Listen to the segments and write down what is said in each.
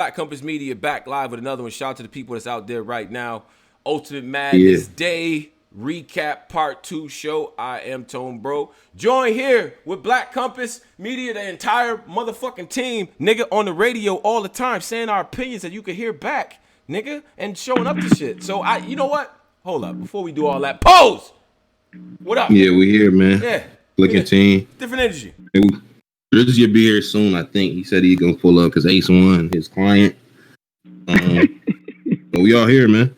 Black Compass Media back live with another one. Shout out to the people that's out there right now. Ultimate Madness Day recap part 2 show. I am Tone Bro. Join here with Black Compass Media, the entire motherfucking team, nigga, on the radio all the time, saying our opinions that you can hear back, nigga, and showing up to shit. So you know what? Hold up, before we do all that, pose. What up? Yeah, we here, man. Yeah, Clicking team. Different energy. Drizzy will be here soon, I think. He said he's gonna pull up because Ace won his client. But we all here, man.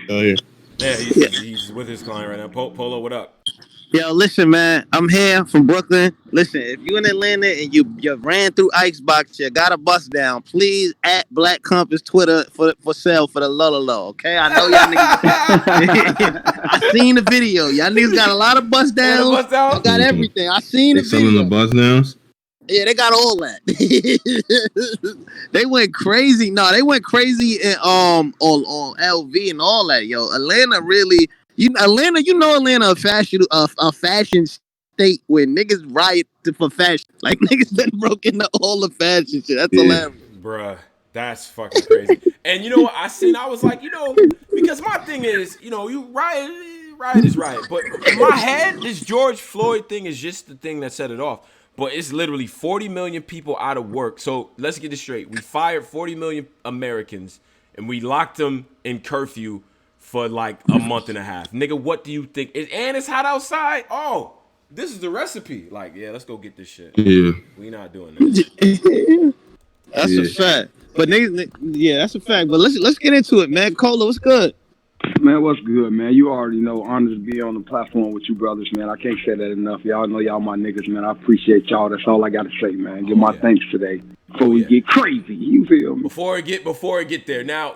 All here. Yeah, he's with his client right now. Polo, what up? Yo, listen, man. I'm here from Brooklyn. Listen, if you in Atlanta and you ran through Icebox, you got a bus down. Please at Black Compass Twitter for sale for the Lolo. Okay, I know y'all niggas. I seen the video. Y'all niggas got a lot of bus downs. Got everything. I seen the video. Selling the bus downs. Yeah, they got all that. They went crazy. No, they went crazy on LV and all that. Yo, Atlanta really. Atlanta, a fashion state where niggas riot for fashion. Like niggas done broke into all the fashion shit. That's hilarious. Bruh, that's fucking crazy. And you know what I seen? I was like, because my thing is, you riot is riot. But in my head, this George Floyd thing is just the thing that set it off. But it's literally 40 million people out of work. So let's get this straight. We fired 40 million Americans and we locked them in curfew for like a month and a half. Nigga, what do you think? And it's hot outside. Oh, this is the recipe. Like, yeah, let's go get this shit. Yeah. We not doing that. That's a fact. But niggas, yeah, that's a fact. But let's get into it, man. Cola, what's good? Man, what's good, man? You already know. Honored to be on the platform with you brothers, man. I can't say that enough. Y'all know y'all my niggas, man. I appreciate y'all. That's all I got to say, man. Give my thanks today before we get crazy. You feel me? Before it get there. Now,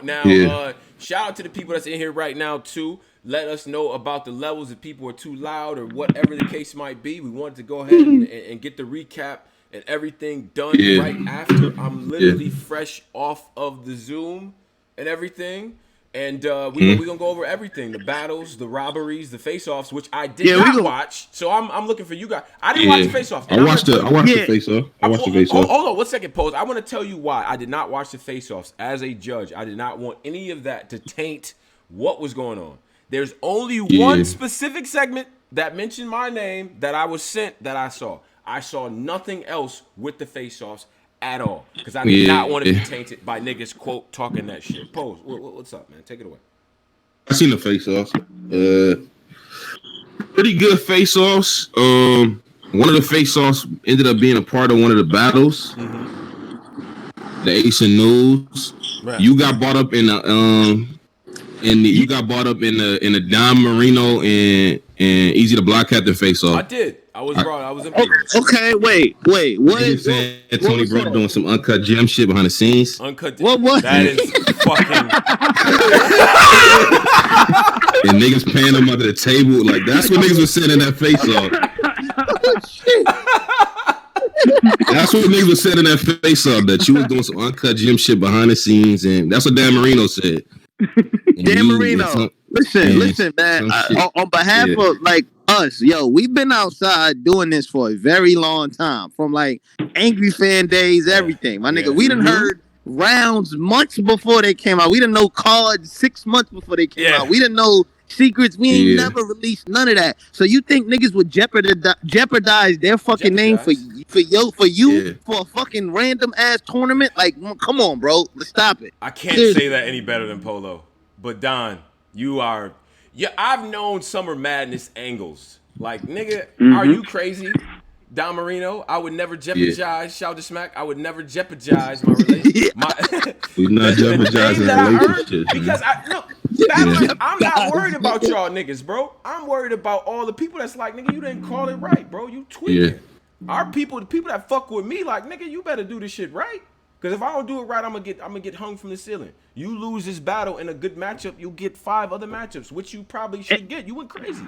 shout out to the people that's in here right now too. Let us know about the levels if people are too loud or whatever the case might be. We wanted to go ahead and get the recap and everything done right after. I'm literally fresh off of the Zoom and everything. And we're going to go over everything. The battles, the robberies, the face-offs, which I did not watch. So I'm looking for you guys. I didn't watch the face-off. I watched the face-off. Hold on, 1 second, Pose. I want to tell you why I did not watch the face-offs. As a judge, I did not want any of that to taint what was going on. There's only one specific segment that mentioned my name that I was sent that I saw. I saw nothing else with the face-offs at all, because I did not want to be tainted by niggas quote talking that shit. Pose, what's up, man? Take it away. I seen the face-offs. Pretty good face-offs. One of the face-offs ended up being a part of one of the battles. The Ace and News. Right. You got brought up in the Don Marino and Easy the Block Captain face-off. I did. I was in. Okay, wait. What is that? Tony Brother doing some uncut gem shit behind the scenes. Uncut. What? That is fucking. And niggas paying them under the table. Like, that's what niggas was saying in that face off. That's what niggas was saying in that face off, that you was doing some uncut gem shit behind the scenes, and that's what Dan Marino said. Dan Marino, listen, man. On behalf of like us, we've been outside doing this for a very long time. From like Angry Fan days, everything. My nigga, we done heard rounds months before they came out. We didn't know cards 6 months before they came out. We didn't know secrets. We ain't never released none of that. So you think niggas would jeopardize their fucking name for you for a fucking random ass tournament? Like, come on, bro. Let's stop it. I can't say that any better than Polo. But Don, you are. Yeah, I've known Summer Madness angles. Like, nigga, are you crazy? Don Marino, I would never jeopardize. Shout to Smack, I would never jeopardize my relationship. We're not jeopardizing relationships. Because I'm not worried about y'all niggas, bro. I'm worried about all the people that's like, nigga, you didn't call it right, bro. You tweaking. Our people, the people that fuck with me, like, nigga, you better do this shit right. Because if I don't do it right, I'm gonna get hung from the ceiling. You lose this battle in a good matchup, you'll get 5 other matchups, which you probably should get. You went crazy.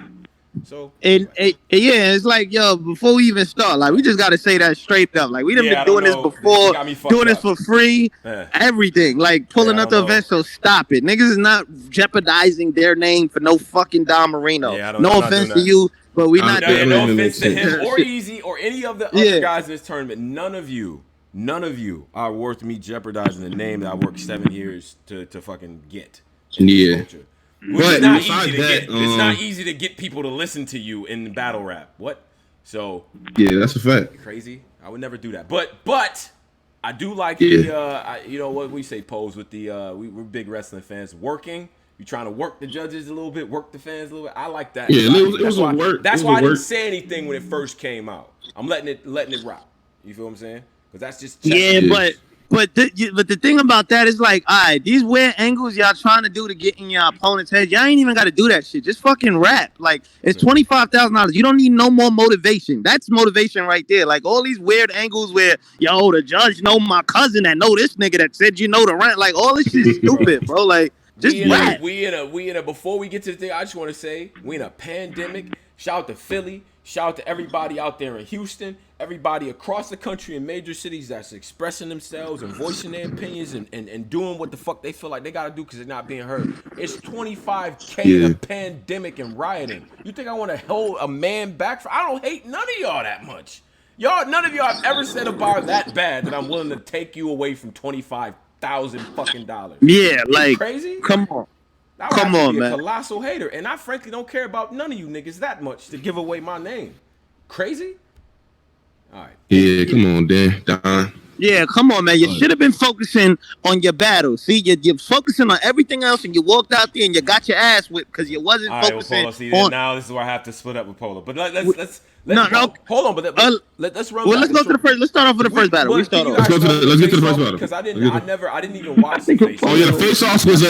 So it's like, yo, before we even start, like, we just gotta say that straight up. Like, we done been doing this before, doing this for free, everything. Like, pulling up the event, so stop it. Niggas is not jeopardizing their name for no fucking Don Marino. No offense to you, but we not doing no offense to him or Easy or any of the other guys in this tournament. None of you None of you are worth me jeopardizing the name that I worked 7 years to fucking get in this Yeah. culture. Which But is not besides easy to that, get. It's not easy to get people to listen to you in battle rap. What? So yeah, that's a fact. crazy. I would never do that. But I do like the you know what we say, pose with the we're big wrestling fans. Working, you trying to work the judges a little bit, work the fans a little bit. I like that. Yeah, it was a work. That's why I didn't say anything when it first came out. I'm letting it rock. You feel what I'm saying? Because that's just but the thing about that is like, all right, these weird angles y'all trying to do to get in your opponent's head, y'all ain't even got to do that shit. Just fucking rap. Like, it's $25,000. You don't need no more motivation. That's motivation right there. Like, all these weird angles where, yo, the judge know my cousin that know this nigga that said you know the rent. Like, all this shit is stupid, bro. Like, just rap. We in a before we get to the thing, I just want to say we in a pandemic. Shout out to Philly. Shout out to everybody out there in Houston. Everybody across the country in major cities that's expressing themselves and voicing their opinions and doing what the fuck they feel like they gotta do because they're not being heard. It's 25K in a pandemic and rioting. You think I want to hold a man back? I don't hate none of y'all that much. None of y'all have ever said a bar that bad that I'm willing to take you away from $25,000 fucking dollars. Yeah, like, crazy. Come on. Come on, man. A colossal hater, and I frankly don't care about none of you niggas that much to give away my name. Crazy. All right. Yeah, come on, Don. Yeah, come on, man. You should have been focusing on your battle. See, you're focusing on everything else, and you walked out there and you got your ass whipped because you wasn't focusing on. Now this is where I have to split up with Polo. But let's hold on. But let's run. Well, let's go to the first. Let's start off with the first battle. Let's get to the first battle because I didn't even watch the face. Oh yeah, the face off was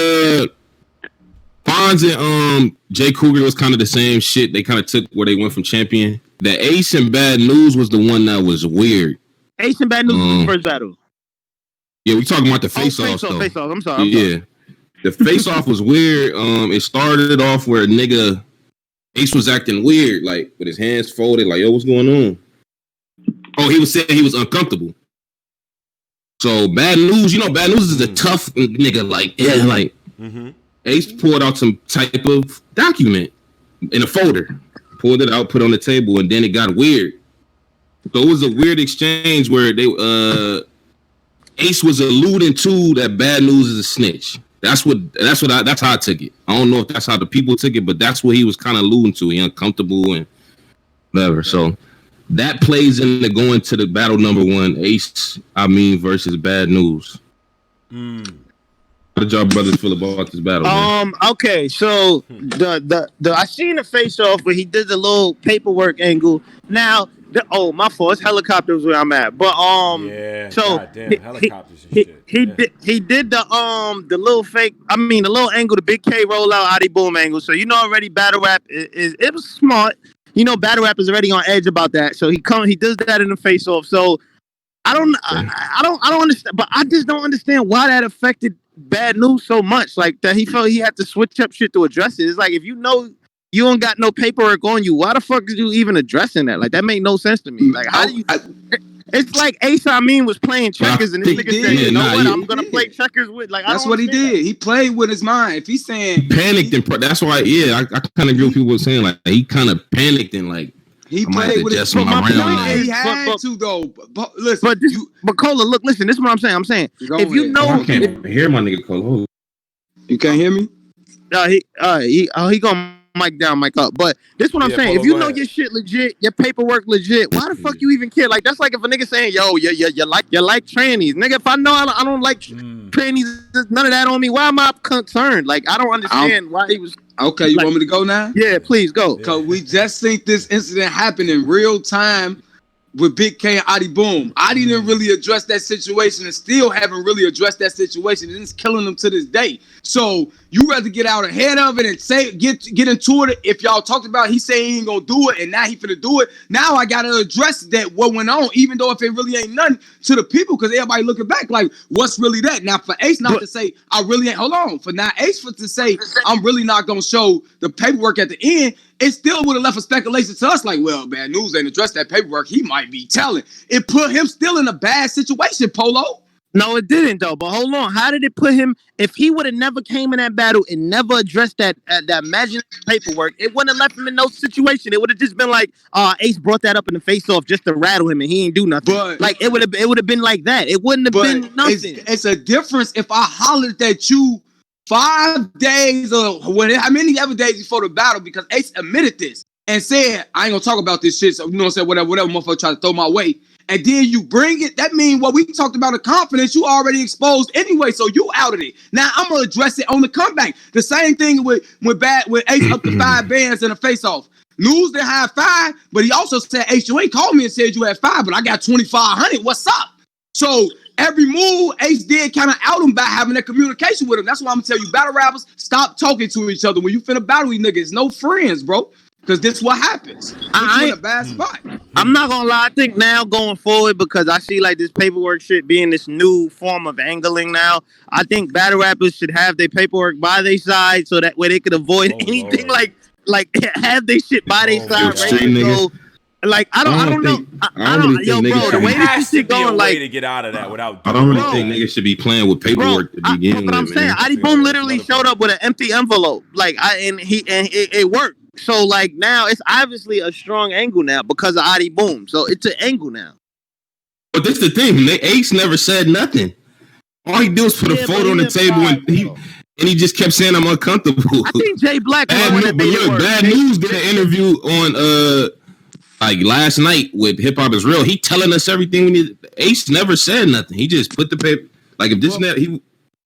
Fonz and Jay Cougar was kind of the same shit. They kind of took where they went from champion. The Ace and Bad News was the one that was weird. Ace and Bad News was the first battle. Yeah, we talking about the face off. Face off. I'm sorry. Yeah, the face off was weird. It started off where nigga Ace was acting weird, like with his hands folded, like yo, what's going on? Oh, he was saying he was uncomfortable. So Bad News, Bad News is a tough nigga. Like Ace pulled out some type of document in a folder, pulled it out, put it on the table, and then it got weird. So it was a weird exchange where Ace was alluding to that Bad News is a snitch. That's how I took it. I don't know if that's how the people took it, but that's what he was kind of alluding to. He uncomfortable and whatever. So that plays into going to the battle number one, Ace, versus Bad News. How did y'all brothers feel about this battle? Man? Okay, so the I seen the face off where he did the little paperwork angle. Now, my fault. It's helicopters where I'm at, but so goddamn, helicopters and shit. He did the little fake. The little angle, the Big K rollout, Adi Boom angle. So already battle rap it was smart. Battle rap is already on edge about that. So he does that in the face off. So I don't understand, but I just don't understand why that affected Bad News so much. Like that he felt he had to switch up shit to address it. It's like if you know you don't got no paperwork on you, why the fuck is you even addressing that? Like that made no sense to me. Like how do you? It's like Ace was playing checkers and this nigga said, you know what? I'm gonna play checkers with. Like that's what he did. He played with his mind. If he's saying he panicked and that's why. Yeah, I kind of agree with people saying like he kind of panicked and like. He played with his he had to though. But listen, but Cola, look, listen. This is what I'm saying. I'm saying if you know, I can't hear my nigga Cola. You can't hear me? He gonna mic down, mic up. But this is what I'm saying. If you know your shit legit, your paperwork legit, why the fuck you even care? Like that's like if a nigga saying, yo, you like trannies, nigga. If I know I don't like trannies, none of that on me. Why am I concerned? Like I don't understand why he was. Okay, you want me to go now? Yeah, please go. Because we just seen this incident happen in real time with Big K and Adi Boom. Adi didn't really address that situation and still haven't really addressed that situation. And it's killing them to this day. So you rather get out ahead of it and say get into it. If y'all talked about he say he ain't gonna do it and now he finna do it. Now I gotta address that what went on, even though if it really ain't nothing to the people, because everybody looking back like what's really that. Now for Ace not to say I really ain't for now Ace to say I'm really not gonna show the paperwork at the end. It still would have left a speculation to us like, well, Bad News ain't addressed that paperwork. He might be telling. It put him still in a bad situation, Polo. No, it didn't though. But hold on, how did it put him? If he would have never came in that battle and never addressed that imaginary paperwork, it wouldn't have left him in no situation. It would have just been like, Ace brought that up in the face off just to rattle him, and he ain't do nothing. But like it would have been like that. It wouldn't have been nothing. It's a difference if I hollered at you 5 days or how many other days before the battle, because Ace admitted this and said, I ain't gonna talk about this shit. So you know what I'm saying? Whatever motherfucker try to throw my way. And then you bring it, that means what we talked about in confidence, you already exposed anyway, so you out of it. Now I'm gonna address it on the comeback. The same thing with Ace up to 5 bands in a face-off. News didn't have 5, but he also said, Ace, you ain't called me and said you had 5, but I got 2,500. What's up? So every move Ace did kind of out him by having that communication with him. That's why I'm gonna tell you, battle rappers, stop talking to each other. When you finna battle these niggas, no friends, bro. Because this is what happens. I'm in a bad spot. I'm not gonna lie. I think now going forward, because I see like this paperwork shit being this new form of angling now. I think battle rappers should have their paperwork by their side, so that way they could avoid anything like have their shit by their side. Ready to go. Like I don't know. I don't yo, bro. The way this shit going, like to get out of that without. I don't really think niggas should be playing with paperwork to begin with. But I'm saying, Adi Boom literally showed up with an empty envelope. Like it worked. So like now it's obviously a strong angle now because of Adi Boom. So it's an angle now. But this the thing, Ace never said nothing. All he did was put a photo on the table and he just kept saying I'm uncomfortable. I think Jay Black Bad News did an interview on like last night with Hip Hop Is Real. He telling us everything we need. Ace never said nothing. He just put the paper like if this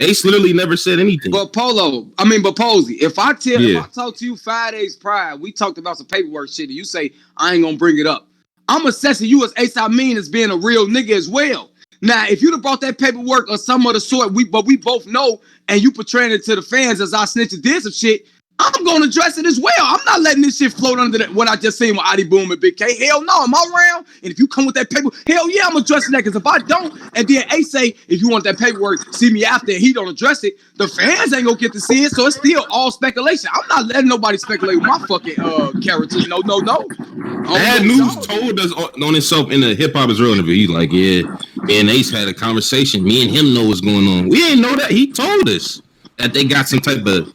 Ace literally never said anything. But Posey, if I talk to you 5 days prior, we talked about some paperwork shit, and you say I ain't gonna bring it up, I'm assessing you as Ace Amin as being a real nigga as well. Now, if you'd have brought that paperwork or some other sort, we both know, and you portraying it to the fans as I snitch and did some shit, I'm gonna address it as well. I'm not letting this shit float under what I just seen with Adi Boom and Big K. Hell no, am I around? And if you come with that paper, hell yeah, I'm addressing that. Because if I don't, and then Ace say, if you want that paperwork, see me after, and he don't address it, the fans ain't gonna get to see it. So it's still all speculation. I'm not letting nobody speculate with my fucking characters. No. Bad News told us on himself in the Hip Hop Is Real interview. He's like, yeah, me and Ace had a conversation. Me and him know what's going on. We ain't know that. He told us that they got some type of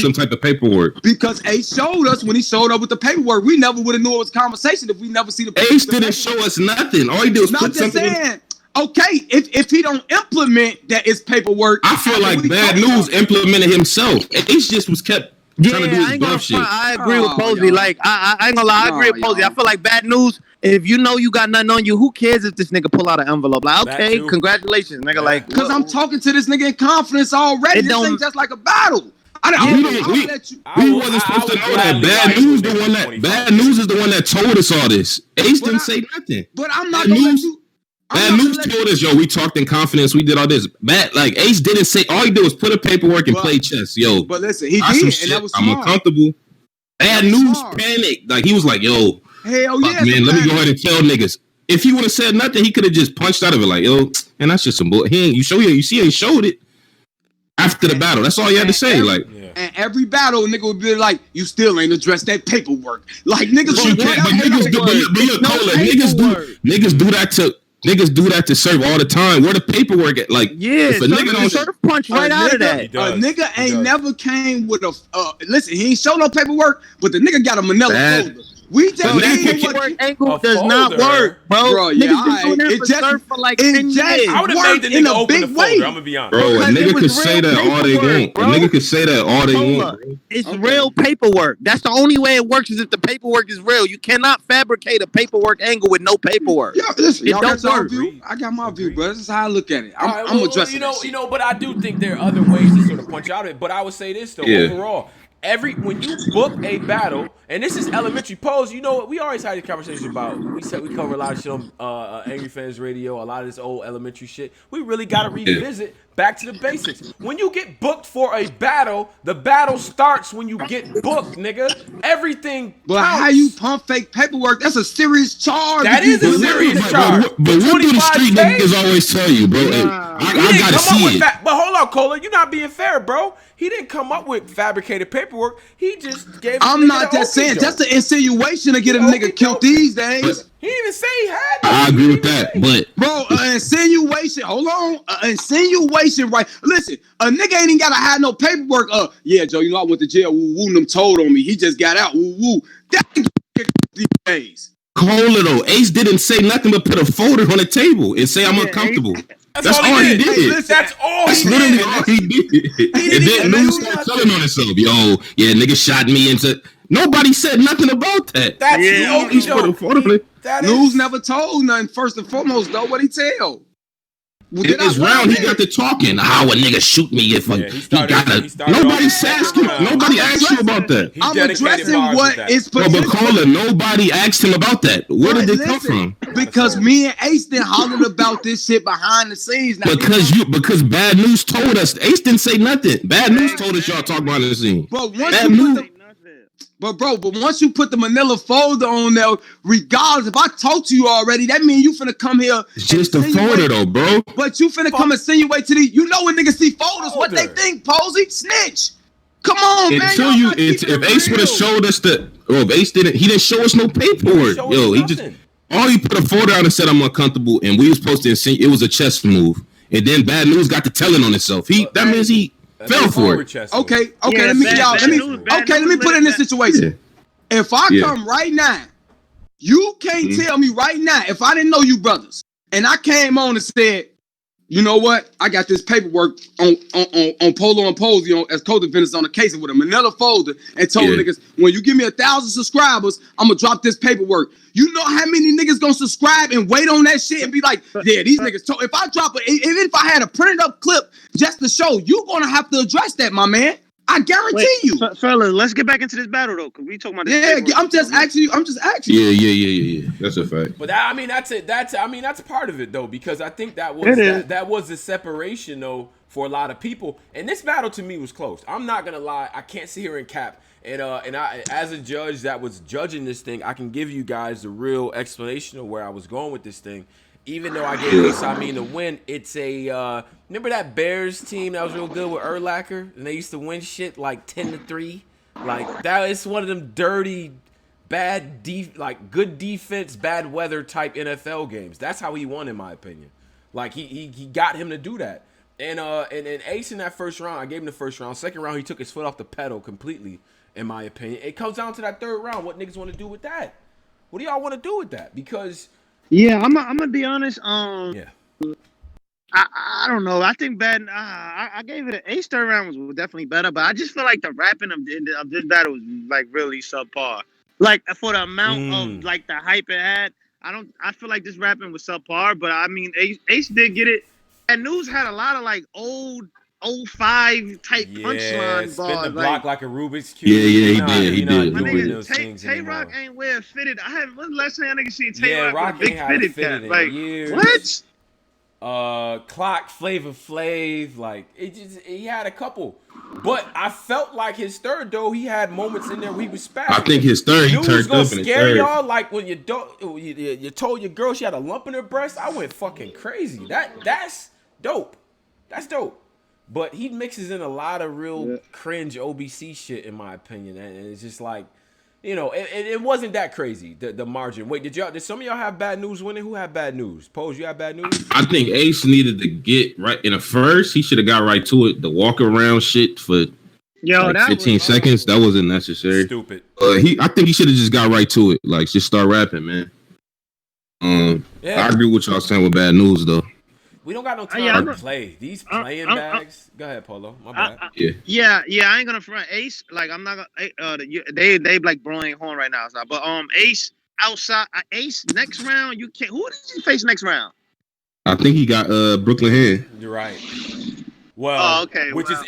some type of paperwork. Because Ace showed us when he showed up with the paperwork. We never would have knew it was conversation if we never see the paperwork. Ace didn't show us nothing. All he did was put something in. Okay, if he don't implement that it's paperwork. I feel like Bad News implemented himself. Ace just was kept trying to do his bluff shit. I agree with Posey. Like I ain't gonna lie, I agree with Posey. I feel like Bad News. If you know you got nothing on you, who cares if this nigga pull out an envelape? Like, okay, congratulations, nigga. Like, because I'm talking to this nigga in confidence already. This ain't just like a battle. We wasn't supposed to know that. Bad News is the one that told us all this. Ace didn't say nothing. But I'm not gonna let you. Bad News told us, yo, we talked in confidence. We did all this. Ace didn't say. All he did was put a paperwork and play chess. Yo, but listen, he did, and that was smart. I'm uncomfortable. Bad News panicked. Like he was like, yo, hell yeah, man, let me go ahead and tell niggas. If he would have said nothing, he could have just punched out of it. Like, yo, and that's just some bull. You see, he showed it after the battle. That's all you had to say. And every battle, nigga would be like, you still ain't addressed that paperwork. Like niggas Niggas do that to serve all the time. Where the paperwork at? Like, if a nigga don't serve punch right out of that. A nigga ain't never came with a listen. He ain't show no paperwork, but the nigga got a manila folder. We just paperwork angle does not work, bro. It just for like 10 years. I would have made the nigga open the folder. I'm gonna be honest, bro. A nigga could say that all they want. A nigga could say that all they want. It's real paperwork. That's the only way it works is if the paperwork is real. You cannot fabricate a paperwork angle with no paperwork. Yeah, listen, y'all got your view. I got my view, bro. This is how I look at it. I'm addressing this. You know, but I do think there are other ways to sort of punch out of it. But I would say this though, overall. When you book a battle, and this is elementary pose, you know what? We always had a conversation about. We cover a lot of shit on Angry Fans Radio, a lot of this old elementary shit. We really got to revisit back to the basics. When you get booked for a battle, the battle starts when you get booked, nigga. Everything. But counts. How you pump fake paperwork? That's a serious charge. That is a serious charge. But what do the street niggas always tell you, bro? I gotta see it. But hold on, Cola. You're not being fair, bro. He didn't come up with fabricated paperwork. He just gave. I'm not just saying. That's the insinuation to get a nigga killed these days. He didn't even say he had. I agree with that, but bro, insinuation. Hold on, insinuation. Right? Listen, a nigga ain't even gotta have no paperwork. Yeah, Joe. You know I went to jail. Woo woo. Them told on me. He just got out. Woo woo. That these days. Cola though, Ace didn't say nothing but put a folder on the table and say I'm uncomfortable. That's all he did. Hey, listen, that's all That's he literally did. all he did. And then News started telling on himself, yo, yeah, nigga shot me into. Nobody said nothing about that. That's the only joke. News never told nothing. First and foremost, though, what he tell? Well, in this round, he got to talking. How a nigga shoot me if nobody asked him. Nobody asked you about that. I'm addressing what is but Cola, nobody asked him about that. Where did it come from? Because me and Ace didn't hollered about this shit behind the scenes. Now, because Bad News told us. Ace didn't say nothing. Bad News told us y'all talk behind the scene. But once you put the manila folder on there, regardless, if I told you already, that means you finna come here. It's just a folder though, bro. But you finna come insinuate to these. You know when niggas see folders, what they think, Posey? Snitch. Come on, man. If Ace would have showed us if Ace didn't, he didn't show us no paperwork. Yo, he just he put a folder out and said I'm uncomfortable, and we was supposed to insinuate it was a chess move, and then Bad News got to telling on himself. That means he fell for it. Okay. Let me put it in this situation. Yeah. If I come right now, you can't tell me right now if I didn't know you brothers, and I came on and said, you know what? I got this paperwork on Polo and Posey as co-defendants on the case with a manila folder and told niggas, when you give me 1,000 subscribers, I'm gonna drop this paperwork. You know how many niggas gonna subscribe and wait on that shit and be like, yeah, these niggas told. If I drop it, even if I had a printed up clip just to show, you gonna have to address that, my man. I guarantee you. Fellas, let's get back into this battle though, because we talking about this. Yeah, I'm just asking you. Yeah. That's a fact. But that's it. That's part of it though, because I think that was the separation though for a lot of people. And this battle to me was close. I'm not gonna lie. I can't sit here and cap. And I, as a judge that was judging this thing, I can give you guys the real explanation of where I was going with this thing. Even though I gave Ace the win, it's a remember that Bears team that was real good with Urlacher, and they used to win shit like 10-3. Like that is one of them dirty, bad good defense, bad weather type NFL games. That's how he won, in my opinion. Like he got him to do that. And Ace in that first round, I gave him the first round. Second round, he took his foot off the pedal completely, in my opinion. It comes down to that third round. What niggas want to do with that? What do y'all want to do with that? Because I'm gonna be honest. I don't know. I think I gave it an Ace. Third round was definitely better, but I just feel like the rapping of this battle was like really subpar. Like for the amount of like the hype it had, I feel like this rapping was subpar. But I mean, Ace did get it. And News had a lot of like old 05 type punchline bars. Spin the block like a Rubik's Cube. He did. My nigga, Tay Rock ain't wear fitted. When's the last time I nigga seen Tay Rock with a big fitted cap? Like, what? Clock, Flavor Flav, like he had a couple. But I felt like his third though, he had moments in there where he was spazzing. I think his third, he turned up in his third. Y'all like when you told your girl she had a lump in her breast. I went fucking crazy. That's dope. That's dope. But he mixes in a lot of real cringe OBC shit, in my opinion, and it's just like, it wasn't that crazy. The margin. Wait, did some of y'all have Bad News winning? Who had Bad News? Pose, you had Bad News? I think Ace needed to get right in the first. He should have got right to it. The walk around shit for 15 seconds, that wasn't necessary. Stupid. I think he should have just got right to it. Like, just start rapping, man. I agree with y'all saying with Bad News though. We don't got no time to play. These playing bags. Go ahead, Polo. My bad. I ain't gonna front Ace. Like I'm not gonna. They like blowing horn right now. So, but Ace outside. Ace next round. You can't. Who did you face next round? I think he got Brooklyn Head. You're right. Well, which is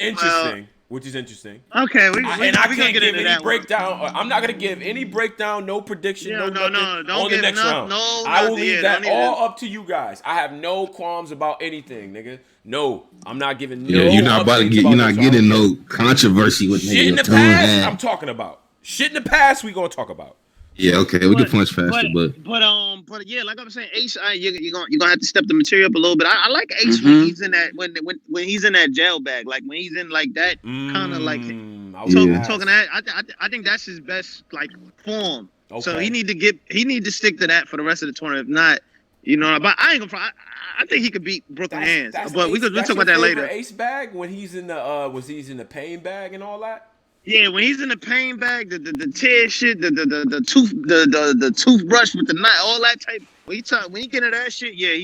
interesting. Okay, I can't give any breakdown. I'm not gonna give any breakdown, no prediction, no nothing on the next round. I will leave that all up to you guys. I have no qualms about anything, nigga. No, I'm not giving no. You're not about to get. You're not getting no controversy with shit in the past. I'm talking about shit in the past. We gonna talk about. Yeah, okay, we can punch faster, but yeah, like I'm saying, Ace, you're gonna have to step the material up a little bit. I like Ace when he's in that when he's in that jail bag, like when he's in like that kind of like talking that. I think that's his best like form. Okay. So he need to stick to that for the rest of the tournament. If not, but I ain't gonna. I think he could beat Brooklyn Hands, but we'll talk about that later. Ace bag when he's in the he's in the pain bag and all that. Yeah, when he's in the pain bag, the tear shit, the toothbrush with the knife, all that type. When he get into that shit, yeah,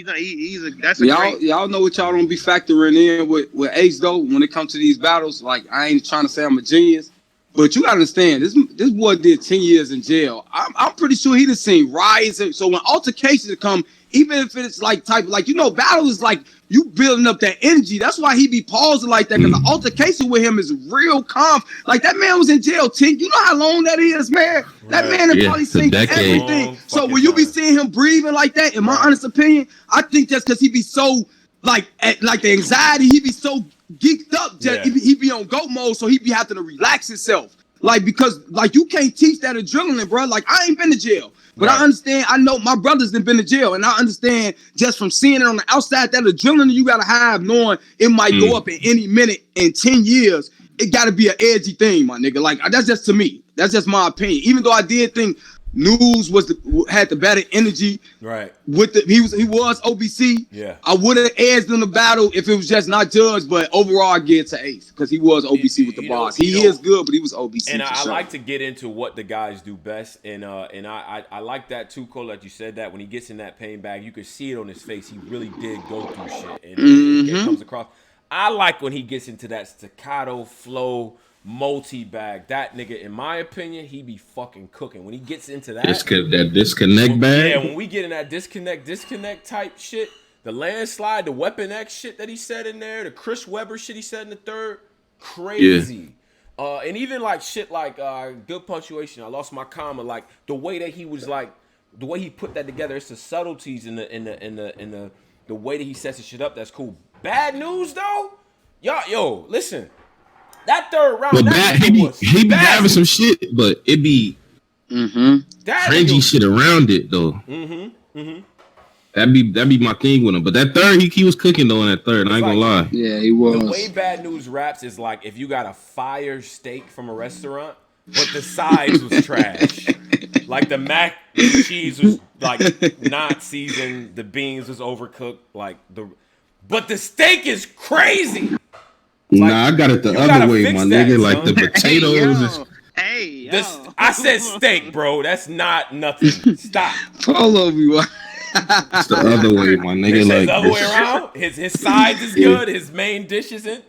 that's a y'all know what y'all don't be factoring in with Ace though when it comes to these battles. Like I ain't trying to say I'm a genius, but you gotta understand this boy did 10 years in jail. I'm pretty sure he done seen riots. So when altercations come, even if it's like battle is like you building up that energy. That's why he be pausing like that, because the altercation with him is real calm. Like that man was in jail 10. You know how long that is, man? That man has probably seen everything. So when you be seeing him breathing like that, in my honest opinion, I think that's because he be so like the anxiety. He be so geeked up. He be on go mode, so he be having to relax himself. Like because like you can't teach that adrenaline, bro. Like I ain't been to jail. But I understand, I know my brothers have been to jail, and I understand just from seeing it on the outside, that adrenaline you gotta have, knowing it might go up in any minute in 10 years, it gotta be an edgy thing, my nigga. Like, that's just to me. That's just my opinion. Even though I did think News had the better energy. Right. He was OBC. Yeah. I would have edged in the battle if it was just not judged, but overall I get to Ace because he was OBC with the bars. He is good, but he was OBC. And I sure. like to get into what the guys do best, and I like that too, Cole. That you said that when he gets in that pain bag, you could see it on his face. He really did go through shit, and it comes across. I like when he gets into that staccato flow. Multi-bag, that nigga, in my opinion, he be fucking cooking. When he gets into that disconnect bag. Yeah, when we get in that disconnect type shit, the landslide, the Weapon X shit that he said in there, the Chris Webber shit he said in the third, crazy. Yeah. And even like shit like good punctuation. I lost my comma. Like the way that he was like, the way he put that together. It's the subtleties in the way that he sets the shit up. That's cool. Bad news though, yo, listen. That third round, he be having some shit, but it be cringy shit around it though. That'd be my thing with him. But that third, he was cooking though in that third. I ain't gonna lie. Yeah, he was. The way Bad News raps is like if you got a fire steak from a restaurant, but the sides was trash. Like the mac and cheese was like not seasoned, the beans was overcooked, but the steak is crazy. Like, I got it the other way, my nigga. Like the potatoes. I said steak, bro. That's not nothing. Stop. Follow me. It's the other way, my nigga. Like the other way around. His sides is good. His main dish isn't.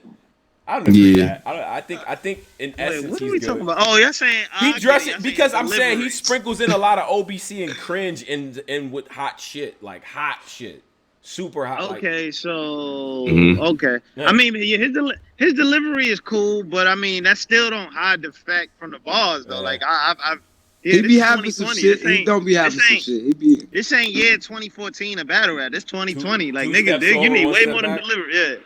I don't know that. I think in essence what he's are we good. talking about? Oh, you're saying he dresses because I'm saying he sprinkles in a lot of OBC and cringe in with hot shit, like hot shit. Super hot. Okay, okay. Yeah. I mean, his delivery is cool, but I mean that still don't hide the fact from the bars though. Like he be having some shit. He don't be having some shit. This ain't 2014 a battle rap. This 2020. Like nigga, you need way more than delivery.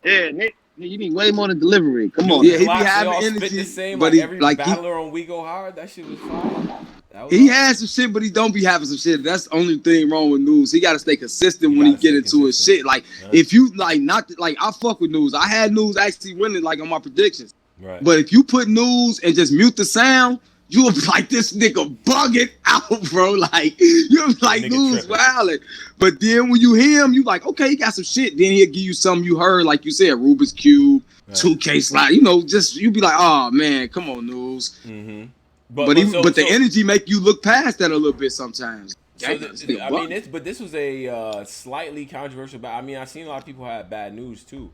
Yeah. You need way more than delivery. Come on. Yeah, he be having energy. The same, but every battler on We Go Hard, that shit was fire. He has some shit, but he don't be having some shit. That's the only thing wrong with News. He got to stay consistent when he get into his shit. Like if you I fuck with News. I had News actually winning like on my predictions. Right. But if you put News and just mute the sound, you'll be like, this nigga bugging out, bro. Like you'll be like News wilding. But then when you hear him, you like, okay, he got some shit. Then he'll give you something you heard, like you said, Rubik's Cube, 2K slide. Just you be like, oh man, come on, News. Mm-hmm. But the energy make you look past that a little bit sometimes. This was a slightly controversial. But I mean, I've seen a lot of people have bad news too,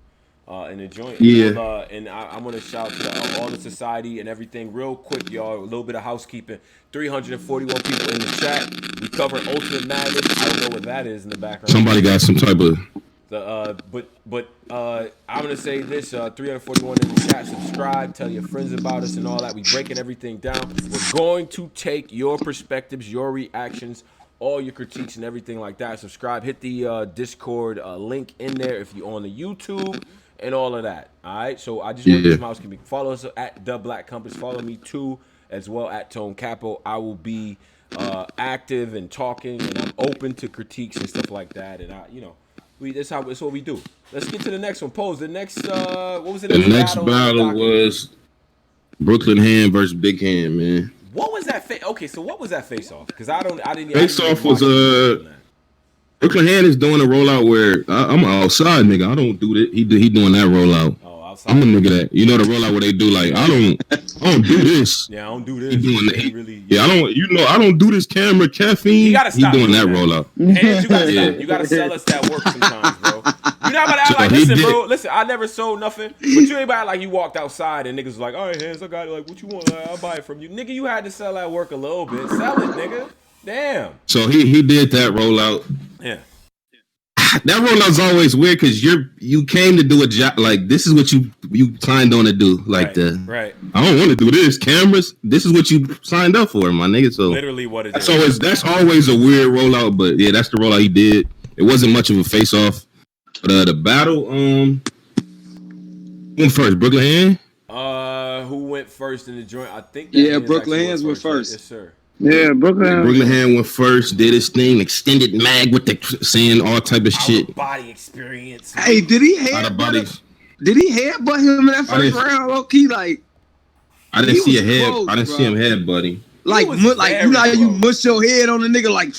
in the joint. Yeah. And I'm gonna shout to all the society and everything real quick, y'all. A little bit of housekeeping. 341 people in the chat. We covered Ultimate Madness. I don't know what that is in the background. Somebody got some type of. I'm gonna say this: 341 in the chat. Subscribe, tell your friends about us and all that. We breaking everything down. We're going to take your perspectives, your reactions, all your critiques, and everything like that. Subscribe. Hit the Discord link in there if you're on the YouTube and all of that. All right. So I just want to do some housekeeping. Follow us at The Black Compass. Follow me too as well at Tone Capo. I will be active and talking, and I'm open to critiques and stuff like that. And that's what we do. Let's get to the next one. Pose the next. What was the next battle? The next battle was Brooklyn Hand versus Big Hand, man. What was that? Okay, so what was that face off? Because I didn't. Face off was Brooklyn Hand is doing a rollout where I'm outside, nigga. I don't do that. He doing that rollout. Oh, outside. I'm a nigga that the rollout where they do like I don't do this. Yeah, I don't do this. He doing that. Really, yeah, I don't do this camera caffeine. You gotta stop. He doing that rollout. Hands, you gotta stop. You gotta sell us that work sometimes, bro. You're not about to act like, listen, bro. Listen, I never sold nothing, but you ain't about like you walked outside and niggas was like, all right, Hands, I got it. Like, what you want? Like, I'll buy it from you, nigga. You had to sell that work a little bit. Sell it, nigga. Damn. So he did that rollout. Yeah. That rollout's always weird because you came to do a job. Like, this is what you signed on to do. Like, right. I don't want to do this. Cameras. This is what you signed up for, my nigga. So literally, what is that's always a weird rollout. But yeah, that's the rollout he did. It wasn't much of a face off. But the battle, who went first? Brooklyn Hand? Who went first in the joint? I think. Brooklyn Hands went first. Yes, sir. Yeah, Brooklyn Hand went first, did his thing, extended mag with the saying all type of shit. Body experience. Hey, did he headbutt him in that first round? Low key, like I didn't see a head. I didn't see him headbutting. Like you know how you mush your head on a nigga like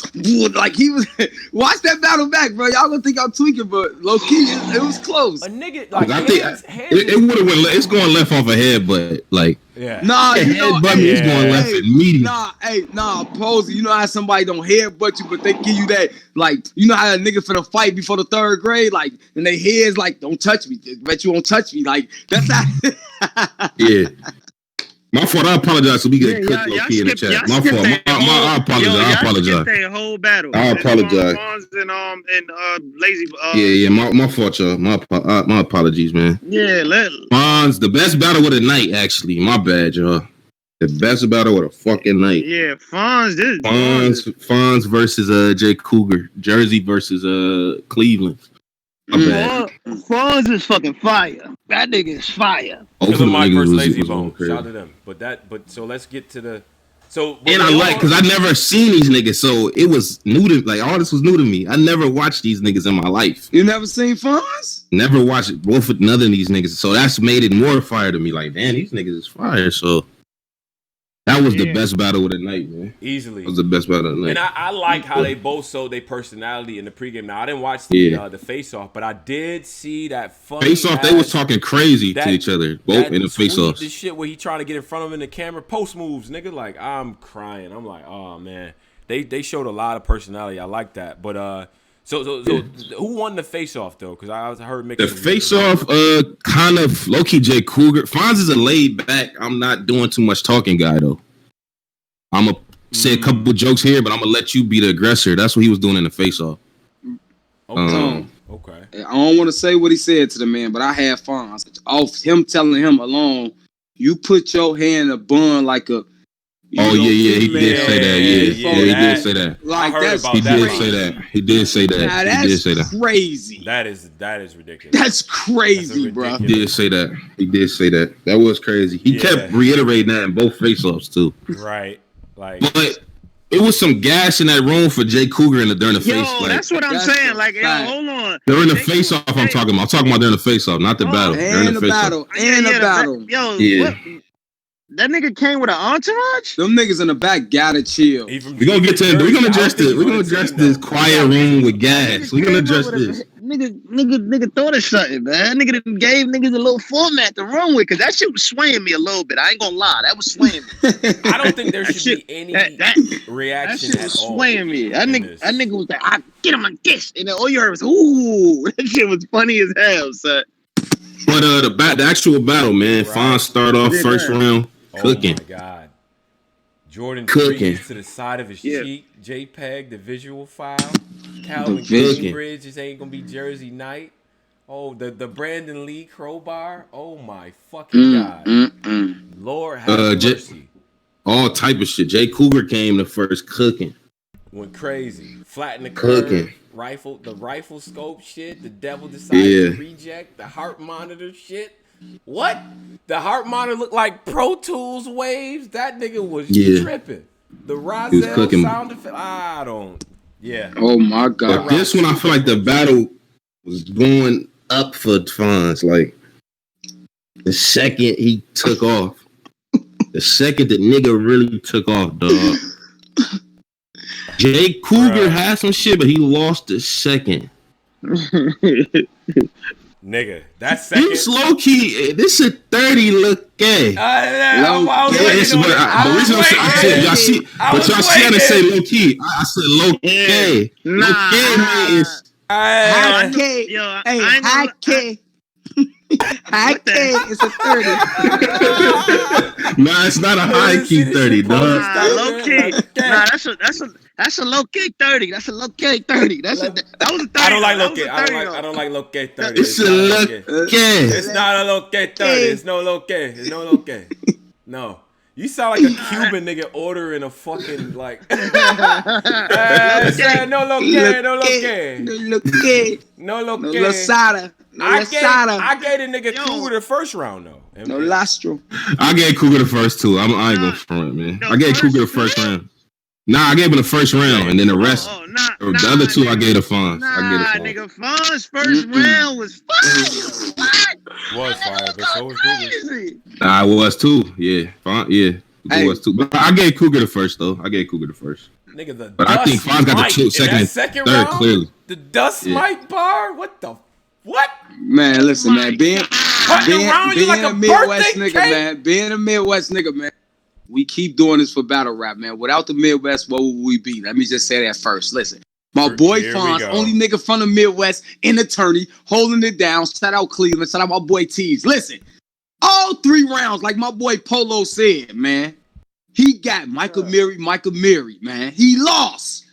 he was. Watch that battle back, bro. Y'all gonna think I'm tweaking, but low key it was close. A nigga like I think it would have went. It's going left off a head, but like nah, you know, he's going left immediately. Nah, Posey. You know how somebody don't headbutt you, but they give you that like you know how a nigga finna fight before the third grade, like and they heads like don't touch me, bet you won't touch me, like that's how. Yeah. My fault. I apologize. So we get cooked low key in the chat. My fault. I apologize. I apologize. That whole battle. I apologize. And Lazy. Yeah. My fault, y'all. My apologies, man. Yeah. Fonz, the best battle of the night. Actually, my bad, y'all. The best battle of the fucking night. Yeah, Fonz versus Jay Cougar. Jersey versus Cleveland. Fonz is fucking fire. That nigga is fire. Because of Mike versus Lazy Bone. Shout to them. But so let's get to the. And I like because I never seen these niggas, so it was new to like all this was new to me. I never watched these niggas in my life. You never seen Fonz? Never watched it. Both with none of these niggas, so that's made it more fire to me. Like, damn, these niggas is fire. So that was the best battle of the night, man. Easily. It was the best battle of the night. And I like how they both showed their personality in the pregame. Now, I didn't watch the face-off, but I did see that funny face-off, they was talking crazy to each other, both in the face-off. This shit where he trying to get in front of him in the camera, post moves, nigga. Like, I'm crying. I'm like, oh, man. They showed a lot of personality. I like that. But, so who won the face-off, though? Because I heard mixed. The face-off, kind of low-key Jay Cougar. Fonz is a laid-back, I'm not doing too much talking guy, though. I'm going to say a couple jokes here, but I'm going to let you be the aggressor. That's what he was doing in the face-off. Okay. I don't want to say what he said to the man, but I had Fonz. Off him telling him alone, you put your hand in a bun like a... He did say that. Yeah, he did say that. Like He did say that. Now, that's crazy. That is ridiculous. That's crazy, bro. He did say that. That was crazy. He kept reiterating that in both face-offs, too. Right. Like, but it was some gas in that room for Jay Cougar during the face. Like, that's what I'm saying. Like, hold on. During the face-off, I'm talking about during the face-off, not the battle. And the battle. What? That nigga came with an entourage? Them niggas in the back gotta chill. We're gonna get to it. We're gonna address this. We're gonna address this quiet room with gas. We're gonna address this. Nigga thought of something, man. Nigga done gave niggas a little format to run with, cause that shit was swaying me a little bit. I ain't gonna lie, that was swaying me. I don't think there should be any reaction that shit was swaying me. That nigga was like, I get him on this, and then all you heard was, ooh, that shit was funny as hell, son. But the actual battle, man. Fonz start off first round. Cooking. Oh my God. Jordan cooking to the side of his cheek. JPEG, the visual file. Calvin Cambridge, this ain't gonna be Jersey night. Oh, the Brandon Lee crowbar. Oh my fucking God. Lord have mercy. All type of shit. Jay Cougar came the first cooking. Went crazy. Flatten the curve. Cooking. The rifle scope shit. The devil decided to reject. The heart monitor shit. What? The heart monitor looked like Pro Tools waves. That nigga was tripping. The Rozelle sound effect. I don't. Yeah. Oh my God. But this one, I feel like the battle was going up for Fonz. Like the second he took off, the second the nigga really took off, dog. Jay Cougar had some shit, but he lost the second. Nigga, that second. This low key. This is 30 look gay. Y'all see how they say low key. I said low key. Low key means high K. Hey, high K. High K is a 30. Nah, it's not a high key 30, dog. Low key. Nah, that's a low key 30. That's a low key 30. That was a 30. I don't like low key. I don't like low key 30. It's a low key. It's not a low key 30. It's no low key. It's no low key. No. You sound like a Cuban nigga ordering a fucking like. No low key. No low key. No low key. Losada. I gave the nigga Cougar the first round though. No Lastro. I gave Cougar the first two. I ain't gonna front, man. I gave Cougar the first round. Nah, I gave him the first round, and then the rest, the other two, I gave the Fonz. Nigga, Fonz first round was fire. Was fire, but so was Cougar. Nah, it was too. Yeah, it was too. But I gave Cougar the first though. I gave Cougar the first. Nigga, but I think Fonz got the second and third round, clearly. The dust mite bar. What? Man, listen, man. Being like a Midwest nigga, man. Being a Midwest nigga, man. We keep doing this for battle rap, man. Without the Midwest, what would we be? Let me just say that first. Listen, my boy Fonz, only nigga from the Midwest, an attorney, holding it down. Shout out Cleveland. Shout out my boy Tees. Listen, all 3 rounds, like my boy Polo said, man. He got Michael Mary, man. He lost.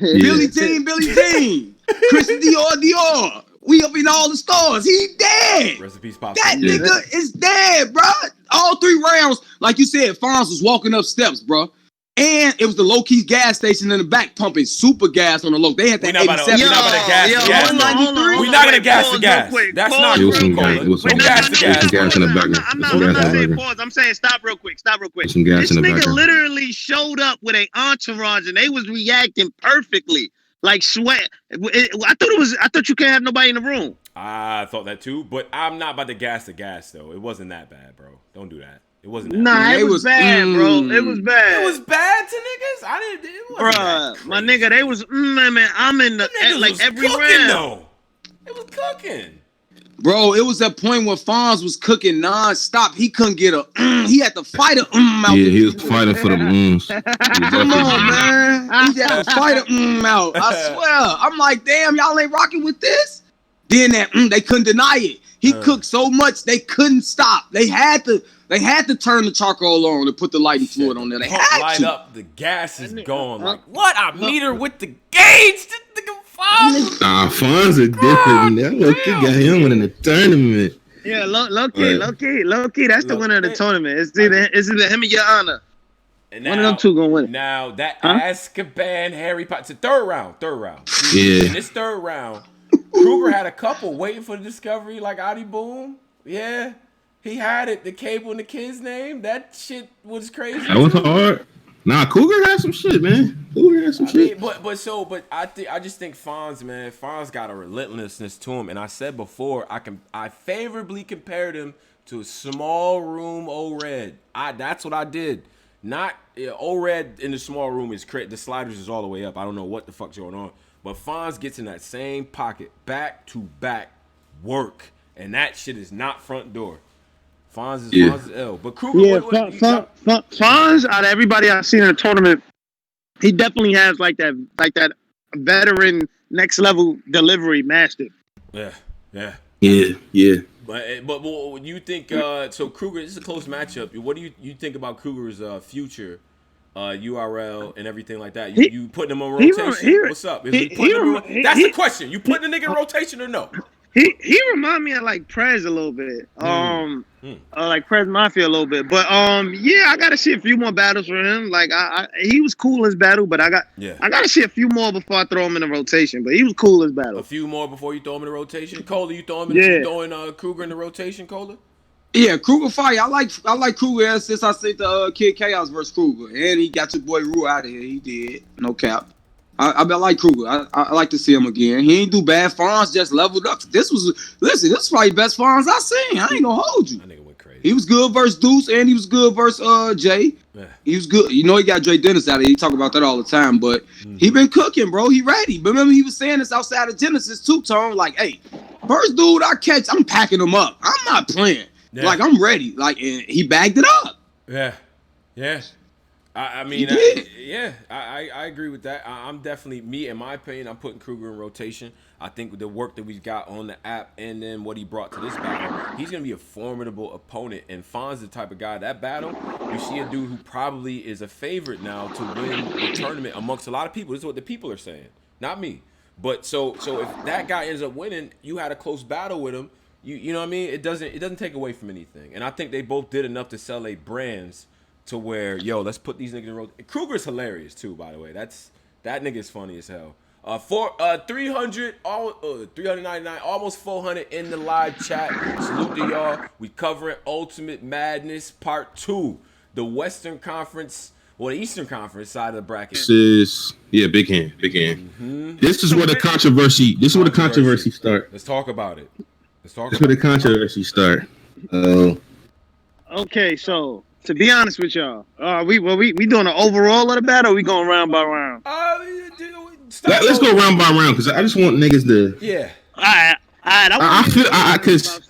Billy Jean. Christian Dior. We up in all the stores. He dead. Recipes pop. That nigga is dead, bro. All 3 rounds, like you said, Fonz was walking up steps, bro. And it was the low-key gas station in the back pumping super gas on the low. They had that 87. We're not going to gas the gas. We're not going to gas the gas. That's not true, Cola. We gas the gas. Some gas in the back. I'm not saying pause. I'm saying stop real quick. Some gas in the back. This nigga literally showed up with an entourage and they was reacting perfectly. Like sweat. I thought you can't have nobody in the room. I thought that too, but I'm not about to gas the gas though. It wasn't that bad, bro. Don't do that. It wasn't that bad. It was bad, bro. It was bad. It was bad to niggas? It wasn't bruh, my nigga, they was man, I'm in the like every round. Though. It was cooking. Bro, it was that point where Fonz was cooking non-stop. He couldn't get a he had to fight a out. Yeah, he was fighting for the Come on, man. He had to fight a out. I swear. I'm like, damn, y'all ain't rocking with this? Then that they couldn't deny it. He cooked so much they couldn't stop. They had to turn the charcoal on and put the lighting fluid on there. They had light to. up. The gas is going. Like what? I meet her with the gauge. This nigga Fonz. Nah, Fonz is different. That look, he got him winning the tournament. Yeah, low key. That's the winner of the tournament. It's either him or Your Honor. And now, one of them two gonna win. Now that Azkaban Harry Potter. It's the third round. Yeah. In this third round, Kruger had a couple waiting for the discovery, like Adi Boom. Yeah. He had it, the cable and the kid's name. That shit was crazy. That was hard. Nah, Cougar had some shit, man. Cougar had some shit. But I just think Fonz, man. Fonz got a relentlessness to him, and I said before, I favorably compared him to a small room O-Red. That's what I did. Not O-Red in the small room is the sliders is all the way up. I don't know what the fuck's going on, but Fonz gets in that same pocket, back to back work, and that shit is not front door. Fonz is L. But Kruger, Fonz, out of everybody I've seen in the tournament, he definitely has like that veteran next level delivery mastered. Yeah. But what you think? So Kruger, this is a close matchup. What do you think about Kruger's future, URL and everything like that? You putting him on rotation? What's up? That's the question. You putting the nigga in rotation or no? He remind me of like Prez a little bit. Like Prez Mafia a little bit. But yeah, I gotta see a few more battles for him. Like he was cool as battle, but I gotta see a few more before I throw him in the rotation. But he was cool as battle. A few more before you throw him in the rotation? Cola, you throwing Kruger in the rotation, Cola? Yeah, Kruger fire. I like Kruger ever since I seen the Kid Chaos versus Kruger, and he got your boy Rue out of here. He did, no cap. I like Kruger. I like to see him again. He ain't do bad. Fonz just leveled up. This was probably best Fonz I seen. I ain't gonna hold you. That nigga went crazy. He was good versus Deuce, and he was good versus Jay. Yeah. He was good. You know he got Dre Dennis out of here. He talk about that all the time, but he been cooking, bro. He ready. But remember he was saying this outside of Genesis too, Tone. Like, hey, first dude I catch, I'm packing him up. I'm not playing. Yeah. Like, I'm ready. Like, and he bagged it up. Yeah. I mean, I agree with that. I'm definitely, in my opinion, I'm putting Kruger in rotation. I think with the work that we've got on the app and then what he brought to this battle, he's going to be a formidable opponent. And Fonz the type of guy, that battle, you see a dude who probably is a favorite now to win the tournament amongst a lot of people. This is what the people are saying, not me. But so if that guy ends up winning, you had a close battle with him. You know what I mean? It doesn't take away from anything. And I think they both did enough to sell their brands to where, let's put these niggas in row. Kruger's hilarious too, by the way. That nigga is funny as hell. 399, almost 400 in the live chat. Salute to y'all. We covering Ultimate Madness Part 2. The Western Conference, the Eastern Conference side of the bracket. This is big hand. Mm-hmm. This is where the controversy. Start. Let's talk about it. This is where the controversy start. Okay, so to be honest with y'all, we doing an overall of the battle? Or we going round by round? Let's go round by round because I just want niggas to. Yeah. All right. I feel because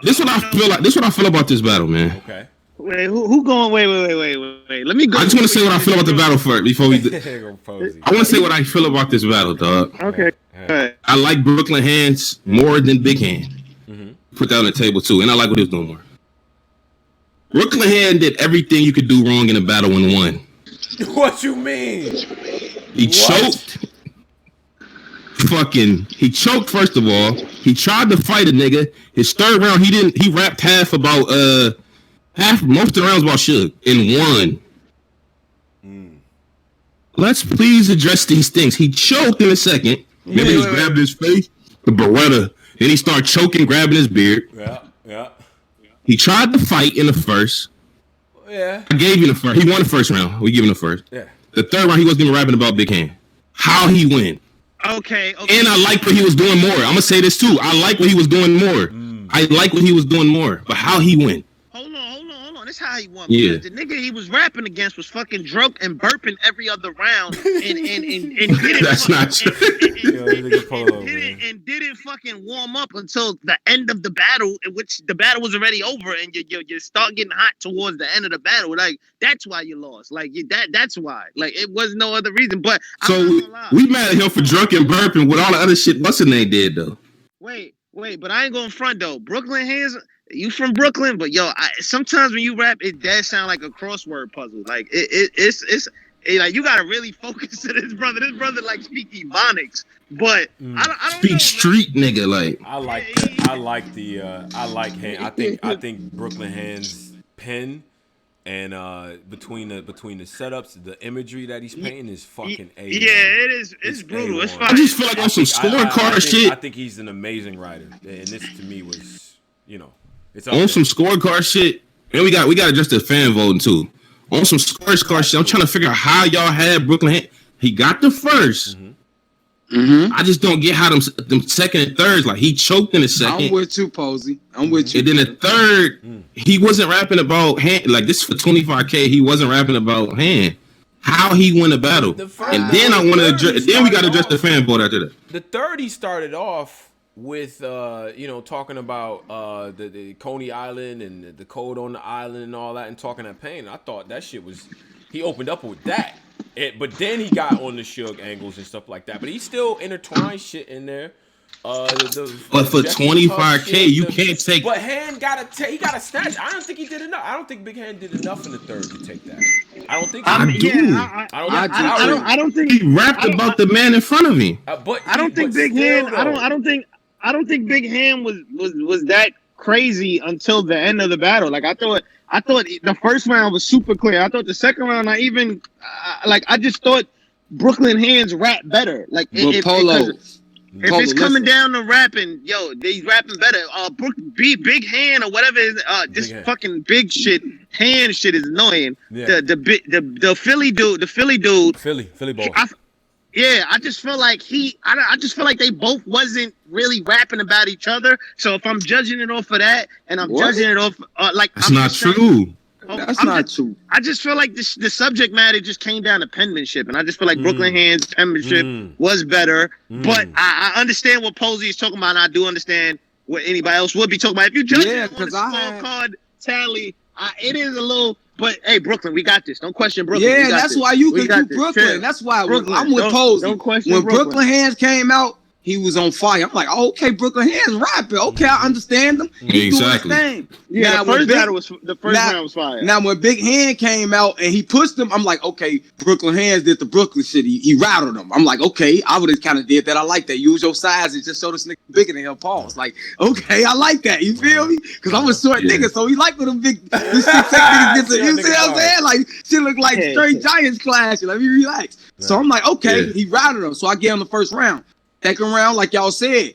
this is what I feel like. This is what I feel about this battle, man. Okay. Wait, who going? Wait. Let me go. I just want to say what I feel about the battle first before we. I want to say what I feel about this battle, dog. Okay. I like Brooklyn Hands more than Big Hand. Mm-hmm. Put that on the table too, and I like what he was doing more. Brooklyn Hand did everything you could do wrong in a battle and won. What you mean? He choked. He choked first of all. He tried to fight a nigga. His third round, he rapped half most of the rounds about Suge and won. Let's please address these things. He choked in a second. Maybe he was grabbing his face, the Beretta. Then he started choking, grabbing his beard. Yeah. He tried to fight in the first. Yeah. I gave you the first. He won the first round. We give him the first. Yeah. The third round, he wasn't even rapping about Big Hand. How he win. Okay. And I like what he was doing more. I'm going to say this too. I like what he was doing more. I like what he was doing more. But how he win. Hold on. This how he won. Yeah. The nigga he was rapping against was fucking drunk and burping every other round and didn't. That's not true. And didn't fucking warm up until the end of the battle, in which the battle was already over, and you start getting hot towards the end of the battle. Like that's why you lost. Like that's why. Like it was no other reason. But so we mad at him for drunk and burping with all the other shit. What's the name did though? Wait, but I ain't going front though. Brooklyn Hands. You from Brooklyn, but sometimes when you rap, it does sound like a crossword puzzle. Like it's like you gotta really focus to this brother. This brother like speak Ebonics, but I don't speak know, street nigga like. I like Hand. I think Brooklyn Hands pen and between the setups, the imagery that he's painting is fucking A. Yeah, it is. It's brutal. It's fine. I just feel like on some scorecard shit. I think he's an amazing writer, and this to me was It's on some scorecard shit, and we got just the fan voting too. On some scorecard shit, I'm trying to figure out how y'all had Brooklyn Hand. He got the first. I just don't get how them second and thirds. Like he choked in the second. I'm with you, Posey. I'm with you. And then the third, he wasn't rapping about Hand. Like this for 25K, he wasn't rapping about Hand. How he won the battle, and then I want to address. Then we got to address the fan vote after that. The third, he started off with talking about the Coney Island and the code on the island and all that, and talking that pain. I thought that shit was, he opened up with that, but then he got on the Suge angles and stuff like that. But he still intertwined shit in there. But for 25K, you can't take. But Hand he got a snatch. I don't think he did enough. I don't think Big Hand did enough in the third to take that. I don't think. I don't think he rapped about the man in front of him. But I don't think Big Hand. I don't think Big Hand was that crazy until the end of the battle. Like I thought the first round was super clear. I thought the second round, I just thought Brooklyn Hands rap better. Like Polo. If it's coming down to rapping, yo, they rapping better. Big Hand or whatever is this fucking big shit. Hand shit is annoying. Yeah. The Philly dude, Philly ball. I just feel like I just feel like they both wasn't really rapping about each other. So if I'm judging it off of that, and I'm judging it off that's not true. That's not true. I just feel like the subject matter just came down to penmanship, and I just feel like Brooklyn Hand's penmanship was better. But I understand what Posey is talking about, and I do understand what anybody else would be talking about. If you judge it on the scorecard tally, it is a little. But hey, Brooklyn, we got this. Don't question Brooklyn. Yeah, that's why you can do Brooklyn. That's why I'm with Posey. Don't question when Brooklyn Hands came out, he was on fire. I'm like, oh, okay, Brooklyn Hands rapping. Okay, I understand him. He exactly. doing his thing. Yeah, the first round was fire. Now when Big Hand came out and he pushed him, I'm like, okay, Brooklyn Hands did the Brooklyn shit. He rattled him. I'm like, okay, I would have kind of did that. I like that. Use your size and just show this nigga bigger than him. Pause. Like, okay, I like that. You feel me? Because I'm a short nigga, so he like when them big, this 6'6" niggas get to, you see what I'm saying? Like, shit look like straight Giants clashing. Let me relax. Right. So I'm like, okay, he rattled him. So I gave him the first round. Second round, like y'all said,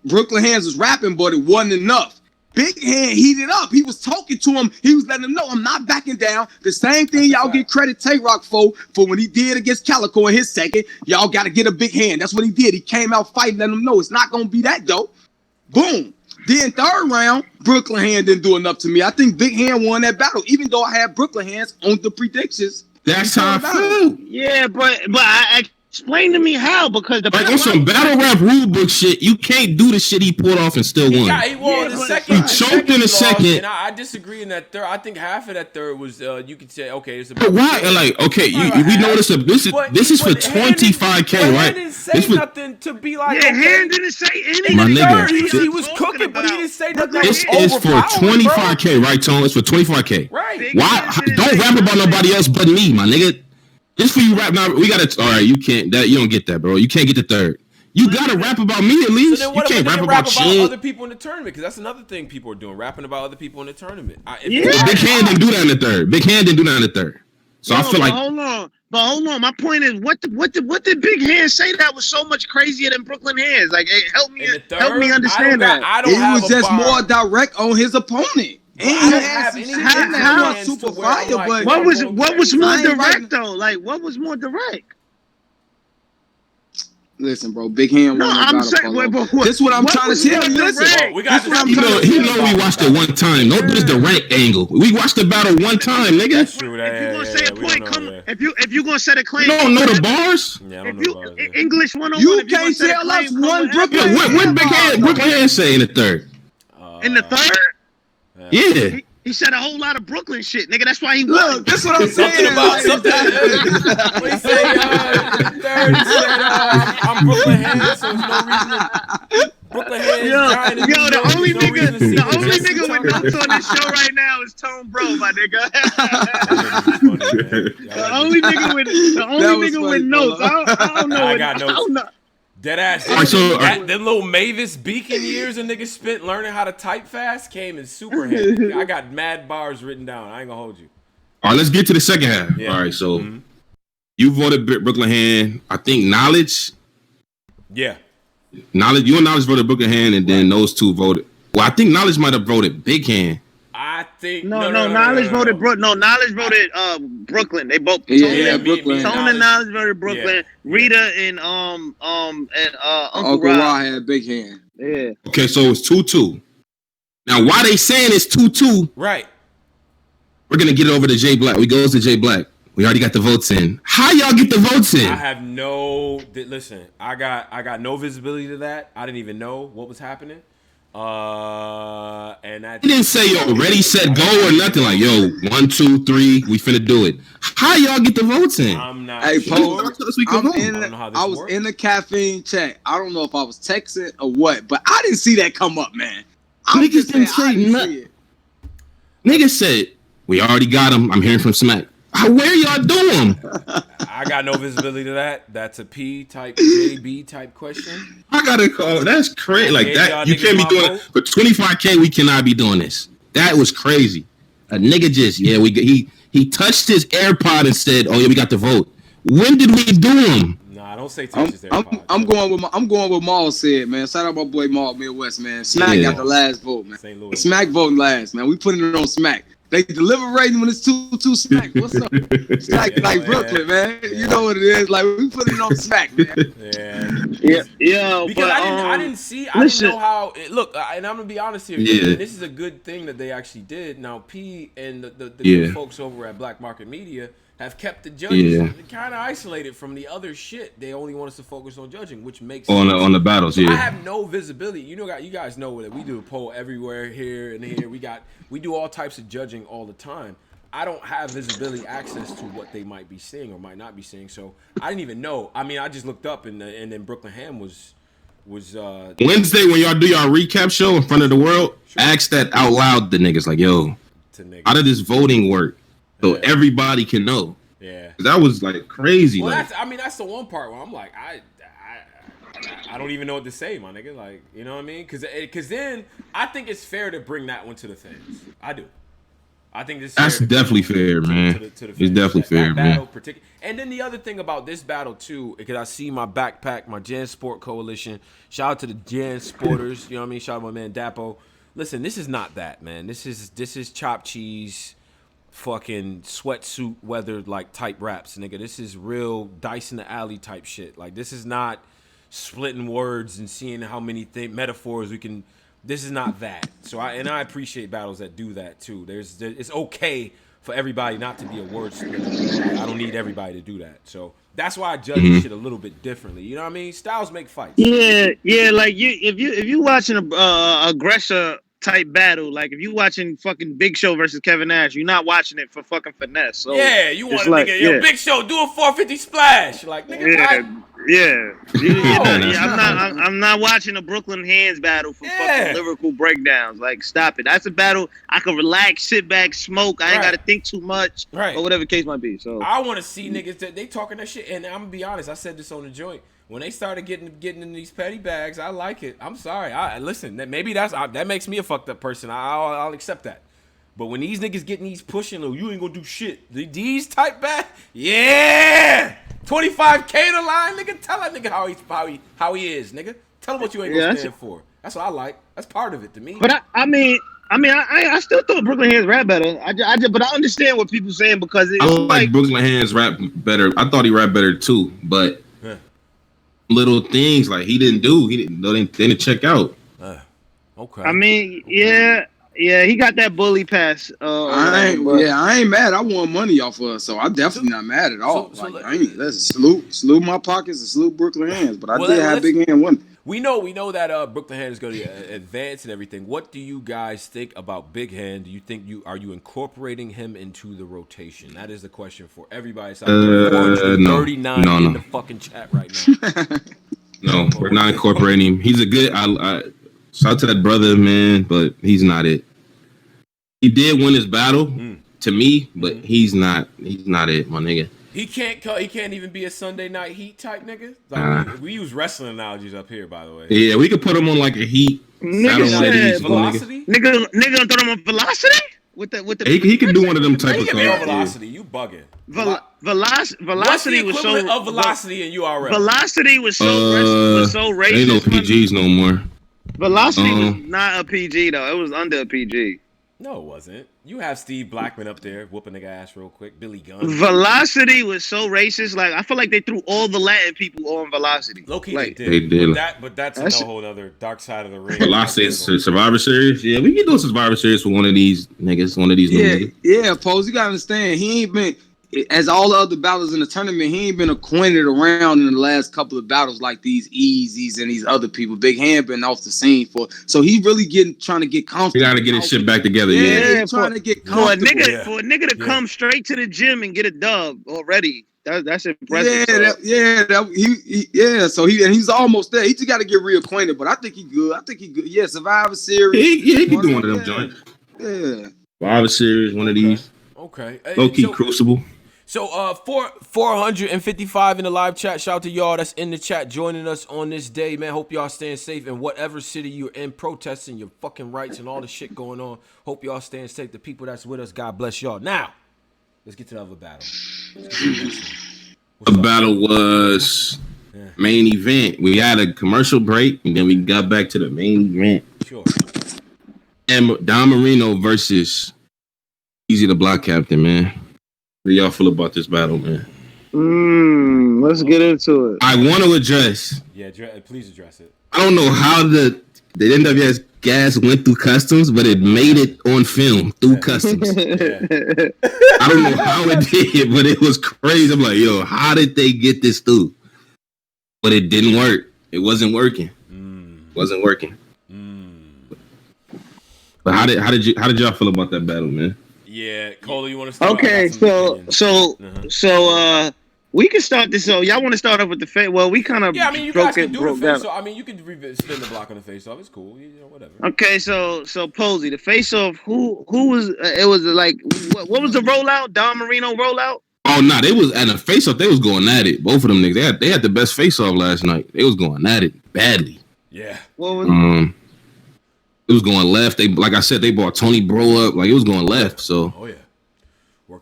Brooklyn Hands was rapping, but it wasn't enough. Big Hand heated up. He was talking to him. He was letting him know, I'm not backing down. The same thing y'all get credit Tay-Rock for when he did against Calico in his second. Y'all got to get a Big Hand. That's what he did. He came out fighting, letting him know it's not going to be that dope. Boom. Then third round, Brooklyn Hand didn't do enough to me. I think Big Hand won that battle, even though I had Brooklyn Hands on the predictions. That's how I feel. Yeah, but I explain to me how, because the on some battle rap rule book shit, you can't do the shit he pulled off and still won. Yeah, he choked in the second. And I disagree in that third. I think half of that third was you could say okay. It's but why? Like okay, we know this is for 25K, right? Hand didn't say nothing to be like. Yeah, Hand didn't say anything. My nigga, he was cooking, but he didn't say nothing. This is for 25K, right, Tone? It's for 25K. Right. Why? Don't rap about nobody else but me, my nigga. Just for you rap now, we gotta. All right, you can't. You don't get that, bro. You can't get the third. You gotta rap about me at least. So you can't rap about other people in the tournament, because that's another thing people are doing, rapping about other people in the tournament. Big Hand didn't do that in the third. Big Hand didn't do that in the third. So I feel like. Hold on. My point is, what did Big Hand say that was so much crazier than Brooklyn Hands? Like, help me understand that. It was just more direct on his opponent. I don't have any super fire, but what was more direct though? Like, what was more direct? Listen, bro, Big Hand. No, I'm saying. This is what I'm trying to tell you. Listen, we got he know we watched it one time. Don't do this direct angle. We watched the battle one time, nigga. That's true. If you gonna say a point, come. If you gonna set a claim, you don't know the bars. Yeah, I don't know the bars. English 101. You can't tell us one Brooklyn. What Brooklyn Hand say in the third? In the third. Yeah. He said a whole lot of Brooklyn shit, nigga. That's why he won. Look, that's what I'm saying. Something. We say third. He said I'm Brooklyn Hands, so there's no reason. Brooklyn Hands. The only nigga with notes on this show right now is Tone Bro, my nigga. The only nigga with notes. I don't know. I got notes. Dead ass. Them little Mavis Beacon years a nigga spent learning how to type fast came in super handy. I got mad bars written down. I ain't gonna hold you. All right, let's get to the second half. Yeah. All right, so you voted Brooklyn Hand. I think Knowledge. Yeah. Knowledge. You and Knowledge voted Brooklyn Hand, and then those two voted. Well, I think Knowledge might have voted Big Hand. I think no. Knowledge voted Knowledge voted Brooklyn. They both Brooklyn. Tone and Knowledge voted Brooklyn. Yeah. Rita and Uncle Ra had Big Hand. Yeah. Okay, so it's 2-2. Now, why they saying it's 2-2? Right. We're gonna get it over to Jay Black. We goes to Jay Black. We already got the votes in. How y'all get the votes in? I have listen. I got no visibility to that. I didn't even know what was happening. And I didn't say yo ready set go or nothing like yo 1 2 3 we finna do it. How y'all get the votes in? I'm not sure. I was works. in the caffeine chat. I don't know if I was texting or what, but I didn't see that come up, man. Niggas didn't say nothing. Niggas said we already got him. I'm hearing from Smack. Where y'all doing? I got no visibility to that. That's a P type, JB type question. I gotta call. That's crazy. Like that, you can't be doing it for 25K. We cannot be doing this. That was crazy. A nigga just he touched his AirPod and said, "Oh yeah, we got the vote." When did we do him? Nah, Nah, don't say Texas I'm going with Maul said, man. Shout out my boy Maul Midwest, man. Smack got the last vote, man. St. Louis. Smack voting last, man. We putting it on Smack. They deliberating when it's 2-2 Smack. What's up? It's like Brooklyn, man. You know what it is. Like we put it on Smack, man. Yeah. Because I didn't know how. Look, and I'm gonna be honest here. Yeah. This is a good thing that they actually did. Now, P and the good folks over at Black Market Media have kept the judges kind of isolated from the other shit. They only want us to focus on judging, which makes sense. On the battles. So I have no visibility. You guys know that we do a poll everywhere here and here. We do all types of judging all the time. I don't have visibility access to what they might be seeing or might not be seeing. So I didn't even know. I mean, I just looked up and then Brooklyn Ham was Wednesday when y'all do y'all recap show in front of the world. Ask that out loud. The niggas like, yo, how did this voting work? So everybody can know. Yeah, that was like crazy. Well, like, that's the one part where I'm like, I don't even know what to say, my nigga. Like, you know what I mean? Because then I think it's fair to bring that one to the fans. I do. I think that's definitely fair, man. To the fans. It's definitely fair, man. And then the other thing about this battle too, because I see my backpack, my Jan Sport Coalition. Shout out to the Jan Sporters. You know what I mean? Shout out to my man Dapo. Listen, this is not that, man. This is chopped cheese. Fucking sweatsuit weather like type raps, nigga. This is real dice in the alley type shit. Like, this is not splitting words and seeing how many metaphors we can. This is not that. So I appreciate battles that do that too. It's okay for everybody not to be a word splitter. I don't need everybody to do that. So that's why I judge this shit a little bit differently. You know what I mean? Styles make fights. Yeah. Like if you watching a aggressor type battle, like if you watching fucking Big Show versus Kevin Nash, you're not watching it for fucking finesse. So yeah, you want a nigga, yo, Big Show, do a 450 splash, like nigga. I'm not watching a Brooklyn Hands battle for fucking lyrical breakdowns. Like, stop it. That's a battle I can relax, sit back, smoke. I ain't got to think too much, or whatever the case might be. So I want to see niggas that they talking that shit, and I'm gonna be honest. I said this on the joint. When they started getting in these petty bags, I like it. I'm sorry. Listen. Maybe that makes me a fucked up person. I'll accept that. But when these niggas getting these pushing, you ain't gonna do shit. These type bag, 25K the line, nigga. Tell that nigga how he is, nigga. Tell him what you ain't gonna stand for. That's what I like. That's part of it to me. But I still thought Brooklyn Hands rap better. But I understand what people saying because I like Brooklyn Hands rap better. I thought he rap better too, but. Little things like he didn't check out. Okay. I mean, yeah, he got that bully pass. I ain't mad. I won money off of her, so I'm definitely not mad at all. Let's salute my pockets and salute Brooklyn Hands. But I did have Big Hand one. We know that Brooklyn Hand is going to advance and everything. What do you guys think about Big Hand? Do you think are you incorporating him into the rotation? That is the question for everybody. It's 439 in the fucking chat right now. No, we're not incorporating him. He's a good. Shout out to that brother, man, but he's not it. He did win his battle to me, but he's not it, my nigga. He can't even be a Sunday Night Heat type nigga. Like, we use wrestling analogies up here, by the way. Yeah, we could put him on like a Heat. Velocity. Nigga, throw him on Velocity with the. He can do one of them type of cards. Velocity, you bugging. Velocity What's the was equivalent of Velocity in URL? Velocity was so racist. Ain't no PGs no more. Velocity was not a PG though. It was under a PG. No, it wasn't. You have Steve Blackman up there whooping nigga ass real quick. Billy Gunn. Velocity was so racist. Like, I feel like they threw all the Latin people on Velocity. Low key, like, they did. But that's a whole other dark side of the ring. Velocity is Survivor Series. Yeah, we can do a Survivor Series for one of these niggas. One of these niggas. Yeah, Pose. You gotta understand. He ain't been. As all the other battles in the tournament, he ain't been acquainted around in the last couple of battles like these Easies and these other people. Big Hand been off the scene so he really trying to get comfortable. He got to get his shit back together. Trying to get comfortable. For a nigga to come straight to the gym and get a dub already, that's impressive. So he's almost there. He just got to get reacquainted, but I think he good. Yeah, Survivor Series. He can do one of them joints. Yeah, Survivor Series, one of these. Okay. Low key Crucible. So 455 in the live chat. Shout out to y'all that's in the chat joining us on this day, man. Hope y'all staying safe in whatever city you're in, protesting your fucking rights and all the shit going on. Hope y'all staying safe. The people that's with us, God bless y'all. Now, let's get to the other battle. The battle was Main event. We had a commercial break, and then we got back to the main event. Sure. And Don Marino versus Easy the Block Captain, man. What do y'all feel about this battle, man? Let's get into it. I want to address. Yeah, please address it. I don't know how the NWS gas went through customs, but it made it on film through customs. I don't know how it did, but it was crazy. I'm like, yo, how did they get this through? But it didn't work. It wasn't working. Wasn't working. But how did y'all feel about that battle, man? Yeah, Cole, you want to start? Okay, so we can start this. So y'all want to start off with the face? Well, we kind of you guys can do the face. So you can spin the block on the face off. It's cool, whatever. Okay, so Posey, the face off. Who was? It was like what was the rollout? Don Marino rollout. Oh no, they was at a face off. They was going at it. Both of them niggas. They had the best face off last night. They was going at it badly. Yeah. What was it was going left. They, like I said, they brought Tony Bro up. Like it was going left. So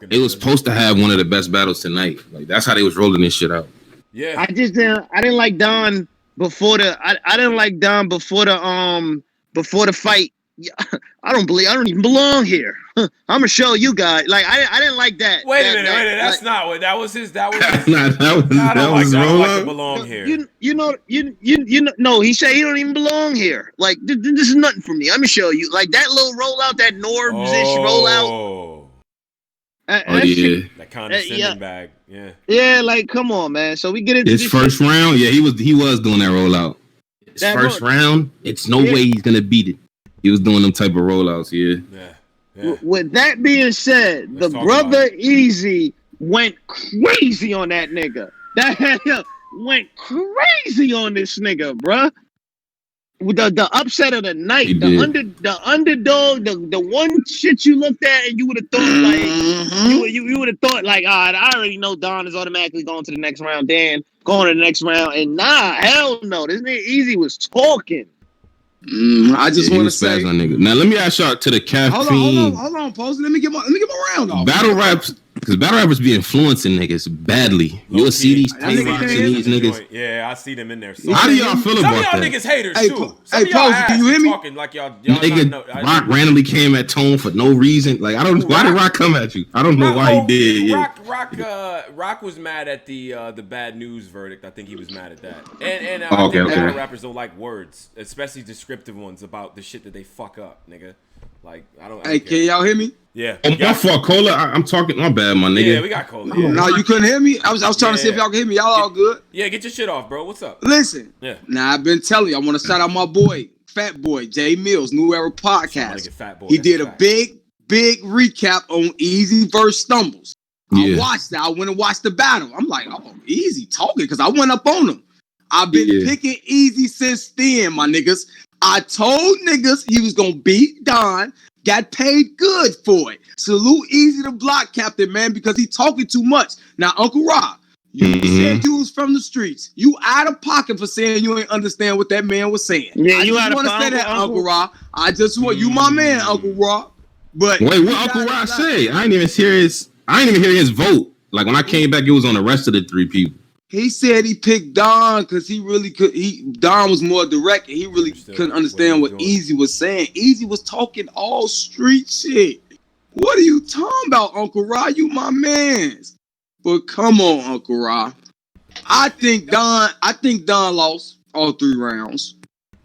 it was supposed to have one of the best battles tonight. Like that's how they was rolling this shit out. Yeah. I didn't like Don before the. I didn't like Don before the fight. I don't even belong here. I'm gonna show you guys. Like I didn't like that. Wait a minute. That's not what that was his. That was his. I don't like to belong here. You know. No, he said he don't even belong here. Like this is nothing for me. I'm gonna show you. Like that little rollout, that Norbs-ish rollout. That condescending bag. Yeah. Yeah, like come on, man. So we get into his first round. Yeah, he was doing that rollout. His first round. It's no way he's gonna beat it. He was doing them type of rollouts, yeah. With that being said, the brother Easy went crazy on that nigga. That went crazy on this nigga, bruh. The upset of the night, the underdog, the one shit you looked at and you would have thought like you would have thought like, I already know Don is automatically going to the next round. Dan going to the next round, and nah, hell no, this nigga Easy was talking. I just want to say, now let me ask y'all to the caffeine. Hold on, Posey. Let me get my round off. Battle rappers be influencing niggas badly. You'll see these Tay-Rocks and these niggas. Yeah, I see them in there. How do y'all feel about that? Some of y'all niggas haters too. Hey, Posey, do you hear me? Talking like y'all Rock randomly came at Tone for no reason. Like I don't. Why did Rock come at you? I don't know why he did. Rock was mad at the bad news verdict. I think he was mad at that. And I think battle rappers don't like words, especially descriptive ones about the shit that they fuck up, nigga. Like I don't. Hey, can y'all hear me? Yeah. Oh, my fault, Cola. I'm talking. My bad, my nigga. Yeah, we got Cola. No, you couldn't hear me. I was trying to see if y'all can hear me. Y'all all good? Yeah, get your shit off, bro. What's up? Listen. Yeah. Now I've been telling you. I want to shout out my boy, Fat Boy Jay Mills, New Era Podcast. Fat Boy, he did a big recap on Easy versus Stumbles. I watched that. I went and watched the battle. I'm like, oh, Easy talking because I went up on him. I've been picking Easy since then, my niggas. I told niggas he was gonna beat Don. Got paid good for it. Salute Easy the Block Captain, man, because he talking too much. Now, Uncle Rob, you said you was from the streets. You out of pocket for saying you ain't understand what that man was saying. Yeah, you out of pocket. I just want to say that, Uncle Rob. I just want you, my man, Uncle Rob. But wait, what Uncle Rob say? I didn't even hear his vote. Like when I came back, it was on the rest of the three people. He said he picked Don because he really could. Don was more direct and he really couldn't understand what Easy was saying. Easy was talking all street shit. What are you talking about, Uncle Ra? You my mans. But come on, Uncle Ra. I think Don lost all 3 rounds.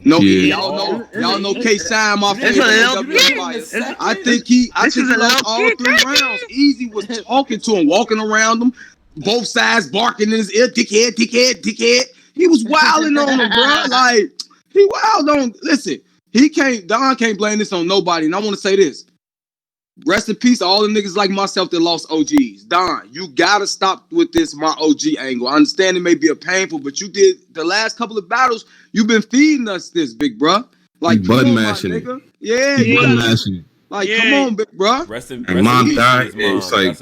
No, y'all know K-Shine, my favorite. I think he lost all 3 rounds. Easy was talking to him, walking around him. Both sides barking in his ear, dickhead. He was wilding on him, bro. Like, he wild on. Listen, Don can't blame this on nobody. And I want to say this. Rest in peace to all the niggas like myself that lost OGs. Don, you gotta stop with this my OG angle. I understand it may be a painful, but you did the last couple of battles, you've been feeding us this, big bro. Like, button mashing it. Yeah, button mashing. Like, come on, big bro. Mom died. It's like,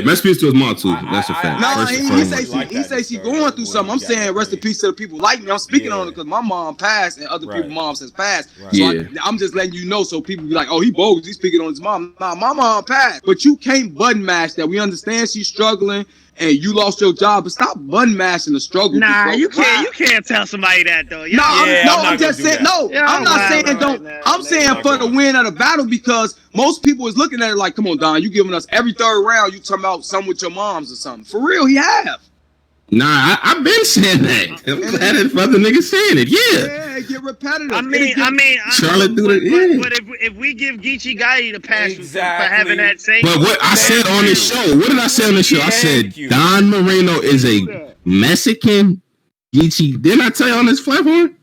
rest in peace to his mom too. That's a fact. No, he say she going through something. I'm saying rest in peace to the people like me. I'm speaking on it because my mom passed and other people's moms has passed. So I'm just letting you know so people be like, oh, he bogus. He's speaking on his mom. Nah, my mom passed. But you can't button mash that. We understand she's struggling. and you lost your job, but stop bun mashing the struggle. Nah, bro. you can't tell somebody that though. No, I'm just saying. No, yeah, I'm not saying right don't. now, I'm saying for the win of the battle because most people is looking at it like, come on, Don, you giving us every third round. You talking about something with your moms or something? For real, he have. Nah, I've been saying that. I'm glad that other niggas saying it. Yeah, it get repetitive. I mean, Charlotte do it. Yeah. But if we give Geechee Gotti the pass for having that same. But what I said on the show, what did I say on the show? I said Don Moreno is a Mexican Geechee. Didn't I tell you on this platform?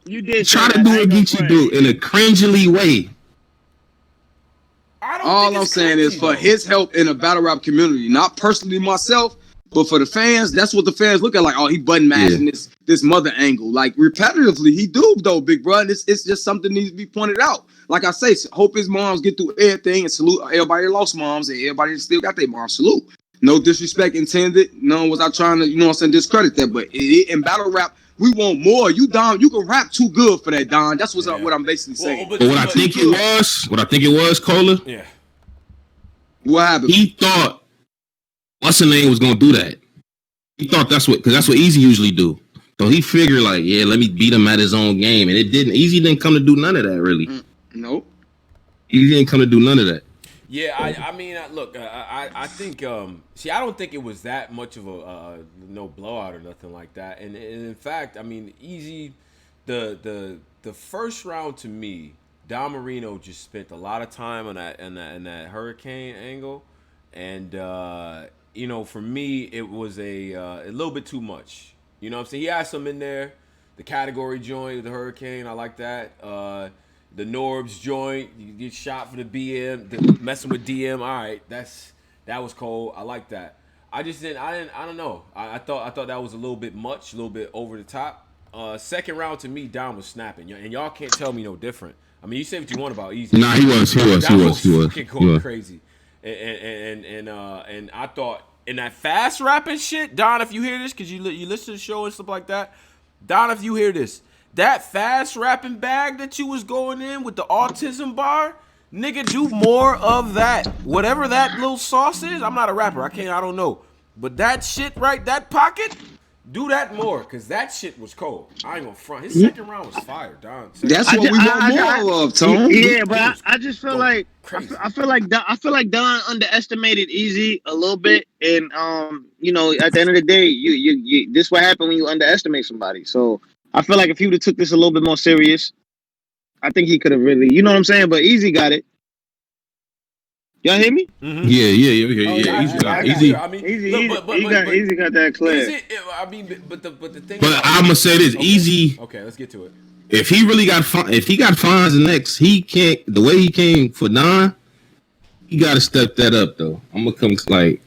You did try to do what Geechee do in a cringily way. All I'm saying is for his help in the battle rap community, not personally myself. But for the fans, that's what the fans look at. Like, oh, he button mashing this mother angle. Like, repetitively, he do, though, big bro. It's just something needs to be pointed out. Like I say, hope his moms get through everything and salute everybody that lost moms and everybody that still got their moms. Salute. No disrespect intended. No one was out trying to, discredit that. But in battle rap, we want more. You, Don, you can rap too good for that, Don. That's what I'm basically saying. But what I think it was, Cola. Yeah. What happened? He thought what's the name was gonna do that. He thought that's what Easy usually do. So he figured like, yeah, let me beat him at his own game, and it didn't. Easy didn't come to do none of that really. Nope. He didn't come to do none of that. Yeah, I mean, look, I think, I don't think it was that much of a no blowout or nothing like that. And in fact, I mean, Easy, the first round to me, Don Marino just spent a lot of time on that hurricane angle, and for me, it was a little bit too much. You know what I'm saying? He had some in there, the category joint, the hurricane, I like that. The Norbs joint, you get shot for the BM, messing with DM. All right, that was cold. I like that. I don't know. I thought that was a little bit much, a little bit over the top. Second round to me, Don was snapping, and y'all can't tell me no different. I mean, you say what you want about Easy. Nah, he was going crazy, and I thought in that fast rapping shit, Don, if you hear this, because you listen to the show and stuff like that, Don, if you hear this. That fast rapping bag that you was going in with the autism bar, nigga, do more of that. Whatever that little sauce is, I'm not a rapper. I don't know. But that shit right, that pocket, do that more, because that shit was cold. I ain't gonna front. His second round was fire, Don. That's what we want more of, Tone. Yeah, but I just feel like I feel like Don underestimated Easy a little bit, and at the end of the day, you this what happened when you underestimate somebody. So I feel like if he would have took this a little bit more serious, I think he could have really, you know what I'm saying? But Easy got it. Y'all hear me? Mm-hmm. Yeah. Easy. I mean, Easy got that clear. But the thing. But I'm gonna say this, Easy. Okay, let's get to it. If he really got fines next, he can't. The way he came for Don, he got to step that up though. I'm gonna come like.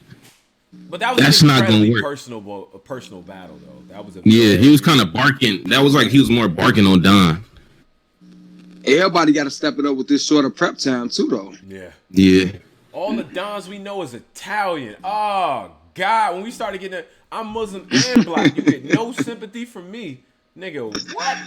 But that was that's not gonna work. A personal battle though. That was he was kind of barking. That was like he was more barking on Don. Everybody got to step it up with this shorter prep time too, though. Yeah. All the Dons we know is Italian. Oh God, when we started getting I'm Muslim and black, you get no sympathy from me, nigga. What?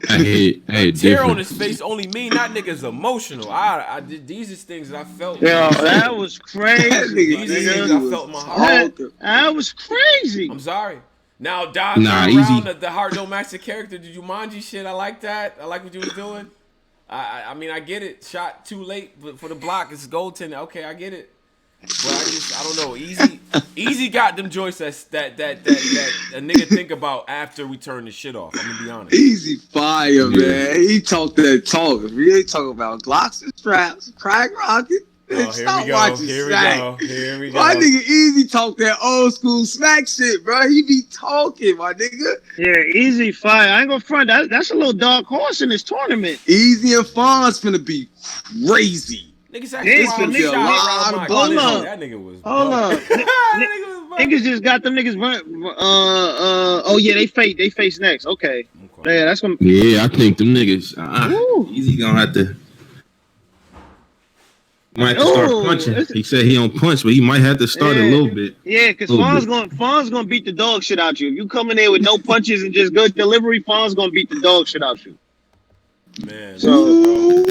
Hey, tear on his face only me, not niggas emotional. I did these is things that I felt. Yo, that was crazy. These is things I felt in my heart. That was crazy. I'm sorry. Now, Don, around the heart don't match the character. Did you mind you shit? I like that. I like what you was doing. I mean, I get it. Shot too late, but for the block, it's goaltending. Okay, I get it. But I don't know. Easy got them joints that a nigga think about after we turn the shit off. I'm gonna be honest. Easy fire, man. He talked that talk. If he ain't talking about Glocks and straps, crack rocket. Here we go. My nigga Easy talk that old school smack shit, bro. He be talking, my nigga. Yeah, Easy fire. I ain't gonna front. That's a little dark horse in this tournament. Easy and Fonz finna be crazy. Niggas actually hold up. That nigga was. Hold up. Niggas just got them niggas run. Oh yeah, they face next. Okay. Yeah, that's gonna. Yeah, I think them niggas. Easy gonna have to. Might have to start punching. He said he don't punch, but he might have to start a little bit. Yeah, because Fonz gonna beat the dog shit out you. If you come in there with no punches and just good delivery, Fonz gonna beat the dog shit out you. Man, so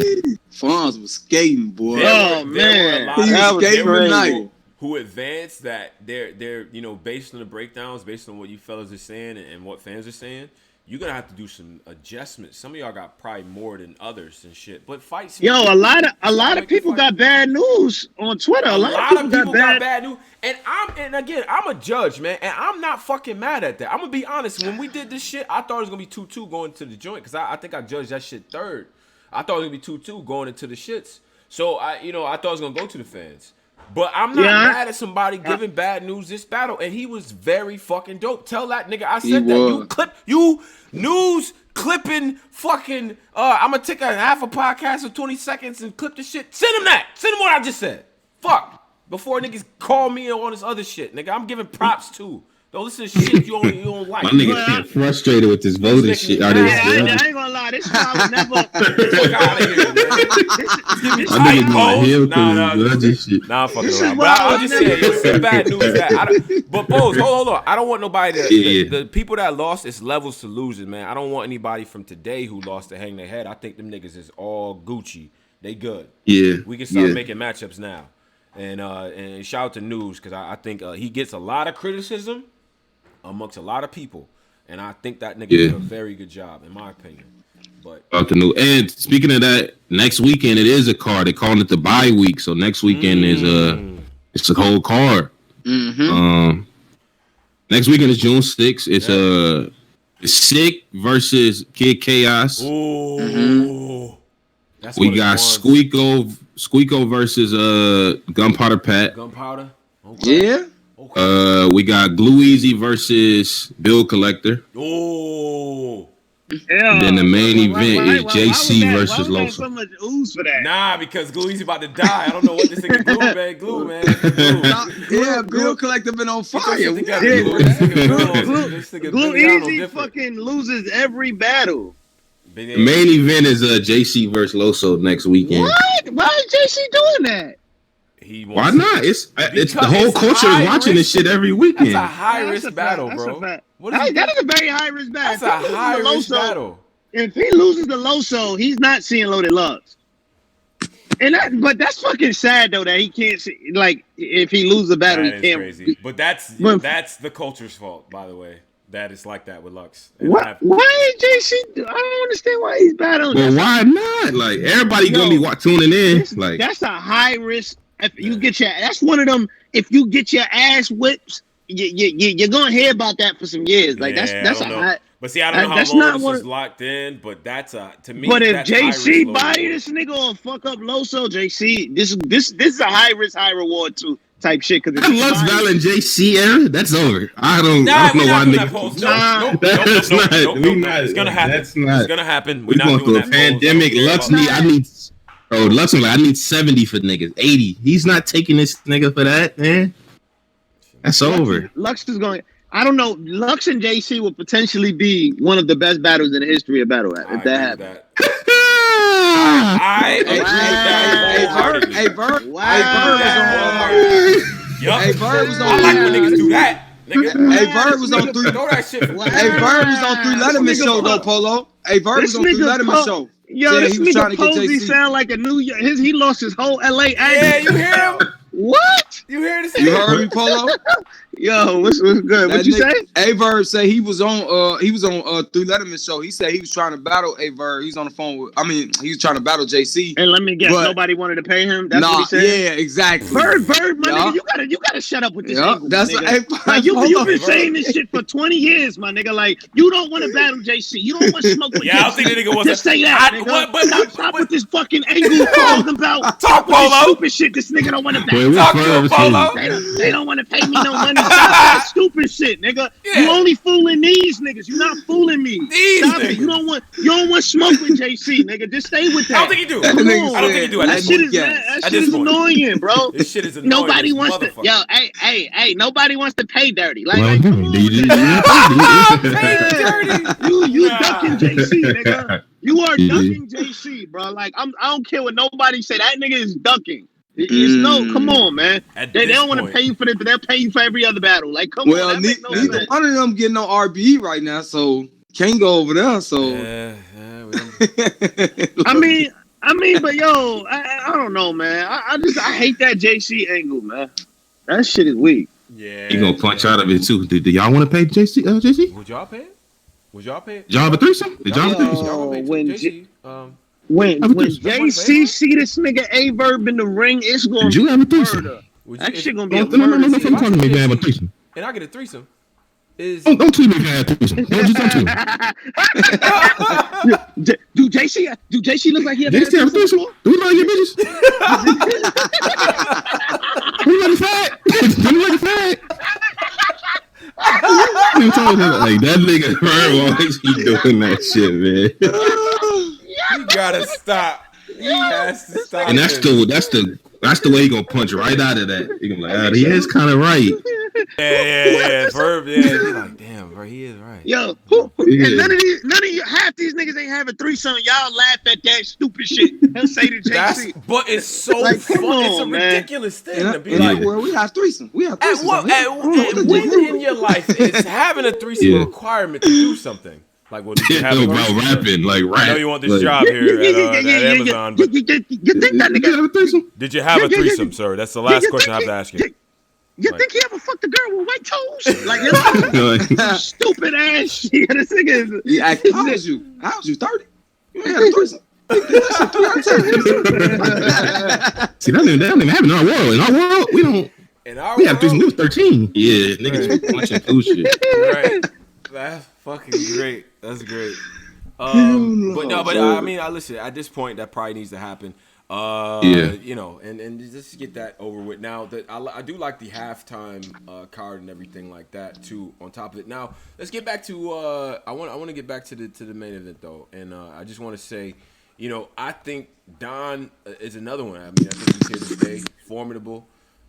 Fonz was skating, boy. Man, he was skating tonight. who advanced that they're based on the breakdowns, based on what you fellas are saying and what fans are saying, you're gonna have to do some adjustments. Some of y'all got probably more than others and shit. But fights. Yo, a lot of people got bad news on Twitter. A lot of people got bad news. And again, I'm a judge, man, and I'm not fucking mad at that. I'm gonna be honest. When we did this shit, I thought it was gonna be 2-2 going to the joint because I think I judged that shit third. I thought it was gonna be 2-2 going into the shits. So I thought it was gonna go to the fans. But I'm not mad at somebody giving bad news this battle, and he was very fucking dope. Tell that nigga I said that. You news clipping fucking. I'm gonna take a half a podcast of 20 seconds and clip the shit. Send him that. Send him what I just said. Fuck. Before niggas call me on this other shit, nigga. I'm giving props too. Don't listen to shit you don't like. My nigga getting frustrated with this voting shit. I ain't gonna lie. This guy would never. Fuck out of here, man. Nah, I'm fucking around. But I'll just say it's bad news. But Bose, hold on. I don't want nobody the people that lost, it's levels to losing, man. I don't want anybody from today who lost to hang their head. I think them niggas is all Gucci. They good. Yeah. We can start making matchups now. And shout out to News because I think he gets a lot of criticism amongst a lot of people, and I think that nigga did a very good job, in my opinion. But and speaking of that, next weekend it is a card. They're calling it the bye week, so next weekend is it's a whole card. Mm-hmm. Next weekend is June 6th. It's Sick versus Kid Chaos. Ooh. Mm-hmm. We got Squeako versus Gunpowder Pat. Gunpowder. Okay. Yeah. Okay. We got Glue Easy versus Bill Collector. Oh. And then the main event is JC versus Loso. So much ooze for that? Nah, because Glue Easy about to die. I don't know what this nigga Glue, man. Yeah, Bill Collector been on fire. Glue Easy fucking loses every battle. The main event is JC versus Loso next weekend. What? Why is JC doing that? Why not? It's the whole culture is watching this shit every weekend. That's a high risk battle, bro. That is a very high risk battle. That's a high risk battle. If he loses to Loso, he's not seeing Loaded Lux. But that's fucking sad though that he can't see. Like if he loses the battle, he can't. Crazy. But that's the culture's fault, by the way. That is like that with Lux. Why is JC? I don't understand why he's battling. Well, why not? Like everybody gonna be tuning in. Like that's a high risk. If you get that's one of them. If you get your ass whipped, you're gonna hear about that for some years. Like that's a high. But see, I don't know how long this is locked in. But that's to me. But if JC body this nigga or fuck up Loso, JC, this is a high risk, high reward too. Type shit because Lux Valley JC era, that's over. I don't know why niggas. Nope. It's gonna happen. It's gonna happen. We're not going through doing a pandemic. Lux I need 70 for niggas. 80. He's not taking this nigga for that, man. That's over. Lux is going. I don't know. Lux and JC will potentially be one of the best battles in the history of battle rap if that happens. I agree with that. Hey, Bird. Hey, Bird was on. I like when niggas do that. Hey, Bird was on 3. Know that shit. Hey, Bird was on 3 Letterman show though, Polo. Hey, Bird was on 3 Letterman show. Yo, this nigga Posey sound like a New York. He lost his whole LA accent. Yeah, you hear him? What? You hear this? You heard me, Polo? Yo, what's good? What you say? Averb said he was on 3 Letterman show. He said he was trying to battle Averb. He's on the phone with. he was trying to battle JC. And let me guess, nobody wanted to pay him. That's what he said. Yeah, exactly. Bird, my nigga, you gotta shut up with this. That's like, you've been saying this shit for 20 years, my nigga. Like you don't want to battle JC. You don't want to smoke with JC. I don't think the nigga wants to say that. Nigga. Stop with this fucking angle talking about talk Polo. Stupid shit. This nigga don't want to battle. Talk Polo. They don't want to pay me no money. Stop stupid shit, nigga. Yeah. You only fooling these niggas. You not fooling me. Stop it. You don't want smoke with JC, nigga. Just stay with that. I don't think you do. I don't think you do. That shit is annoying, bro. This shit is annoying. Nobody wants to. Yo, hey, nobody wants to pay dirty. Like come on, pay dirty. You ducking JC, nigga. You are ducking JC, bro. Like I don't care what nobody say. That nigga is ducking. It's come on, man. They don't want to pay you for it, but they'll pay you for every other battle. Like, come on. Neither one of them getting on RBE right now, so can't go over there. So, I mean, but yo, I don't know, man. I hate that JC angle, man. That shit is weak. Yeah. He gonna punch out of it too. Do y'all want to pay JC? JC? Would y'all pay it? Would y'all pay it? Did y'all have a threesome? Did y'all have a threesome? Y'all gonna pay when JC? When JC see this nigga A-Verb in the ring, it's gonna Did you have a be threesome? murder. Would That you, shit gonna be a No, murder. I'm talking to me if I have a threesome. And I get a threesome. Don't tweet me if I have a threesome. Don't you talk to me. Do JC look like he ever had JC have a threesome? before? Do we like your bitches? Do we like a fag? Do we like a fag? I'm talking about, like that nigga Herb always he doing that shit, man. You gotta stop. He has to stop. And that's the way he gonna punch right out of that. He gonna be like, he is kind of right. Yeah. Verb, yeah. He's like, damn, bro, he is right. Yo, and none of you, half these niggas ain't having threesome. Y'all laugh at that stupid shit. He'll say to JC. But it's so Like, fun. It's a man. ridiculous thing to be And like. well, we have threesome. We have At threesome. what? When in your life is having a threesome a requirement to do something? Like, well, did you have about rapping, like rap. I know you want this job here at Amazon, but You think that nigga have a threesome? did you have a threesome, sir? That's the last question I have to ask you. You think he ever fucked a girl with white toes? Like this stupid ass shit. This nigga is. He asked, how old you? 30? You ain't had a threesome. See, that don't even happen in our world. In our world, we don't. We have threesome. We was 13. Yeah, niggas punching through shit. Right. That's fucking great. That's great. But I mean, listen. At this point, that probably needs to happen. You know, and just get that over with. Now that I do like the halftime card and everything like that too. On top of it, now let's get back to I want to get back to the main event though, and I just want to say, you know, I think Don is another one. I mean, I think he's here to stay, formidable.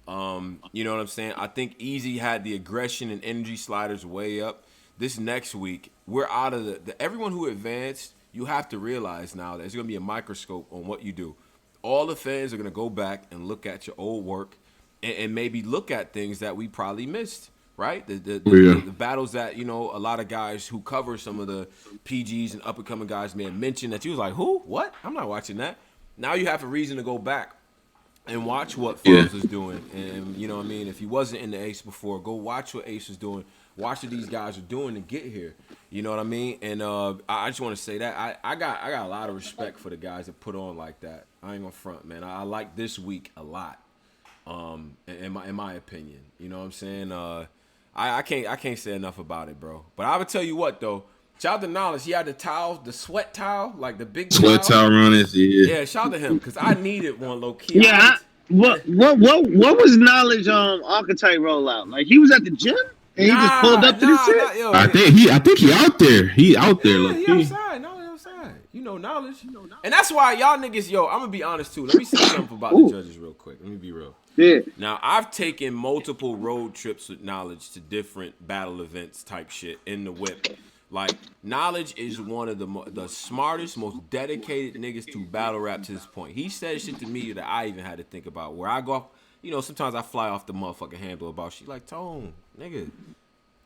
You know what I'm saying? I think Easy had the aggression and energy sliders way up. This next week, we're out of the everyone who advanced. You have to realize now that there's going to be a microscope on what you do. All the fans are going to go back and look at your old work and maybe look at things that we probably missed, right? The battles that, you know, a lot of guys who cover some of the PGs and up-and-coming guys may have mentioned that you was like, who? What? I'm not watching that. Now you have a reason to go back and watch what Fuzz is doing. And, you know what I mean? If he wasn't in the Ace before, go watch what Ace is doing. Watch what these guys are doing to get here. You know what I mean? And I just want to say that I got a lot of respect for the guys that put on like that. I ain't gonna front, man. I like this week a lot. In my opinion, you know what I'm saying? I can't say enough about it, bro. But I would tell you what though. Shout out to Knowledge. He had the towel, the sweat towel, like the big sweat towel runners. Yeah, shout out to him because I needed one low key. Yeah. What was Knowledge archetype rollout? Like he was at the gym. And he just pulled up to the shit. I think he out there. He out there. Yeah, he outside. No, he outside. You know, knowledge. And that's why y'all niggas, I'm gonna be honest too. Let me say something about the judges real quick. Let me be real. Yeah. Now I've taken multiple road trips with Knowledge to different battle events type shit in the whip. Like Knowledge is one of the smartest, most dedicated niggas to battle rap to this point. He said shit to me that I even had to think about. Where I go off, you know, sometimes I fly off the motherfucking handle about shit. Like, Tone, nigga,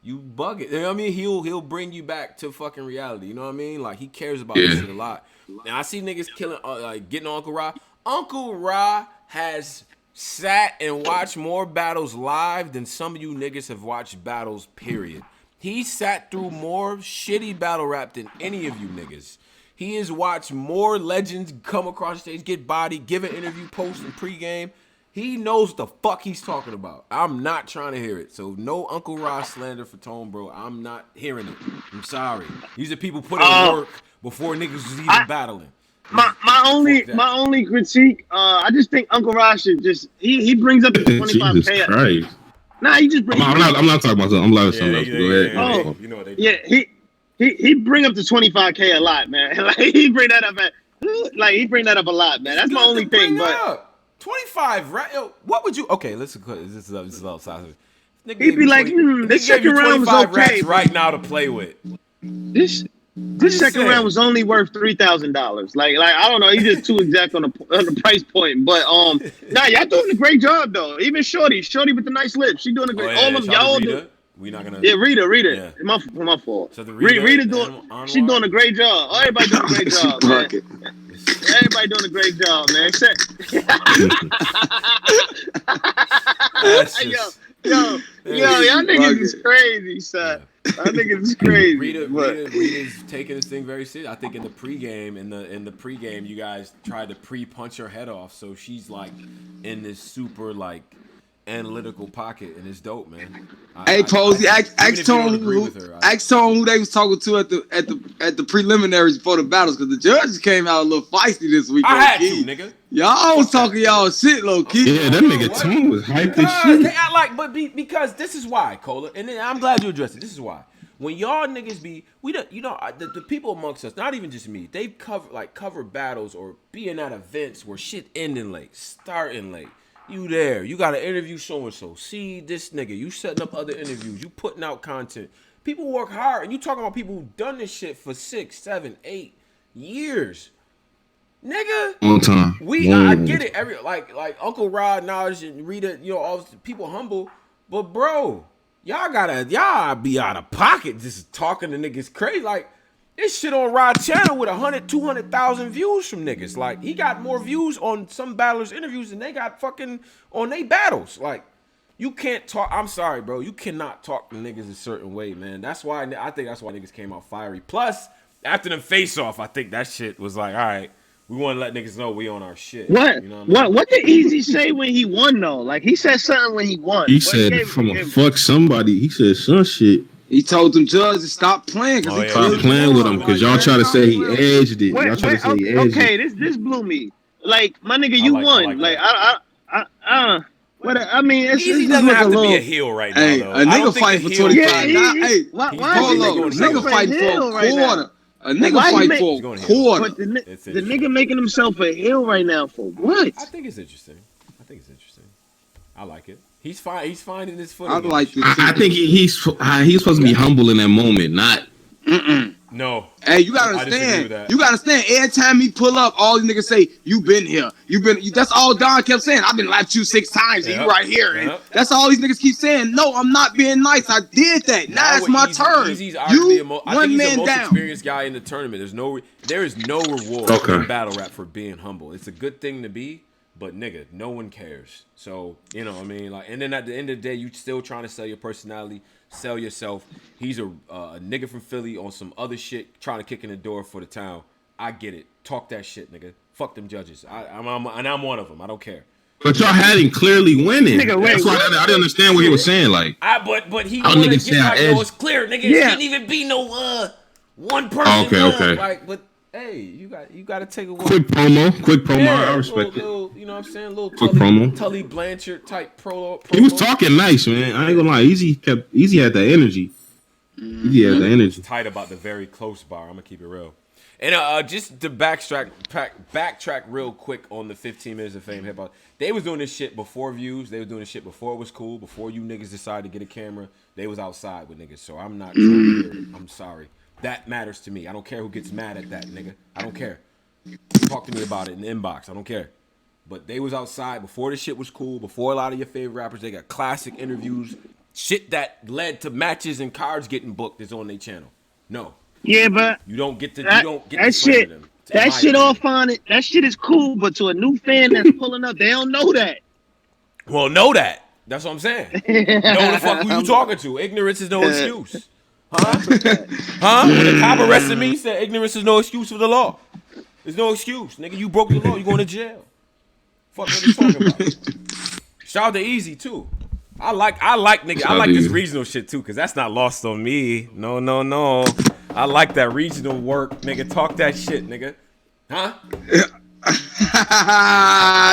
you bug it. You know what I mean? He'll bring you back to fucking reality. You know what I mean? Like he cares about this shit a lot. Now I see niggas killing, like getting on Uncle Ra. Uncle Ra has sat and watched more battles live than some of you niggas have watched battles. Period. He sat through more shitty battle rap than any of you niggas. He has watched more legends come across the stage, get bodied, give an interview, post and pregame. He knows what the fuck he's talking about. I'm not trying to hear it. So no Uncle Ross slander for Tone, bro. I'm not hearing it. I'm sorry. These are people putting work before niggas was even battling. My only critique, I just think Uncle Ross should just he brings up the 25K. Jesus Christ. Nah, he just brings. I'm not talking about something. I'm laughing something else. Go ahead. Oh, you know what they do. Yeah, he bring up the 25K a lot, man. Like he bring that up a lot, man. That's my only thing, but. 25, right? Yo, what would you? Okay, let's. This is outside. He'd be like, this second round was okay. Right now to play with. This second round was only worth $3,000. Like I don't know. He's just too exact on the price point. But nah, y'all doing a great job though. Even Shorty with the nice lips, she doing a great. All of y'all do. We not gonna. Yeah, Rita. Yeah. My fault. So the Rita doing. She's doing a great job. Everybody doing a great job, man. Everybody doing a great job, man. Except Y'all niggas is crazy, son. I think it's crazy. Rita's taking this thing very serious. I think in the pregame, you guys tried to pre-punch her head off, so she's like in this super like analytical pocket, and it's dope, man. Hey, Posey, ask Tone who they was talking to at the preliminaries before the battles, because the judges came out a little feisty this week. I had to, nigga. Y'all was talking y'all shit, low key. Yeah, that nigga Tone was hyped as shit. They act like, because this is why, Cola, and then I'm glad you addressed it. This is why. When y'all niggas be, the people amongst us, not even just me, they cover battles or being at events where shit ending late, starting late. You there, you got to interview so-and-so. See this nigga, you setting up other interviews, you putting out content. People work hard, and you talking about people who done this shit for 6, 7, 8 years. Nigga, on time. I get it. Like Uncle Rod, Knowledge, and Rita, all people humble, but bro, y'all be out of pocket just talking to niggas crazy. Like this shit on Rod channel with 100, 200,000 views from niggas. Like he got more views on some battlers' interviews than they got fucking on they battles. Like you can't talk. I'm sorry, bro. You cannot talk to niggas a certain way, man. I think that's why niggas came out fiery. Plus, after them face off, I think that shit was like, all right. We want to let niggas know we on our shit. What? You know what I mean? What did Easy say when he won though? Like he said something when he won. He said fuck somebody. He said some shit. He told them judges to stop playing. Stop playing with him because y'all try to say he edged it. Y'all try to say he edged it. Okay, this blew me. Like my nigga, you won. Like I mean, it's Easy doesn't have to be a heel right now. Hey, though. a nigga fighting for 25. Hey, why nigga fighting for a quarter. A nigga fight for a quarter. But the nigga making himself a heel right now for what? I think it's interesting. I like it. He's fine. He's finding his foot. I like this. I think he's supposed to be humble in that moment, not. No. Hey, you gotta understand. You gotta understand. Every time he pull up, all these niggas say, "You been here. You been." That's all Don kept saying. I've been lapped you 6 times. And you right here. And that's all these niggas keep saying. No, I'm not being nice. I did that. Now it's my turn. You one man down. Experienced guy in the tournament. There is no reward in battle rap for being humble. It's a good thing to be, but nigga, no one cares. So you know what I mean. Like, and then at the end of the day, you still trying to sell your personality. Sell yourself. He's a nigga from Philly on some other shit trying to kick in the door for the town. I get it. Talk that shit, nigga. Fuck them judges. I'm one of them. I don't care. But y'all had him clearly winning. Nigga, that's why I didn't understand what he was saying. Like, but he wanted to get like, it's clear, nigga. It shouldn't even be no one person. Okay. Like, but hey, you got to take a quick promo. Yeah, I respect it. You know what I'm saying? Little promo. Tully Blanchard type promo. He was talking nice, man. I ain't gonna lie. Easy had that energy. Easy had the energy. Tight about the very close bar. I'm gonna keep it real. And just to backtrack real quick on the 15 minutes of fame hip hop. They was doing this shit before views. They was doing this shit before it was cool. Before you niggas decided to get a camera, they was outside with niggas. So I'm not. I'm sorry. That matters to me. I don't care who gets mad at that, nigga. I don't care. Talk to me about it in the inbox. I don't care. But they was outside before this shit was cool. Before a lot of your favorite rappers, they got classic interviews. Shit that led to matches and cards getting booked is on their channel. No. Yeah, but you don't get to. That shit. That shit all fine. That shit is cool. But to a new fan that's pulling up, they don't know that. Well, know that. That's what I'm saying. Know the fuck who you talking to. Ignorance is no excuse. Huh? When the cop arrested me, said ignorance is no excuse for the law. There's no excuse. Nigga, you broke the law, you going to jail. Fuck what you talking about. Shout out to Easy too. I like nigga. I like this regional shit too, cause that's not lost on me. No. I like that regional work, nigga. Talk that shit, nigga. Huh?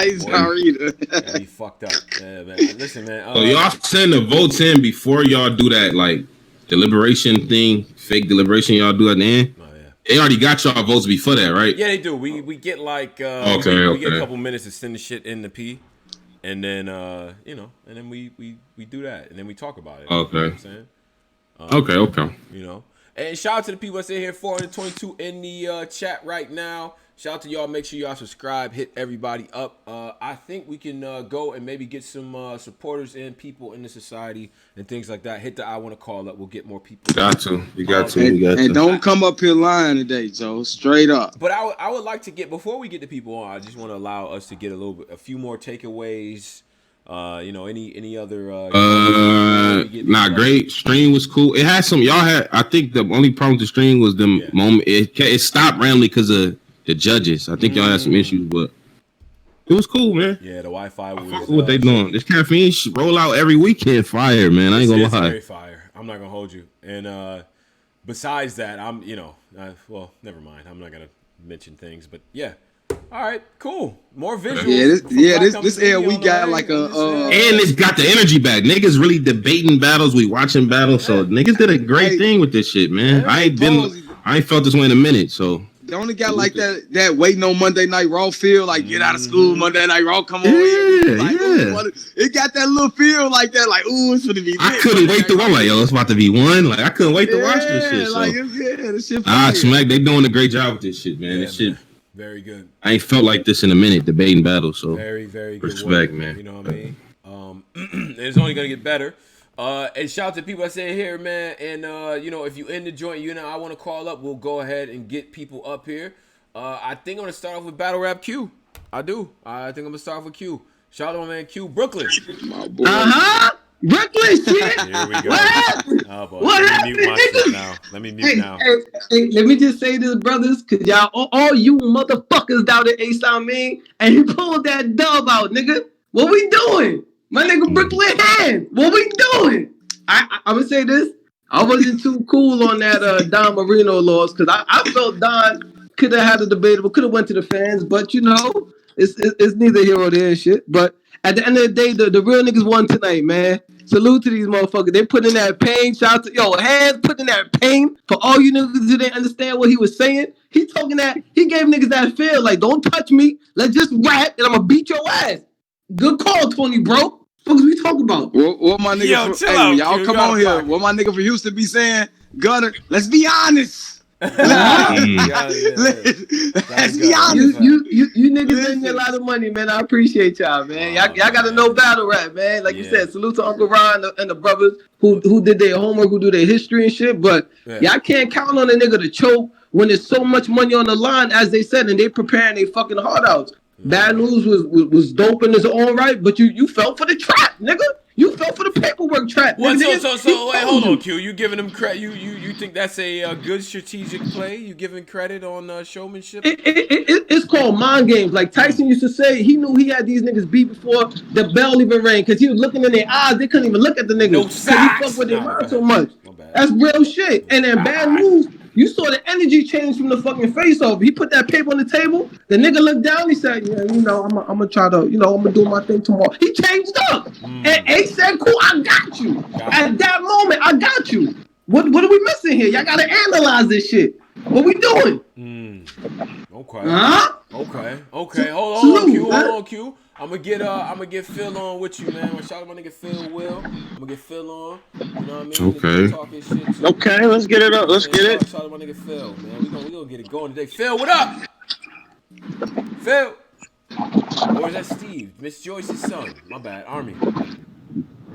He's sorry. Yeah, he fucked up. Yeah, man. Listen, man. So y'all send the votes in before y'all do that, like deliberation thing, fake deliberation. Y'all do at the end. Oh, yeah. They already got y'all votes before that, right? Yeah, they do. We get like we get a couple minutes to send the shit in the P, and then and then we do that, and then we talk about it. Okay. You know what I'm saying? Okay. You know, and shout out to the people that sit here 422 in the chat right now. Shout out to y'all. Make sure y'all subscribe. Hit everybody up. I think we can go and maybe get some supporters and people in the society and things like that. Hit the I want to call up. We'll get more people. Got to. We got to. And don't come up here lying today, Joe. Straight up. But I would like to get, before we get the people on, I just want to allow us to get a few more takeaways. Any other? Great stream was cool. It had some. Y'all had. I think the only problem with the stream was the moment it stopped randomly because of the judges. I think y'all had some issues, but it was cool, man. Yeah, the Wi-Fi was. What they doing? This caffeine roll out every weekend. Fire, man. I ain't gonna lie. Very fire. I'm not gonna hold you. And besides that, I'm. Well, never mind. I'm not gonna mention things, but yeah. All right, cool. More visuals. This air we got like a and it's got the energy back. Niggas really debating battles, we watching battles. So niggas did a great thing with this shit, man. I ain't felt this way in a minute. So they only got like that waiting on Monday Night Raw feel, like get out of school, Monday Night Raw, come on. It got that little feel like that, like ooh, it's gonna be. I couldn't wait to watch. Like, yo, it's about to be one. Like I couldn't wait to watch this shit. So. Like this shit. Smack, they doing a great job with this shit, man. This shit. Very good. I ain't felt like this in a minute, debating battle. So very, very good respect, work, man. You know what I mean? It's only gonna get better. And shout out to people I say here, man. And if you in the joint, I want to call up. We'll go ahead and get people up here. I think I'm gonna start off with Battle Rap Q. I do. I think I'm gonna start off with Q. Shout out to my man Q Brooklyn. Brooklyn shit. Here we go. What happened? Oh, boy. What Let me mute my happened, shit now. Let me mute now. Hey, let me just say this, brothers, because y'all, all you motherfuckers down at Ace and he pulled that dub out, nigga. What we doing? My nigga Brooklyn Hand. What we doing? I'm going to say this. I wasn't too cool on that Don Marino loss because I felt Don could have had a debatable, could have went to the fans, but it's neither here or there and shit. But at the end of the day, the real niggas won tonight, man. Salute to these motherfuckers. They put in that pain. Shout out to Hands put in that pain for all you niggas who didn't understand what he was saying. He talking that he gave niggas that feel like don't touch me. Let's just rap and I'm gonna beat your ass. Good call, 20, bro. What we talking about? What my nigga y'all come on here. What my nigga from Houston be saying? Gunner, let's be honest. Let's be honest. You niggas gave me a lot of money, man. I appreciate y'all, man. Y'all got to know battle rap, man. Like you said, salute to Uncle Ron and the brothers who did their homework, who do their history and shit. But y'all can't count on a nigga to choke when there's so much money on the line, as they said, and they preparing their fucking hard outs. Bad News was dope in his own right, but you fell for the trap, nigga. You fell for the paperwork trap. What? So wait, hold on, Q. You giving him credit? You think that's a good strategic play? You giving credit on showmanship? It's called mind games. Like Tyson used to say, he knew he had these niggas beat before the bell even rang because he was looking in their eyes. They couldn't even look at the niggas. No socks. He fucked with their mind so much. That's real shit. And then Bad News. You saw the energy change from the fucking face off. He put that paper on the table. The nigga looked down. He said, I'm gonna try to, I'm gonna do my thing tomorrow. He changed up. And Ace said, cool, I got you. At that moment, I got you. What are we missing here? Y'all gotta analyze this shit. What we doing? Okay. Huh? Okay. Hold on, Q. I'm gonna get Phil on with you, man. Shout out my nigga Phil Will. I'm gonna get Phil on. You know what I mean? Okay. Okay, let's get it up. Let's get it. Shout out my nigga Phil, man. We gonna get it going today. Phil, what up? Phil. Or is that Steve? Miss Joyce's son. My bad. Army.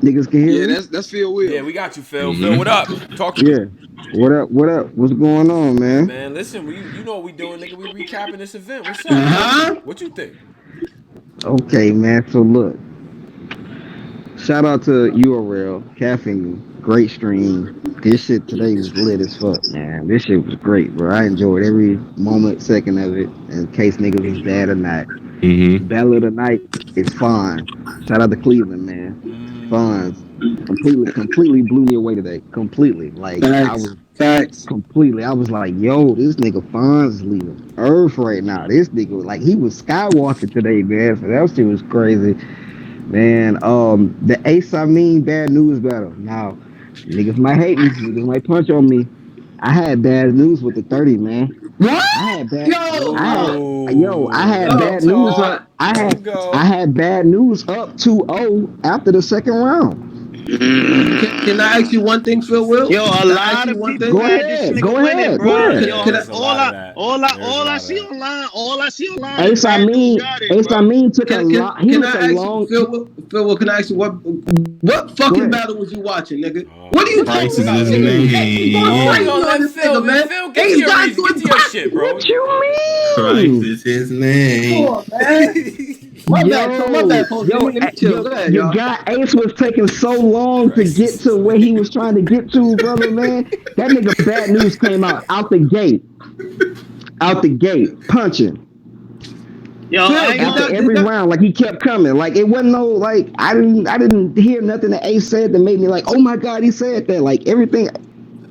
Niggas can hear me? Yeah, that's Phil Will. Yeah, we got you, Phil. Phil, what up? Talk to me. Yeah. What up? What's going on, man? Man, listen, you know what we doing, nigga. We recapping this event. What's up? What you think? Okay, man. So look, shout out to URL Caffeine. Great stream. This shit today was lit as fuck, man. This shit was great, bro. I enjoyed every moment, second of it. In case niggas was bad or not. Battle of the night is fun. Shout out to Cleveland, man. Fun. Completely blew me away today. Completely. Like Facts. Completely. I was like, yo, this nigga Fonz is leaving Earth right now. This nigga, like, he was skywalking today, man. So that shit was crazy. Man, the Ace Bad News battle. Now, niggas might hate me. Niggas might punch on me. I had Bad News with the 30, man. What? I had bad news up. I had Bad News up 2-0 after the second round. Can I ask you one thing, Phil Will? Yo, a lot of people had this nigga winning, bro. All I see online. Ace Amin took a lot. He took a long. Phil Will, can I ask you what fucking battle was you watching, nigga? What are you talking about? Phil, get to your shit, bro. What you mean? Christ is his name. Come on, man. My bad, folks. Let me chill. Go ahead, Your y'all. guy Ace was taking so long to get to where he was trying to get to, brother, man. That nigga Bad News came out the gate, punching. Yo, I ain't After gonna, every round, like he kept coming. Like it wasn't no like I didn't hear nothing that Ace said that made me like, oh my god, he said that. Like everything,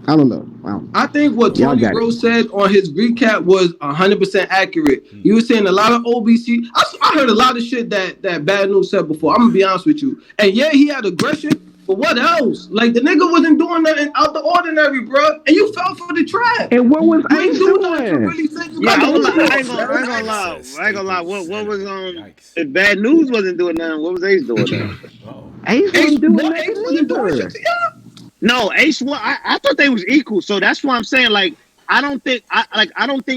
I don't know. I think what Y'all Tony got it. Rose said on his recap was 100% accurate. He was saying a lot of OBC. I heard a lot of shit that Bad News said before. I'm gonna be honest with you. And yeah, he had aggression, but what else? Like the nigga wasn't doing nothing out the ordinary, bro. And you fell for the trap. And what was You ain't Ace doing nothing to doing? really say you yeah, got I, the was, move I on, ain't gonna, I ain't gonna lie. I ain't gonna lie. What was if Bad News wasn't doing nothing? What was Ace doing then? Ace wasn't doing nothing Ace wasn't doing shit either. to y'all. No, Ace. I thought they was equal. So that's why I'm saying like I don't think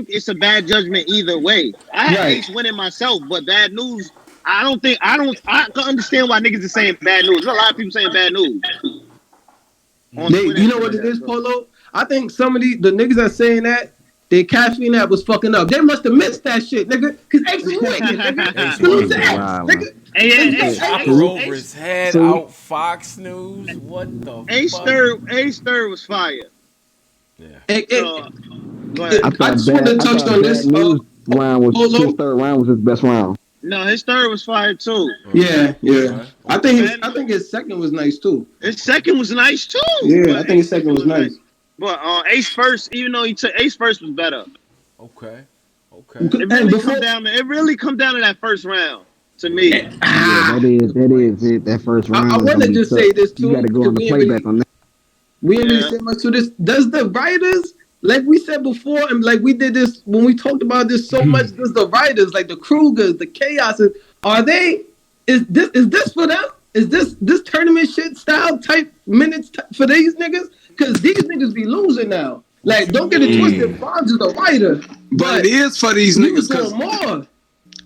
it's a bad judgment either way. I had Right. Ace winning myself, but Bad News. I can understand why niggas are saying Bad News. There's a lot of people saying Bad News on Twitter You and know shit what like it that. is, So. Polo? I think some of the niggas that saying that, their caffeine app was fucking up. They must have missed that shit, nigga. Cause Ace was wicked, nigga. Salute to Ace, nigga. Hey, Ace, Chopper over his head out Fox News. What the fuck? Ace third was fire. Yeah. So go ahead. I just want to I touch thought on Bad this. News round was his Polo. third round was his best round. No, his third was fire too. Yeah. Okay. I think his second was nice too. His second was nice too. Yeah, I But think his second was nice. But Ace first, even though he took Ace first was better. Okay. It really come down to that first round to me. Yeah, that is it. That first I round is want gonna to be just tough. say this You got too to go because on the playback on that. we ain't really say much to this. Does the writers, like we said before, and like we did this when we talked about this so much, does the writers, like the Krugers, the Chaoses, are they? Is this for them? Is this tournament shit style type minutes for these niggas? Because these niggas be losing now. Like, don't get it twisted. Fonz is the writer, But it is for these he was niggas because doing more.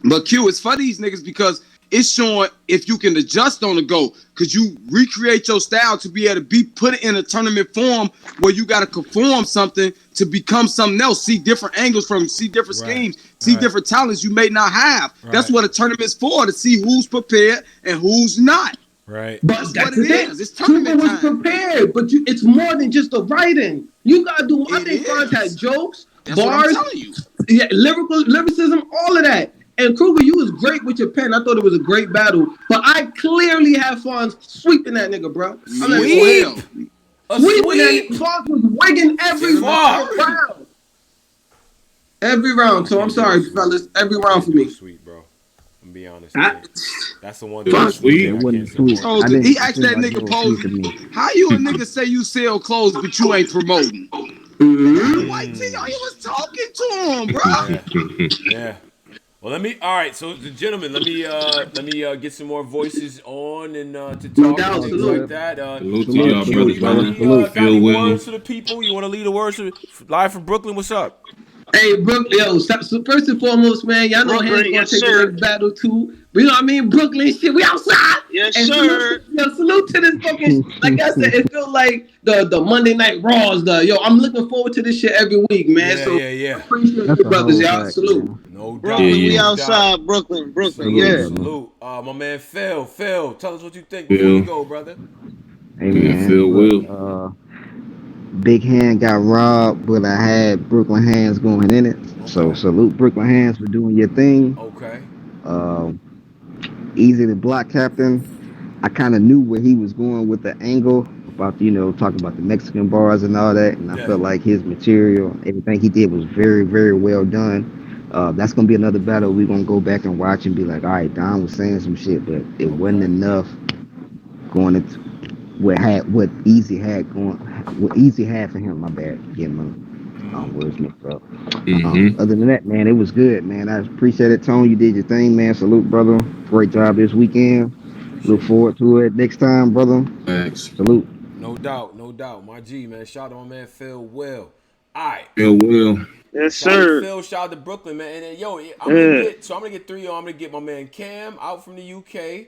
But Q, it's for these niggas because it's showing if you can adjust on the go, because you recreate your style to be able to be put in a tournament form where you got to conform something to become something else, see different angles from, see different schemes, see different talents you may not have. That's what a tournament's for, to see who's prepared and who's not. Right. But that's what it is. It's tournament was time. prepared, but it's more than just the writing. You gotta do. I think Fonz had jokes, That's what I'm bars, telling you. yeah, lyricism, all of that. And Kruger, you was great with your pen. I thought it was a great battle, but I clearly have Fonz sweeping that nigga, bro. I'm not Sweep? sweeping that nigga. Fonz was wigging every round. Every round. So I'm sorry, fellas. Every round for me. Sweet, bro. I'm gonna be honest. That's the one It was sweet. thing I can't sweet. support. He asked that nigga Posey, how you a nigga say you sell clothes but you ain't promoting? White T, he was talking to him, bro. Yeah. Well, all right. So, gentlemen, let me get some more voices on and to talk and things like that. Salute to y'all, brothers, man. Got any Feel well. words to the people? You want to lead a word live from Brooklyn? What's up? Hey, Brooklyn, yo, so first and foremost, man, y'all know Hands gonna take the next battle too. But you know what I mean? Brooklyn shit, we outside. Yes, and sir. Salute to this fucking, like I said, it feels like the Monday Night Raws. I'm looking forward to this shit every week, man. Yeah. Appreciate you, brothers, y'all. Salute. No doubt. Brooklyn, we outside. Brooklyn. Salute. My man Phil, tell us what you think before you go, brother. Hey man, Phil will. Big Hand got robbed, but I had Brooklyn Hands going in it. So salute Brooklyn Hands for doing your thing. Okay. Easy to block, Captain. I kind of knew where he was going with the angle about talking about the Mexican bars and all that, and I felt like his material, everything he did was very, very well done. That's gonna be another battle we're gonna go back and watch and be like, all right, Don was saying some shit, but it wasn't enough going into what Easy had for him. My bad, getting my words mixed up. Other than that, man, it was good, man. I appreciate it, Tone. You did your thing, man. Salute, brother. Great job this weekend. Look forward to it next time, brother. Thanks. Salute. No doubt. My G, man. Shout out to my man Phil Will. All right. Phil will. Yes, shout sir. Out to Phil, shout out to Brooklyn, man. And then, yo, I'm gonna get 3 of y'all. I'm gonna get my man Cam out from the UK.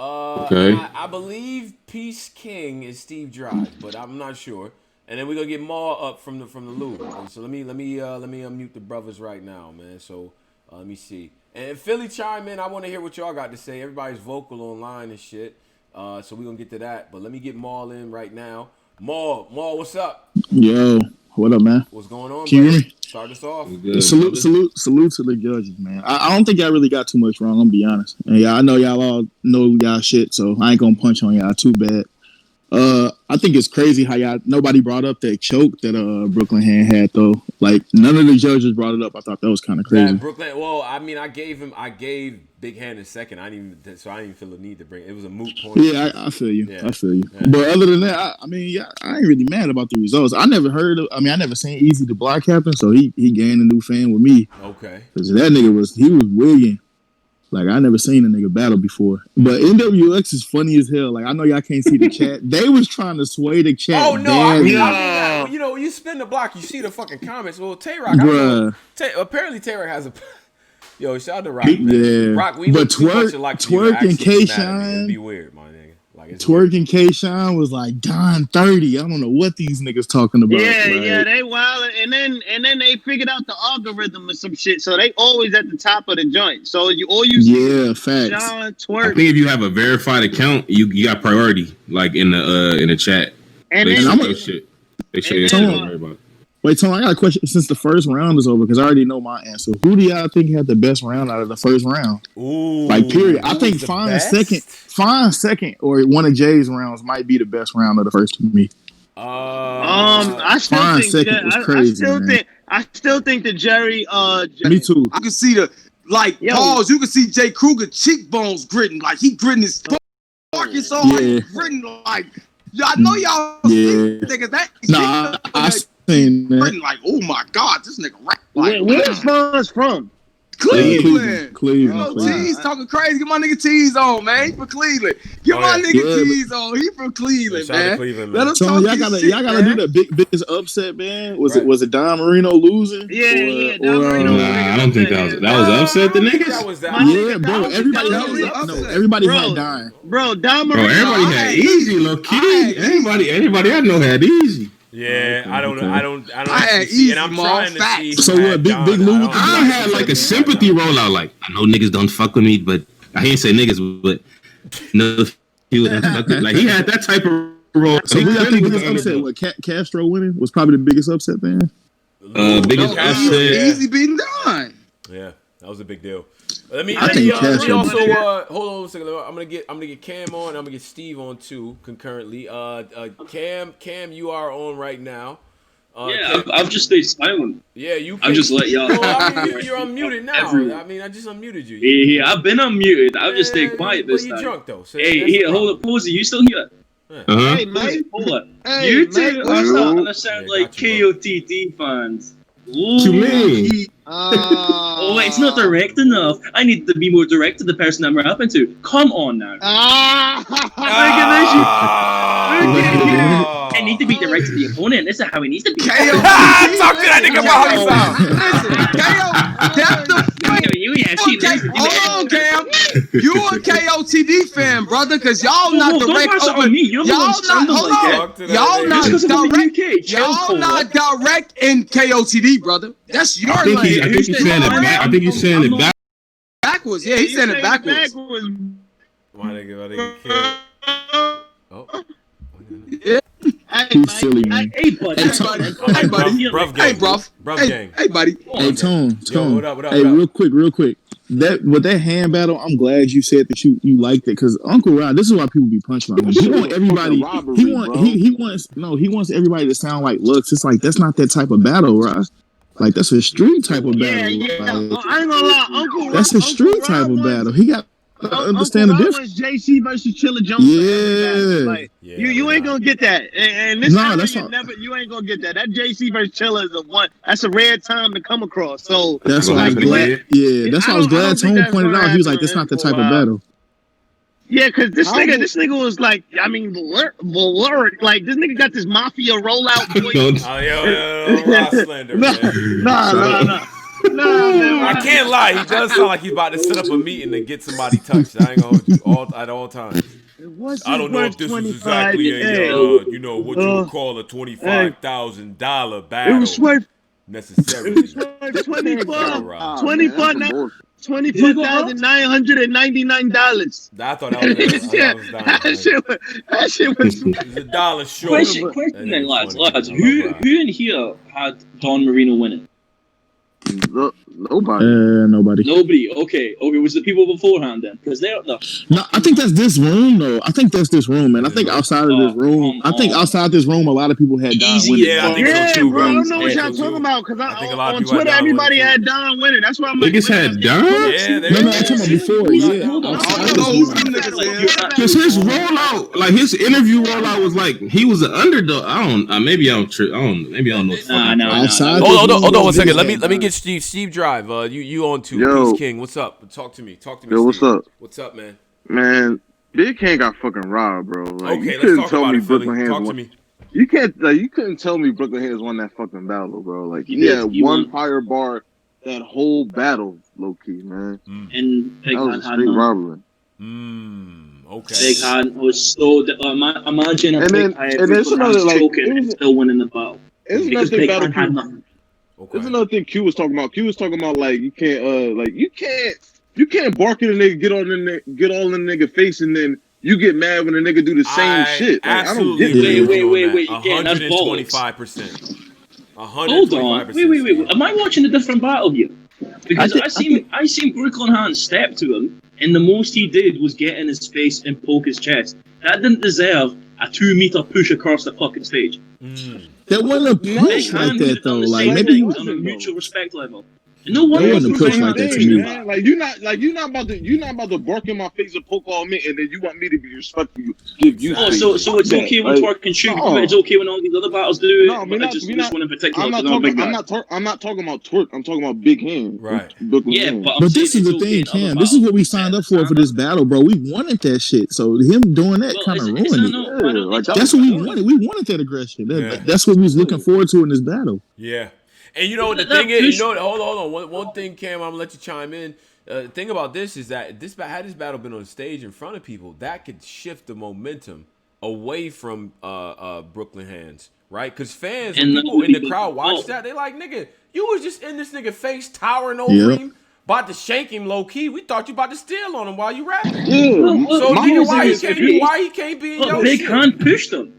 Okay. I believe Peace King is Steve Drive, but I'm not sure. And then we're gonna get Maul up from the Lou. So let me unmute the brothers right now, man. So let me see. And Philly chime in. I want to hear what y'all got to say. Everybody's vocal online and shit. So we're going to get to that. But let me get Maul in right now. Maul, what's up? Yo, what up, man? What's going on, Can you hear me? Start us off. Salute to the judges, man. I don't think y'all really got too much wrong, I'm gonna be honest. And yeah, I know y'all all know y'all shit, so I ain't gonna punch on y'all too bad. I think it's crazy how nobody brought up that choke that Brooklyn had though. Like none of the judges brought it up. I thought that was kind of crazy. Brooklyn. Well, I mean, I gave Big Hand a second. I didn't even feel the need to bring it. It was a moot point. Yeah, I feel you. Yeah. I feel you. Yeah. But other than that, I ain't really mad about the results. I never seen Easy the block captain, so he gained a new fan with me. Okay. Because that nigga was wigging. Like, I never seen a nigga battle before. But NWX is funny as hell. Like, I know y'all can't see the chat. They was trying to sway the chat. Oh, no. I mean, you know, you spin the block, you see the fucking comments. Well, Tay-Rock, apparently Tay-Rock has a... Yo, shout out to Rock, man. Yeah. Rock, we but Twerk and K-Shine... It'd be weird, my nigga. Like, Twerk and K-Shine was like, Don 30. I don't know what these niggas talking about. Yeah, they wild. And then they figured out the algorithm or some shit. So they always at the top of the joint. So you see facts. John Twerk. I think if you have a verified account, you got priority, like in the chat. And they then show you about it. Wait, Tony, I got a question. Since the first round is over, because I already know my answer. Who do y'all think had the best round out of the first round? Ooh, like, period. I think Fine second, or one of Jay's rounds might be the best round of the first to me. I still Fine think second was crazy. I still think that Jerry. Me too. I can see pause. You can see Jay Kruger cheekbones gritting, like he gritting his fucking so hard, he gritting like. I know y'all see niggas that. Nah, I seen that. Like, oh my god, this nigga rap like. Where's Fonz from? Cleveland. You know, T's talking crazy. Get my nigga T's on, man. He from Cleveland. Get my nigga T's on. He from Cleveland, man. Let him talk. Y'all gotta do the biggest upset, man. Was it Don Marino losing? Yeah, Don Marino. Nah, I don't think that was upset. The niggas. Yeah, bro. Everybody had Don. Bro, Don Marino. Everybody had easy, low key. Everybody I know had easy. Yeah, I don't. I had easy, and I'm trying to see. So what? Big Lou. I had like a sympathy rollout. Like, I know niggas don't fuck with me, but I ain't say niggas, but no, he was like he had that type of roll. So who y'all think was upset? What Castro winning was probably the biggest upset, man. Biggest upset. Easy beating Don. Yeah, that was a big deal. Let me also hold on a second. I'm gonna get Cam on. I'm gonna get Steve on too concurrently. Cam, you are on right now. I've just stayed silent. Yeah, you. I'm just let y'all. Well, I mean, you're unmuted now. Everyone. I mean, I just unmuted you. Yeah, I've been unmuted. I've just stayed quiet this time. But you drunk though. So hey, hold up, Posey. You still here? Hey, mate. Hold up. You two are starting to sound like KOTD fans. What you mean? Oh, it's not direct enough. I need to be more direct to the person I'm rapping to. Come on now. I need to be direct to the opponent. This is how it needs to be. Talk to that nigga about how he sound. Listen, KO, that's the hold on, Cam. You a KOTD fan, brother, because y'all not direct over me. Y'all not direct in KOTD, brother. That's your lane. I think he's saying it back. I think he's saying it back. Backwards. Yeah, he's saying it backwards. My nigga. Oh. Yeah. He's silly, man. Hey, buddy. Hey, buddy. Hey, buddy. Hey, Tone. Yo, what up? Hey, real quick. That hand battle, I'm glad you said that you liked it, because Uncle Rod, this is why people be punching on him. He want everybody. He wants everybody to sound like Lux. It's like that's not that type of battle, Rod. Like that's a street type of battle. Yeah. I ain't gonna lie, Uncle. That's a street type of battle. He got. Understand the difference. JC versus Chilla Jones. Yeah. Like, you ain't gonna get that. And this you ain't gonna get that. That JC versus Chilla is that's a rare time to come across. So that's why I was glad. Yeah, that's why I was glad Tone pointed out. He was like, "That's not the type of battle." Yeah, because this nigga was like, I mean, like this nigga got this mafia rollout voice. Ross Slender, man. Nah. No, I can't lie. He does sound like he's about to set up a meeting and get somebody touched. I ain't gonna hold you at all times. I don't know if this was exactly what you would call a $25,000 battle. It was worth necessarily. $20 now. $24,999. I thought that was that shit was It was $1 short. Question then, lads. Who in here had Don Marino winning? Nobody. Nobody. Okay. Was the people beforehand then? Because they're no. I think that's this room though. I think that's this room, man. I think outside of this room, a lot of people had Don winning. Yeah, I think so too, bro. I don't know what y'all talking about because on Twitter everybody had Don winning. That's why I'm like, niggas had Don. Yeah, No, I'm talking about before. Yeah, Because his rollout, like his interview rollout, was like he was an underdog. Maybe I don't know. Outside. Hold on 1 second. Let me get Steve Drive. You on too? Peace King. What's up? Talk to me. Yo, what's Steve. up? What's up, man? Man, Big King got fucking robbed, bro. Like, Okay, you couldn't let's talk tell about me it, Philly. Brooklyn Hands Talk to won. me. You couldn't tell me Brooklyn Hands won that fucking battle, bro. Like he had one fire bar that whole battle, low key, man. And that was a straight robbery. Okay. Big Hand was so. Imagine a Big Hand still winning the battle. Isn't because nothing Big battle Hand had nothing. Okay. There's another thing Q was talking about. Q was talking about like you can't bark at a nigga, get all in the nigga face, and then you get mad when a nigga do the same shit. Like, Absolutely. I don't get Wait. You can't. That's 125%. 125%. Hold on. Wait. Am I watching a different battle here? Because I seen Brooklyn Hans step to him, and the most he did was get in his face and poke his chest. That didn't deserve a 2-meter push across the fucking stage. That wasn't a push like that though. Like maybe on a mutual respect level. No one wasn't a push like that to me. Man. Like you're not about to bark in my face and poke all me, and then you want me to be respectful. Give you. Oh, so it's okay when Twerk and Shoot, but it's okay when all these other battles do it. No, just one in particular. I'm not talking about Twerk. I'm talking about Big Hand. Right. Yeah, but this is the thing, Cam. This is what we signed up for this battle, bro. We wanted that shit. So him doing that kind of ruined it. That's what we wanted. We wanted that aggression. That's what we was looking forward to in this battle. Yeah. And you know what the thing is? Hold on. One thing, Cam, I'm gonna let you chime in. The thing about this is that had this battle been on the stage in front of people, that could shift the momentum away from Brooklyn Hands, right? Because fans and people in the crowd watch that, they like, nigga, you was just in this nigga face, towering over him, about to shake him low key. We thought you about to steal on him while you rapping. Yeah. So why he can't be in your Big shit? Hand pushed him.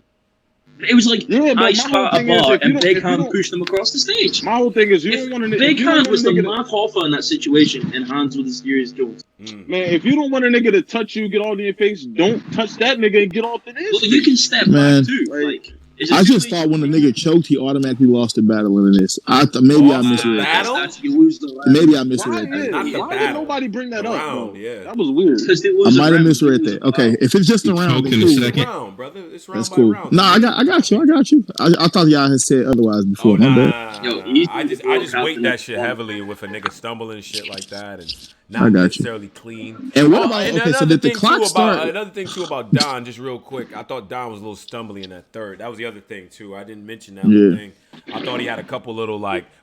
It was like I start a bar and Big Hand pushed them across the stage. My whole thing is you don't want to. Big Hand was the Mark Hoffa in that situation, and Hands was the Serious Jones. Man, if you don't want a nigga to touch you, get all in your face, don't touch that nigga and get off the this. Well, you can step back too. Like I just thought when the nigga choked, he automatically lost the battle in this. Maybe I misread that. Maybe I misread that. Why did nobody bring that up, bro? Yeah. That was weird. I might have misread that. Okay, if it's just a round, then cool. Round, brother. It's round that's cool. Nah, I got you. I thought y'all had said otherwise before. I just weight that shit heavily with a nigga stumbling and shit like that, and not necessarily clean. And what about so did the clock start? Another thing too about Don, just real quick. I thought Don was a little stumbly in that third. That was the other thing too. I didn't mention that thing. I thought he had a couple little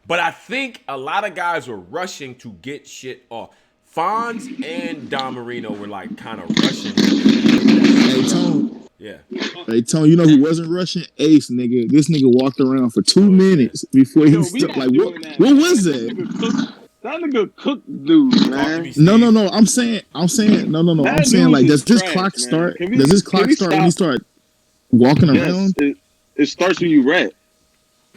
but I think a lot of guys were rushing to get shit off. Fonz and Don Marino were kind of rushing. Hey, Tone. Yeah. Hey, Tone, you know who wasn't rushing? Ace, nigga. This nigga walked around for 2 minutes before he stopped. Like, what was that? That nigga cook dude, man. No. I'm saying, I'm saying, like, does this clock start? Does this clock start when you start walking around? It starts when you rap.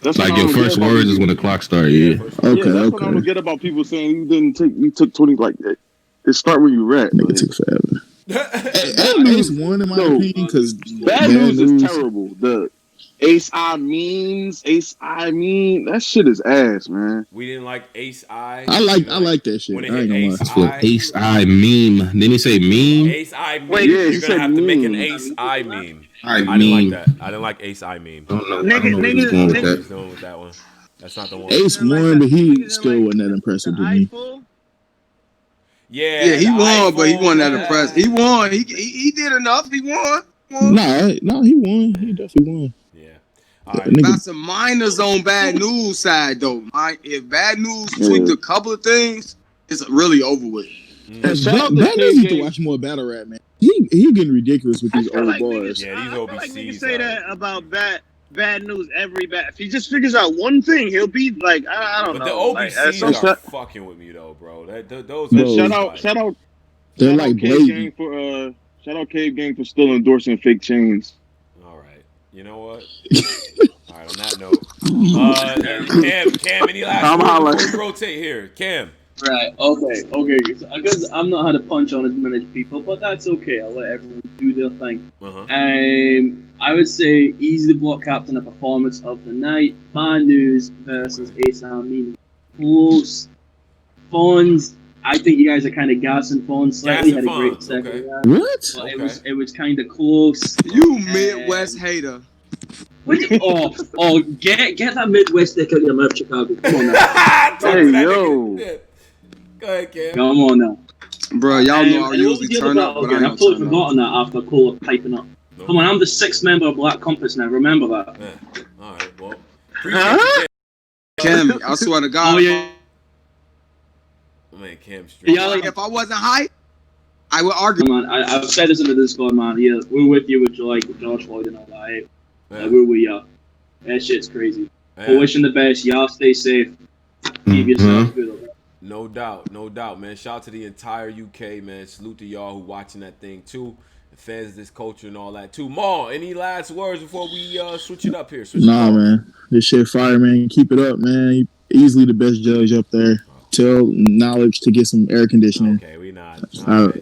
That's like your first words is when the clock starts. Yeah. Okay. That's what I don't get about people saying you took 20 like that. It start when you rap. Nigga took forever. Bad News won in my opinion because Bad News is terrible. The Ace I mean, that shit is ass, man. We didn't like Ace I. I like that shit. I ain't gonna lie. That's what Ace I meme. Didn't he say meme? Ace I meme. You're gonna have to make an Ace I meme. I didn't like that. I didn't like Ace I meme. Niggas going with that one. That's not the one. Ace won, but he still wasn't that impressive to me. Yeah, he won, but he wasn't that impressed. He won. He did enough. He won. No, he won. He definitely won. Yeah. Got some minors on Bad News side though. If Bad News tweaked a couple of things, it's really over with. Bad News need to watch more battle rap, man. He getting ridiculous with these old bars. Yeah, these I OBCs. feel like niggas say that about Bad. bad news every bad. If he just figures out one thing, he'll be like, I don't know. But the OBCs like, are fucking with me though, bro. Those And are shout out They're like Cave Gang for shout out Cave Gang for still endorsing fake chains. All right. You know what? All right, on that note. Cam, any last words before we rotate here? Cam. Right, okay. I guess I'm not how to punch on as many people, but that's okay. I'll let everyone do their thing. I would say easy to block captain a performance of the night. Bad News versus Ace Amin. Close. Fawns, I think you guys are kind of gassing Fawns slightly. Had a great second round. What? But it was kind of close. You Midwest hater. Get that Midwest dick out of your mouth, Chicago. Come on now. Hey, yo. Go ahead, Cam. Come on now. Bro, y'all know I usually turn up, but I I've ain't totally turn up. forgotten that after Cole piping up. No. Come on, I'm the 6th member of Black Compass now. Remember that. Yeah. All right, well. Appreciate Cam, I swear to God. Oh, yeah. Man, Cam's straight. Yeah, like, if I wasn't hype, I would argue. Man, I've said this in the Discord, man. Yeah, we're with you with George Floyd and all that. Hey? Yeah. Like, we're with y'all. That shit's crazy. Yeah. We're wishing the best. Y'all stay safe. Keep yourself good. Okay? No doubt, man. Shout out to the entire UK, man. Salute to y'all who watching that thing too. The fans of this culture and all that too. Maul, any last words before we switch it up here? Man. This shit fire, man. Keep it up, man. Easily the best judge up there. Tell Knowledge to get some air conditioning. Okay, we not. All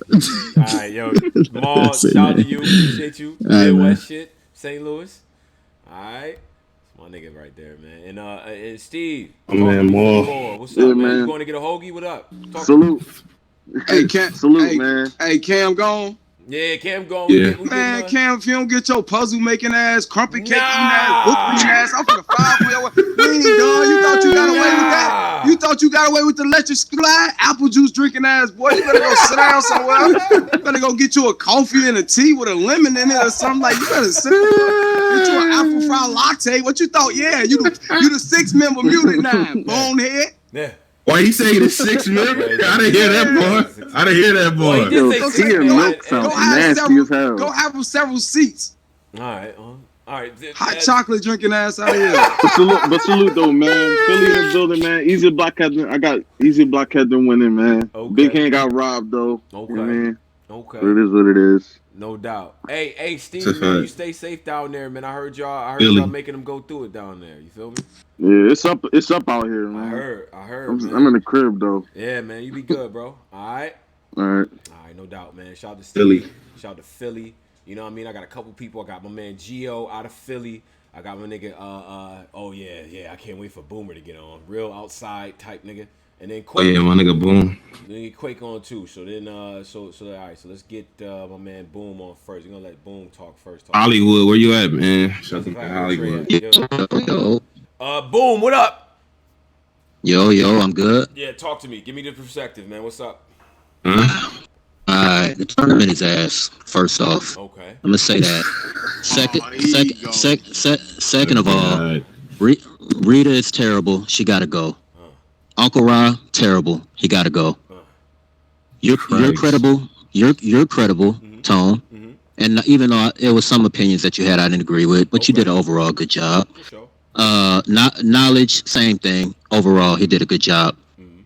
right, yo. Maul, shout out to you. Appreciate you. Midwest shit. St. Louis. All right. My nigga right there, man. And Steve. Man, Maul. What's up, man? You going to get a hoagie? What up? Salute. Hey, Cam. Salute, man. Hey, Cam gone. Yeah, Cam gone. Yeah. Man, Cam, if you don't get your puzzle making ass, crumpet cake eating ass, book reading ass, I'm finna file for your way. We ain't done. You thought you got away with that? You thought you got away with the electric slide? Apple juice drinking ass, boy. You better go sit down somewhere. You better go get you a coffee and a tea with a lemon in it or something. Like, you better sit down. Get you an apple fried latte. What you thought? Yeah, you the 6-member muted now, bonehead. Yeah. Why he saying the 6 member? I didn't hear that, boy. I didn't hear that, boy. Well, he did say Tea and milk sounds nasty as hell. Go have several seats. All right. Hot chocolate drinking ass out here. But salute though, man. Philly in the building, man. Easy Blockhead. I got Easy Blockhead winning, man. Okay. Big Hand got robbed though. Okay. You know what I mean? Okay. But it is what it is. No doubt. Hey, Steve, man, you stay safe down there, man. I heard y'all making them go through it down there. You feel me? Yeah, it's up out here, man. I heard. I'm in the crib though. Yeah, man, you be good, bro. All right, no doubt, man. Shout out to Philly. Shout out to Philly. You know what I mean? I got a couple people. I got my man Gio out of Philly. I got my nigga. Oh yeah. I can't wait for Boomer to get on. Real outside type nigga. And then Quake. Oh yeah, my nigga Boom. Then get Quake on too. So then, so all right. So let's get my man Boom on first. We're gonna let Boom talk first. Hollywood, where you at, man? Shout out to Hollywood. Yo. Boom, what up? Yo, I'm good. Yeah, talk to me. Give me the perspective, man. What's up? The tournament is ass. First off, okay. I'm gonna say that. Second of all, Rita is terrible. She gotta go. Uncle Ra, terrible. He gotta go. You're credible. You're credible, Tone. Mm-hmm. And even though it was some opinions that you had I didn't agree with, but you did an overall good job. Sure. Knowledge, same thing. Overall, he did a good job. Mm-hmm.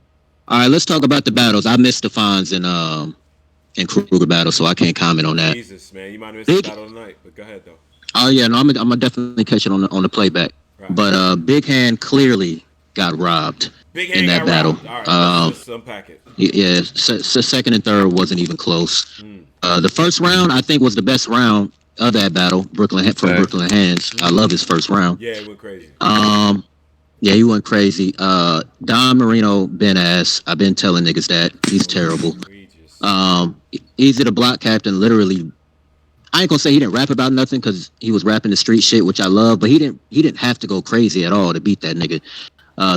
All right, let's talk about the battles. I missed the Fonz and Kruger battle, so I can't comment on that. Jesus, man, you might have missed the battle tonight, but go ahead though. Oh yeah, no, I'm gonna definitely catch it on the playback. Right. But Big Hand clearly got robbed in that battle. All right, let's unpack it. Yeah, second and third wasn't even close. The first round I think was the best round of that battle. Brooklyn Hands. I love his first round. Yeah, it went crazy. Yeah, he went crazy. Don Marino been ass. I've been telling niggas that he's terrible. Easy to Block Captain. Literally, I ain't gonna say he didn't rap about nothing because he was rapping the street shit, which I love. But he didn't have to go crazy at all to beat that nigga.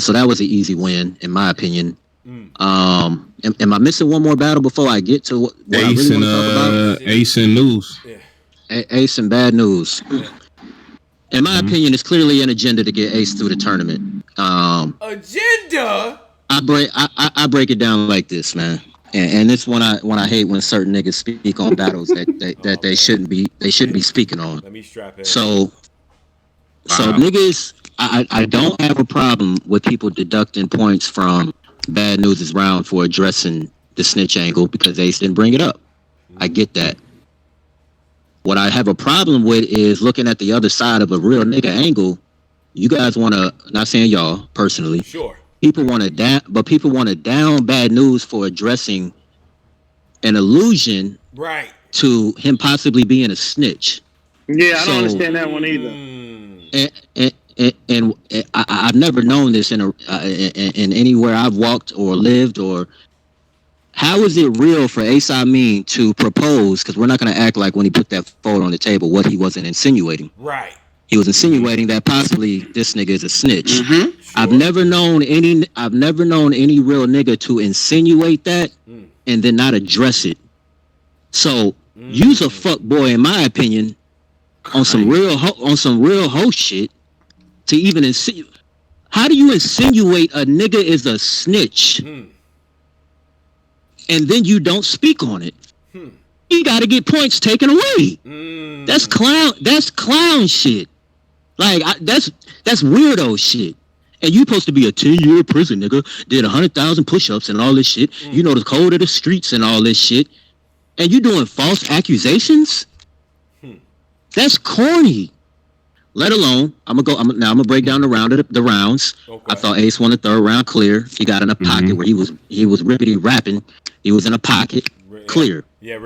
So that was an easy win in my opinion. Am I missing one more battle before I get to what I really want to talk about? Ace and News. Yeah. Ace and Bad News. Yeah. In my opinion, it's clearly an agenda to get Ace through the tournament. Agenda? I break it down like this, man. And it's when I hate when certain niggas speak on battles that they shouldn't be speaking on. Let me strap in. So So niggas, I don't have a problem with people deducting points from Bad News' round for addressing the snitch angle because Ace didn't bring it up. I get that. What I have a problem with is looking at the other side of a real nigga angle. You guys want to, not saying y'all personally, sure. People want to down Bad News for addressing an allusion right to him possibly being a snitch. Yeah, I don't understand that one either. And I've never known this in anywhere I've walked or lived. Or how is it real for Ace Amin to propose? Because we're not going to act like when he put that photo on the table, what he wasn't insinuating. Right. He was insinuating that possibly this nigga is a snitch. Mm-hmm. Sure. I've never known any real nigga to insinuate that and then not address it. So use a fuck boy, in my opinion, on some real hoe shit to even insinuate. How do you insinuate a nigga is a snitch and then you don't speak on it? You got to get points taken away. That's clown shit. Like that's weirdo shit. And you supposed to be a 10-year prison nigga, did 100,000 push-ups and all this shit. You know the code of the streets and all this shit. And you doing false accusations? That's corny. Let alone, I'm gonna break down the rounds. Okay. I thought Ace won the third round clear. He got in a pocket where he was rippity rapping. He was in a pocket clear. Yeah,